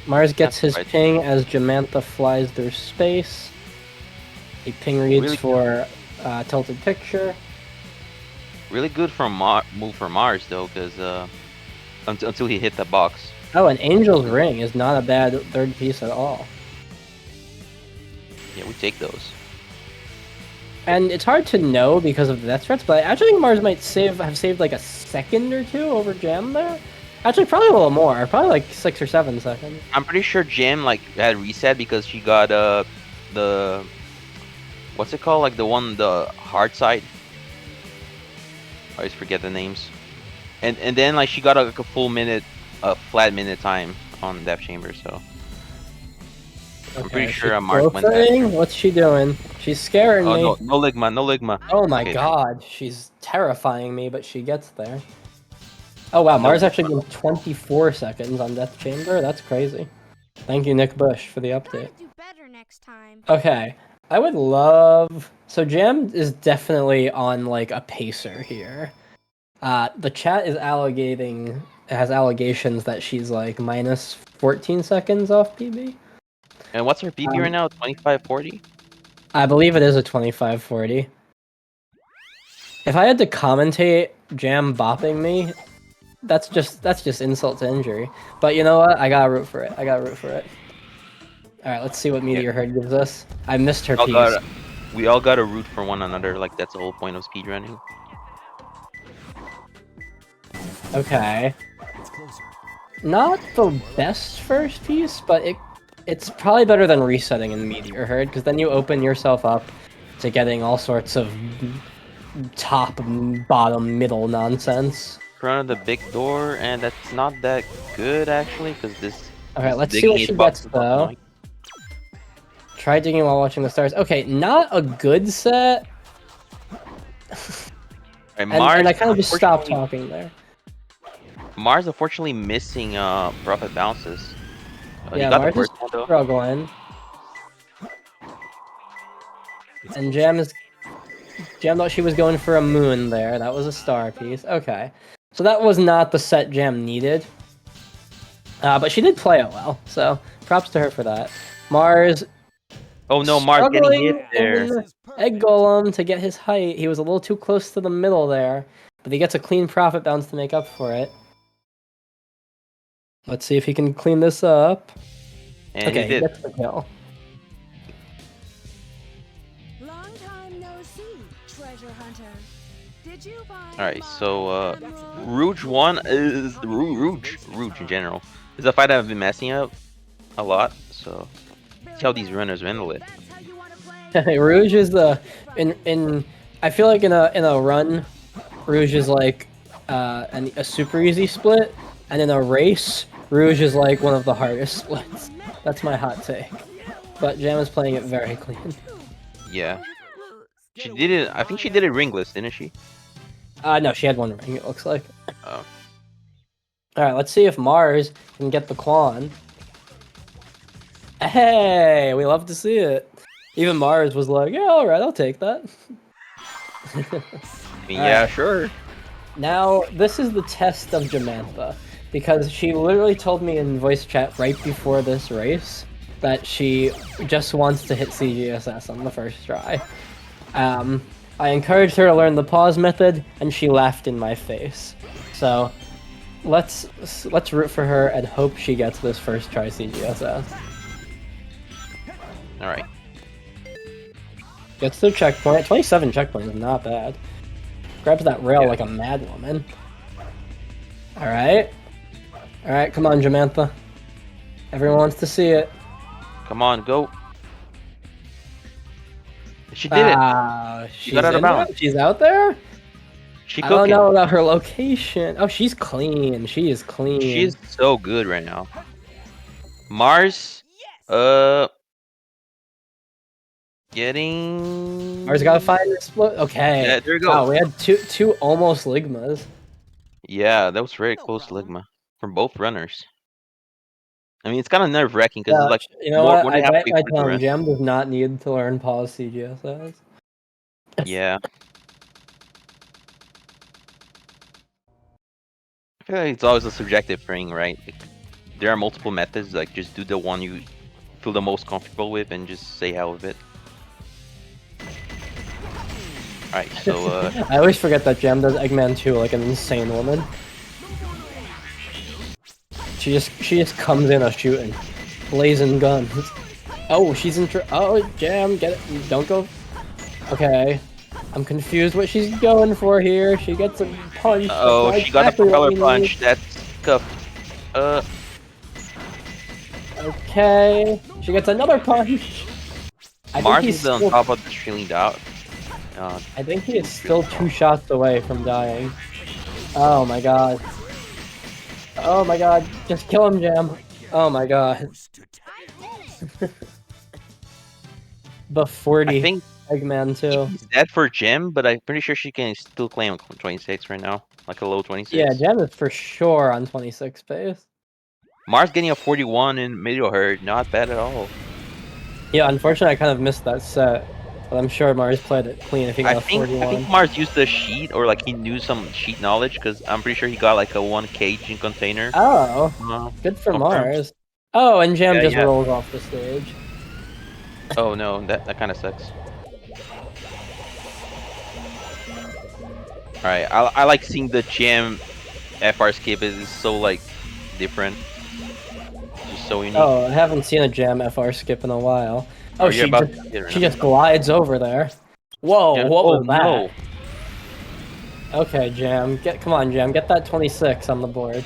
Mars gets That's his right. ping as Jamantha flies through space. He ping reads Really for tilted picture. Really good from move for Mars though, because until he hit the box. Oh, an Angel's Ring is not a bad third piece at all. Yeah, we take those. And it's hard to know because of the death threats, but I actually think Mars might have saved like a second or two over Jam there. Actually, probably a little more. Probably like 6 or 7 seconds. I'm pretty sure Jam like had reset because she got the what's it called, like the hard side. I always forget the names. And then like she got like a full minute, flat minute time on Death Chamber. So I'm pretty sure she's Mars went profiting? faster. What's she doing? She's scaring me. Oh no Ligma, no Ligma. Oh my Okay. god, she's terrifying me, but she gets there. Oh wow, Mars actually did 24 seconds on Death Chamber. That's crazy. Thank you, Nick Bush, for the update. Do better next time. Okay, I would love. So Jam is definitely on like a pacer here. The chat is has allegations that she's like minus 14 seconds off PB. And what's her PB right now? 2540? I believe it is a 2540. If I had to commentate Jam bopping me, that's just insult to injury. But you know what? I gotta root for it. Alright, let's see what Meteor Herd gives us. I missed her piece. We all gotta root for one another. Like that's the whole point of speedrunning. Okay. Not the best first piece, but it's probably better than resetting in Meteor Herd, because then you open yourself up to getting all sorts of top, bottom, middle nonsense. Front of the big door, and that's not that good actually, because this. Okay, this let's see digging what she hitbox gets is though. annoying. Try digging while watching the stars. Okay, not a good set. And And Mars, I kind of just stopped unfortunately- talking there. Mars unfortunately missing profit bounces. He Yeah, got Mars the is first one though. struggling. And Jam thought she was going for a moon there. That was a star piece. Okay. So that was not the set Jam needed. But she did play it well, so props to her for that. Mars. Oh no, Mars getting struggling hit there. in Egg Golem to get his height. He was a little too close to the middle there, but he gets a clean profit bounce to make up for it. Let's see if he can clean this up. And okay, he did. gets the kill. Long time no see, treasure hunter. Did you find All right, so Rouge 1 is Rouge in general is a fight I've been messing up a lot. So see how these runners handle it. Rouge is the in I feel like in a run, Rouge is like a super easy split, and in a race, Rouge is like one of the hardest splits. That's my hot take. But Jam is playing it very clean. Yeah, she did it. I think she did it ringless, didn't she? No, she had one ring. It looks like. Oh. All right, let's see if Mars can get the Quan. Hey, we love to see it. Even Mars was like, "Yeah, all right, I'll take that." I mean, yeah, Alright. sure. Now, this is the test of Jamantha, because she literally told me in voice chat right before this race that she just wants to hit CGSS on the first try. I encouraged her to learn the pause method, and she laughed in my face. So, let's root for her and hope she gets this first try CGSS. All right. Gets to the checkpoint. 27 checkpoints is not bad. Grabs that rail like a mad woman. Alright. Alright, come on, Jamantha. Everyone wants to see it. Come on, go. She did it. She got out of bounds. She's out there? She I don't cooking. know about her location. Oh, she's clean. She is clean. She's so good right now. Mars, getting. Mars gotta find this. Okay. Yeah, there you go. Wow, we had two almost Ligmas. Yeah, that was very close, Ligma, from both runners. I mean, it's kind of nerve-wracking because it's like you know what? more I than bite halfway my through the tongue. run. Jam does not need to learn pause CGSS. Yeah. I feel like it's always a subjective thing, right? Like, there are multiple methods. Like, just do the one you feel the most comfortable with, and just say how of it. All right, so I always forget that Jam does Eggman 2 like an insane woman. She just comes in a shooting, blazing guns. Oh, she's in. Oh, Jam, get it? Don't go. Okay, I'm confused what she's going for here. She gets a punch. oh, That's she got the exactly what propeller we punch. need. That's cuffed. Okay, she gets another punch. I think Mars he's is on still- top of the shielding out. I think he is still 2 shots away from dying. Oh my god. Oh my god. Just kill him, Jam. Oh my god. The 40 I think Eggman too. he's dead for Jim, but I'm pretty sure she can still claim 26 right now, like a low 26. Yeah, Jam is for sure on 26 pace. Mars getting a 41 in middle hurt, not bad at all. Yeah, unfortunately I kind of missed that set. But I'm sure Mars played it clean if he got I a think 41. Mars used the sheet, or like he knew some sheet knowledge, because I'm pretty sure he got like a 1 cage in container. Oh, good for confirmed. Mars. Oh, and Jam Yeah, just yeah. rolls off the stage. Oh no, that kind of sucks. Alright, I like seeing the Jam FR skip. Is so like different. Just so unique. Oh, I haven't seen a Jam FR skip in a while. Oh, Oh, she you're about just, to get it she now. just glides over there. Whoa, Yeah. what Oh, was that? no. Okay, Jam, come on, Jam, get that 26 on the board.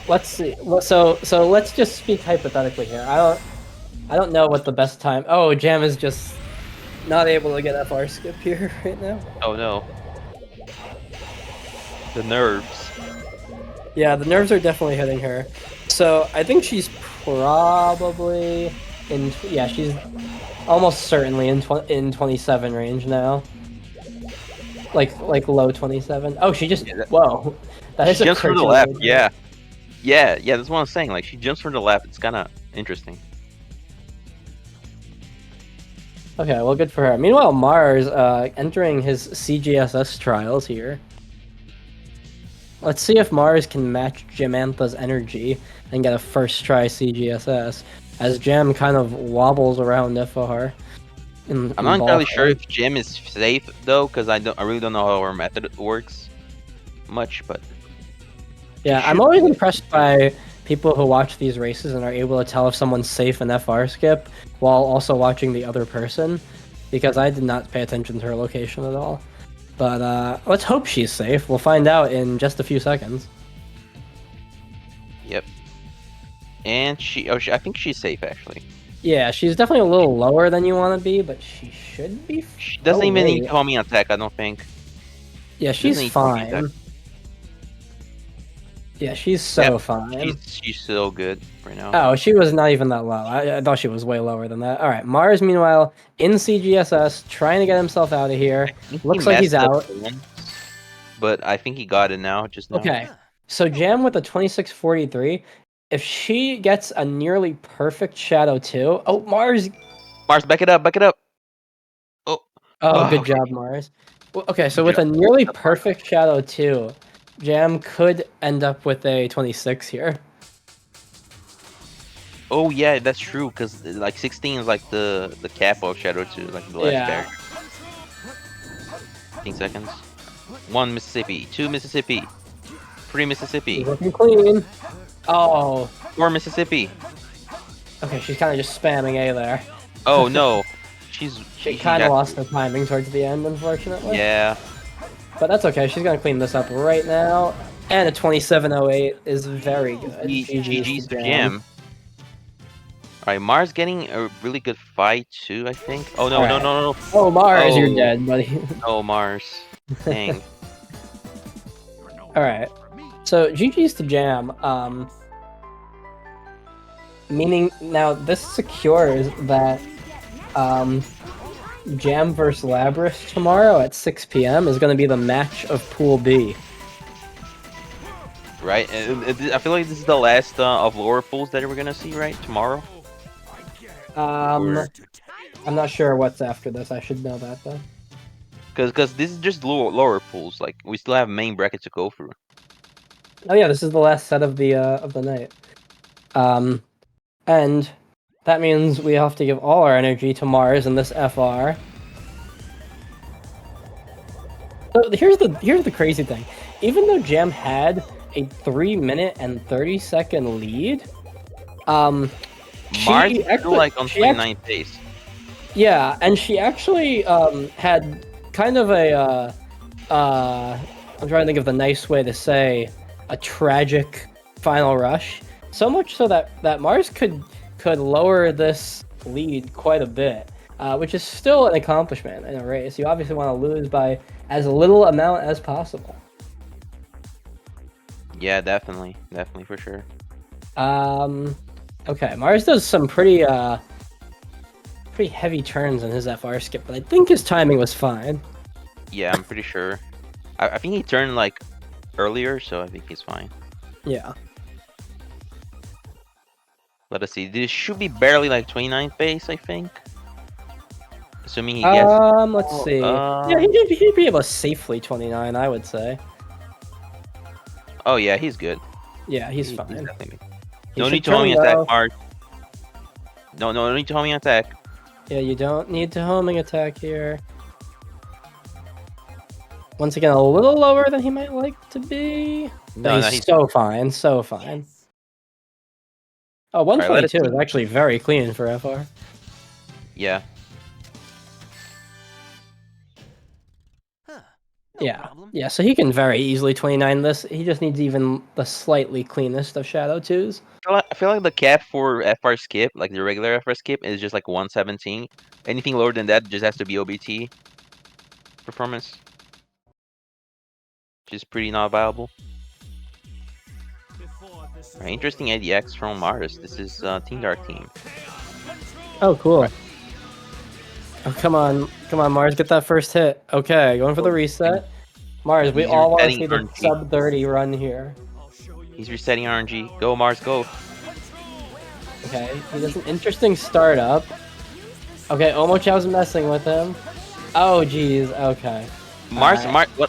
Let's see. So let's just speak hypothetically here. I don't know what the best time. Oh, Jam is just not able to get FR skip here right now. Oh no. The nerves. Yeah, the nerves are definitely hitting her. So I think she's probably in. Yeah, she's almost certainly in 27 range now. Like low 27. Oh, she just. Whoa, that is She a jumps from the crazy left. range. Yeah. That's what I'm saying. Like she jumps from the left. It's kind of interesting. Okay, well, good for her. Meanwhile, Mars entering his CGSS trials here. Let's see if Mars can match Jamantha's energy and get a first try CGSS, as Jam kind of wobbles around FR. I'm not entirely sure if Jim is safe though, because I really don't know how our method works much. But yeah, I'm always impressed by people who watch these races and are able to tell if someone's safe in FR skip while also watching the other person, because I did not pay attention to her location at all. But let's hope she's safe. We'll find out in just a few seconds. Yep. And I think she's safe actually. Yeah, she's definitely a little lower than you want to be, but she should be. She doesn't even need homing attack, I don't think. Yeah, She doesn't she's need homing attack. fine. Yeah, she's so Yep, fine. She's so good right now. Oh, she was not even that low. I thought she was way lower than that. All right, Mars, meanwhile, in CGSS, trying to get himself out of here. Looks like he's messed up out. once, but I think he got it now. Just now. Okay, so Jam with a 2643. If she gets a nearly perfect Shadow 2. Oh, Mars. Mars, back it up, back it up. Oh, good okay. job, Mars. Well, okay, so with a nearly perfect Shadow 2, Jam could end up with a 26 here. Oh yeah, that's true. Because like 16 is like the cap of Shadow 2, like the last Yeah. character. 15 seconds. 1 Mississippi, 2 Mississippi, 3 Mississippi, Looking clean. Oh. 4 Mississippi. Okay, she's kind of just spamming A there. Oh no, she kind got- of lost her timing towards the end, unfortunately. Yeah. But that's okay. She's gonna clean this up right now. And a 2708 is very good. GG's to Jam. Alright, Mars getting a really good fight too, I think. Oh no, Alright. no. Oh, Mars, you're Oh. dead, buddy. Oh, Mars. Dang. All right. So GG's to Jam. Meaning now this secures that Jam vs Labris tomorrow at 6 p.m. is going to be the match of Pool B. Right, I feel like this is the last of lower pools that we're gonna see, right? Tomorrow. I'm not sure what's after this. I should know that though. Because this is just lower pools. Like we still have main bracket to go through. Oh yeah, this is the last set of the night. And that means we have to give all our energy to Mars in this FR. So here's the crazy thing. Even though Jam had a 3-minute and 30-second lead, Mars is still like on 29th pace. Yeah, and she actually had kind of a I'm trying to think of the nice way to say a tragic final rush. So much so that Mars could lower this lead quite a bit, which is still an accomplishment in a race. You obviously want to lose by as little amount as possible. Yeah, definitely for sure. Okay, Mars does some pretty heavy turns in his FR skip, but I think his timing was fine. Yeah, I'm pretty sure. I think he turned like earlier, so I think he's fine. Yeah. Let us see. This should be barely like 29th base, I think. Assuming he gets. Let's see. Yeah, he'd be able to safely 29, I would say. Oh yeah, he's good. Yeah, he's fine. Definitely good. No need to homing attack, Mars. No need to homing attack. Yeah, you don't need to homing attack here. Once again, a little lower than he might like to be. No, he's so fine, so fine. Oh, 122 is actually very clean for FR. Yeah. Yeah, so he can very easily 29 this. He just needs even the slightly cleanest of Shadow 2s. I feel like the cap for FR skip, like the regular FR skip, is just like 117. Anything lower than that just has to be OBT performance, which is pretty not viable. Right, interesting ADX from Mars. This is Team Dark Team. Oh, cool. Oh, come on, Mars, get that first hit. Okay, going for the reset. Mars, we all want to see the sub 30 run here. He's resetting RNG. Go, Mars, go. Okay, he does an interesting startup. Okay, Omochow's messing with him. Oh, jeez, okay. Mars,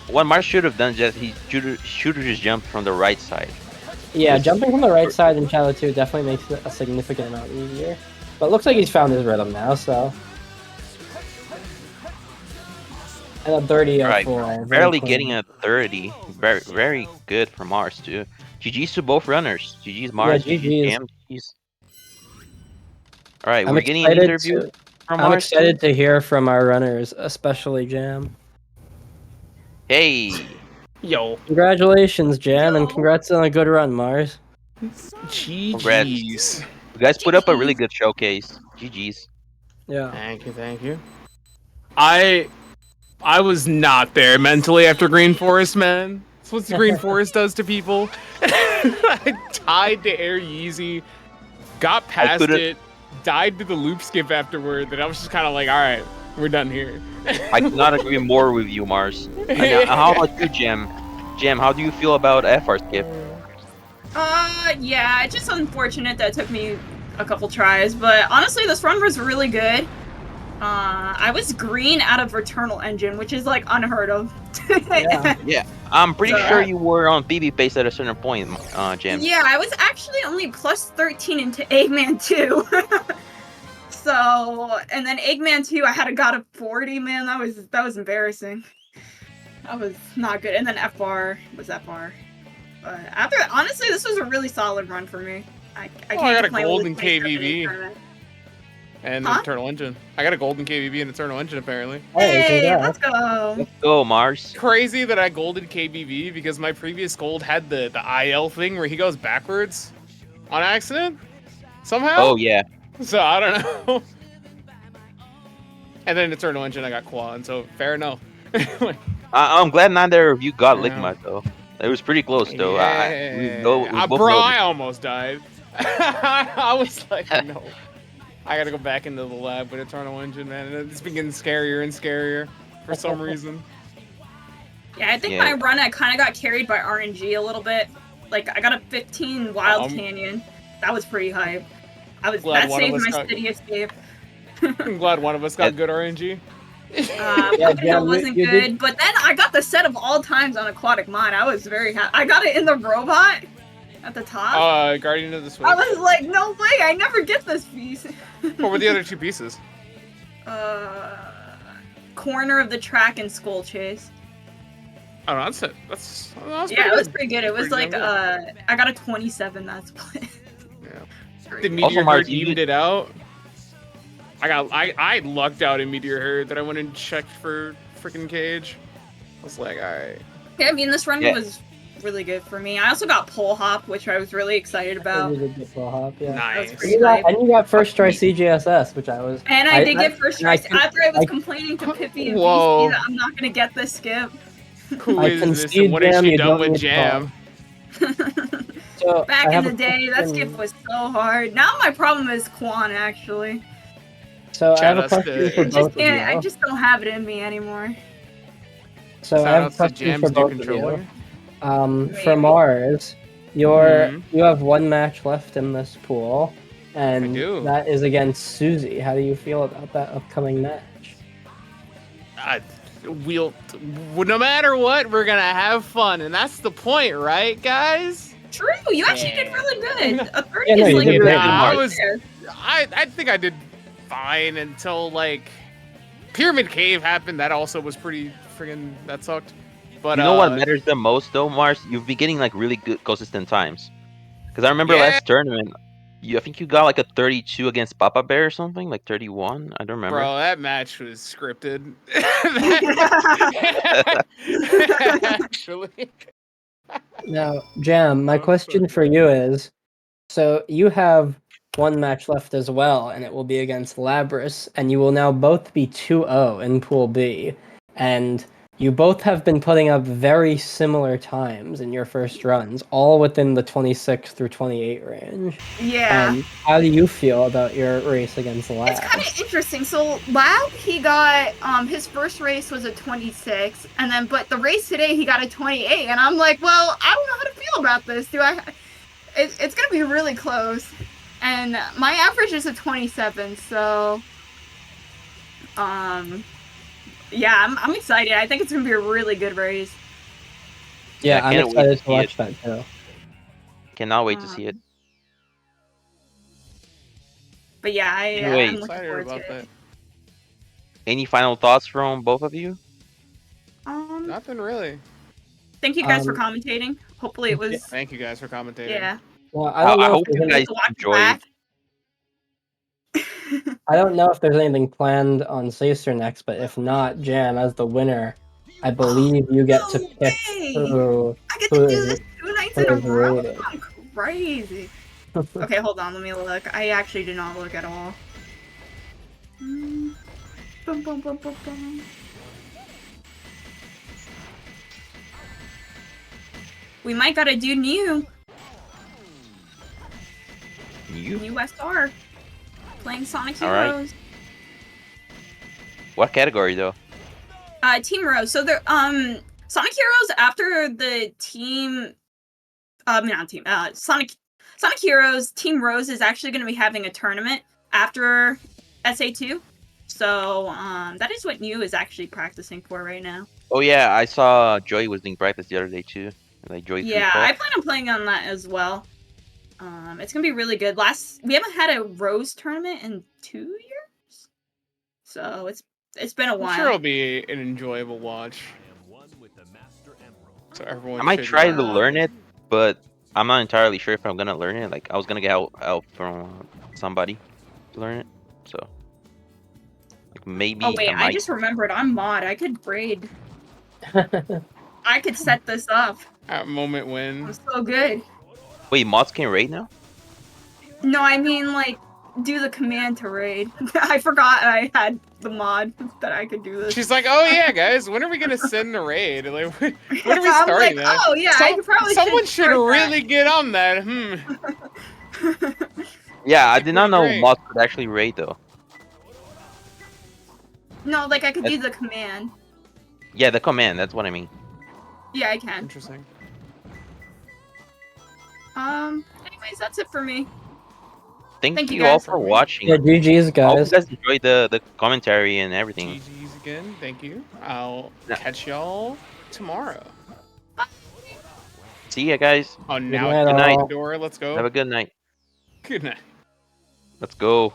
what Mars should have done is he should have just jumped from the right side. Yeah, jumping from the right side in Shadow 2 definitely makes it a significant amount easier. But it looks like he's found his rhythm now, so... And a 30 right, 4. Barely getting a 30. Very good for Mars, too. GG's to both runners. GG's Mars. Yeah, GG's. Alright, we're getting an interview from Mars. I'm excited to hear from our runners, especially Jam. Hey! Yo. Congratulations, Jam, and congrats on a good run, Mars. GG's. You guys put up a really good showcase. GG's. Yeah. Thank you. I was not there mentally after Green Forest, man. That's what the Green Forest does to people. I tied to Air Yeezy, got past it, died to the loop skip afterward, and I was just kind of like, alright, we're done here. I could not agree more with you, Mars. And, how about you, Jam? Jam, how do you feel about FR skip? Yeah, it's just unfortunate that it took me a couple tries, but honestly, this run was really good. I was green out of Returnal Engine, which is like unheard of. Yeah, I'm pretty sure you were on BB pace at a certain point, Jam. Yeah, I was actually only plus 13 into Eggman 2. So, and then Eggman 2, I had a god of 40, man, that was embarrassing. That was not good. And then FR was FR. But after, honestly, this was a really solid run for me. I got a golden KBB. And Eternal Engine. I got a golden KBB and Eternal Engine, apparently. Hey, let's go. Let's go, Mars. Crazy that I golded KBB because my previous gold had the IL thing where he goes backwards on accident somehow. Oh, yeah. So, I don't know. And then Eternal Engine, I got Quan, so fair enough. I'm glad neither of you got Ligma, though. It was pretty close, though. Yeah. Bro, I almost died. I was like, no. I gotta go back into the lab with Eternal Engine, man. It's been getting scarier and scarier for some reason. Yeah, I think my run I kind of got carried by RNG a little bit. Like I got a 15 Wild Canyon. That was pretty hype. That saved my city escape. I'm glad one of us got good RNG. It wasn't good, but then I got the set of all times on Aquatic Mine. I was very happy. I got it in the robot at the top. Guardian of the Switch. I was like, no way, I never get this piece. What were the other two pieces? Corner of the Track and Skull Chase. Oh, no, that's it. That's yeah, it was pretty good. It was like I got a 27 that split. The Meteor Herd evened it out. I lucked out in Meteor Herd that I went and checked for freaking Cage. I was like, alright. Yeah, I mean this run was really good for me. I also got Pole Hop, which I was really excited about. You did get Pole Hop, yeah. Nice. And you got first try CGSS, which I was. And I did get first try. After I was complaining to Pippi and BC that I'm not gonna get this skip. Who is this and what has she done with Jam? So back in the day, that skip was so hard. Now my problem is Quan, actually. So I have a question for both of you. I just don't have it in me anymore. So I have a question for both of you. For Mars, you have one match left in this pool, and that is against Susie. How do you feel about that upcoming match? No matter what, we're gonna have fun, and that's the point, right, guys? True, you actually did really good. A 30 Yeah, no, is you like did great. I think I did fine until like Pyramid Cave happened. That also was pretty friggin' that sucked. But you know what matters the most though, Mars? You've been getting like really good consistent times. Because I remember last tournament, I think you got like a 32 against Papa Bear or something, like 31. I don't remember. Bro, that match was scripted. Actually. Now, Jam, my question for you is, so you have one match left as well, and it will be against Labris, and you will now both be 2-0 in Pool B, and you both have been putting up very similar times in your first runs, all within the 26 through 28 range. Yeah. How do you feel about your race against Lab? It's kind of interesting. So Lab, he got his first race was a 26, and then but the race today he got a 28, and I'm like, well, I don't know how to feel about this. It's gonna be really close, and my average is a 27, so yeah, I'm excited. I think it's gonna be a really good race. Yeah, I'm excited to watch that too. Cannot wait to see it. But yeah, I'm looking forward to it. Any final thoughts from both of you? Nothing really. Thank you guys for commentating. Hopefully it was. Thank you guys for commentating. Yeah. Well, I hope you guys enjoyed. I don't know if there's anything planned on Sacer next, but if not, Jam, as the winner, I believe you get to pick who. I get to do this 2 nights in a row. I'm crazy. Okay, hold on. Let me look. I actually did not look at all. Bum, bum, bum, bum, bum. We might gotta do new SR. Playing Sonic Heroes. Right. What category though? Team Rose. So the Sonic Heroes after the team not team Sonic Heroes Team Rose is actually going to be having a tournament after SA2. So that is what New is actually practicing for right now. Oh yeah, I saw Joey was doing practice the other day too. Like Joey. Yeah, I plan on playing on that as well. It's gonna be really good. We haven't had a Rose tournament in 2 years, so it's been a while. I'm sure it'll be an enjoyable watch. So everyone. I might try to learn it, but I'm not entirely sure if I'm gonna learn it. Like I was gonna get help from somebody to learn it, so like maybe. Oh wait, I just remembered. I'm mod. I could braid. I could set this up. At moment when. I'm so good. Wait, mods can raid now? No, I mean like do the command to raid. I forgot I had the mod that I could do this. She's like, oh yeah, guys, when are we gonna send a raid? Like, when are we starting that? Oh yeah, I probably someone should start really get on that. Yeah, I Actually did not know pretty great. mods could actually raid though. No, like I could do That's- the command. Yeah, the command. That's what I mean. Yeah, I can. Interesting. Anyways, that's it for me. Thank you you all guys. for watching. Yeah, GG's, I hope guys. you guys enjoyed the commentary and everything. GG's again. Thank you. I'll Yeah. catch y'all tomorrow. See ya, guys. Oh, now night, Good night. the door. Let's go. Have a good night. Good night. Let's go.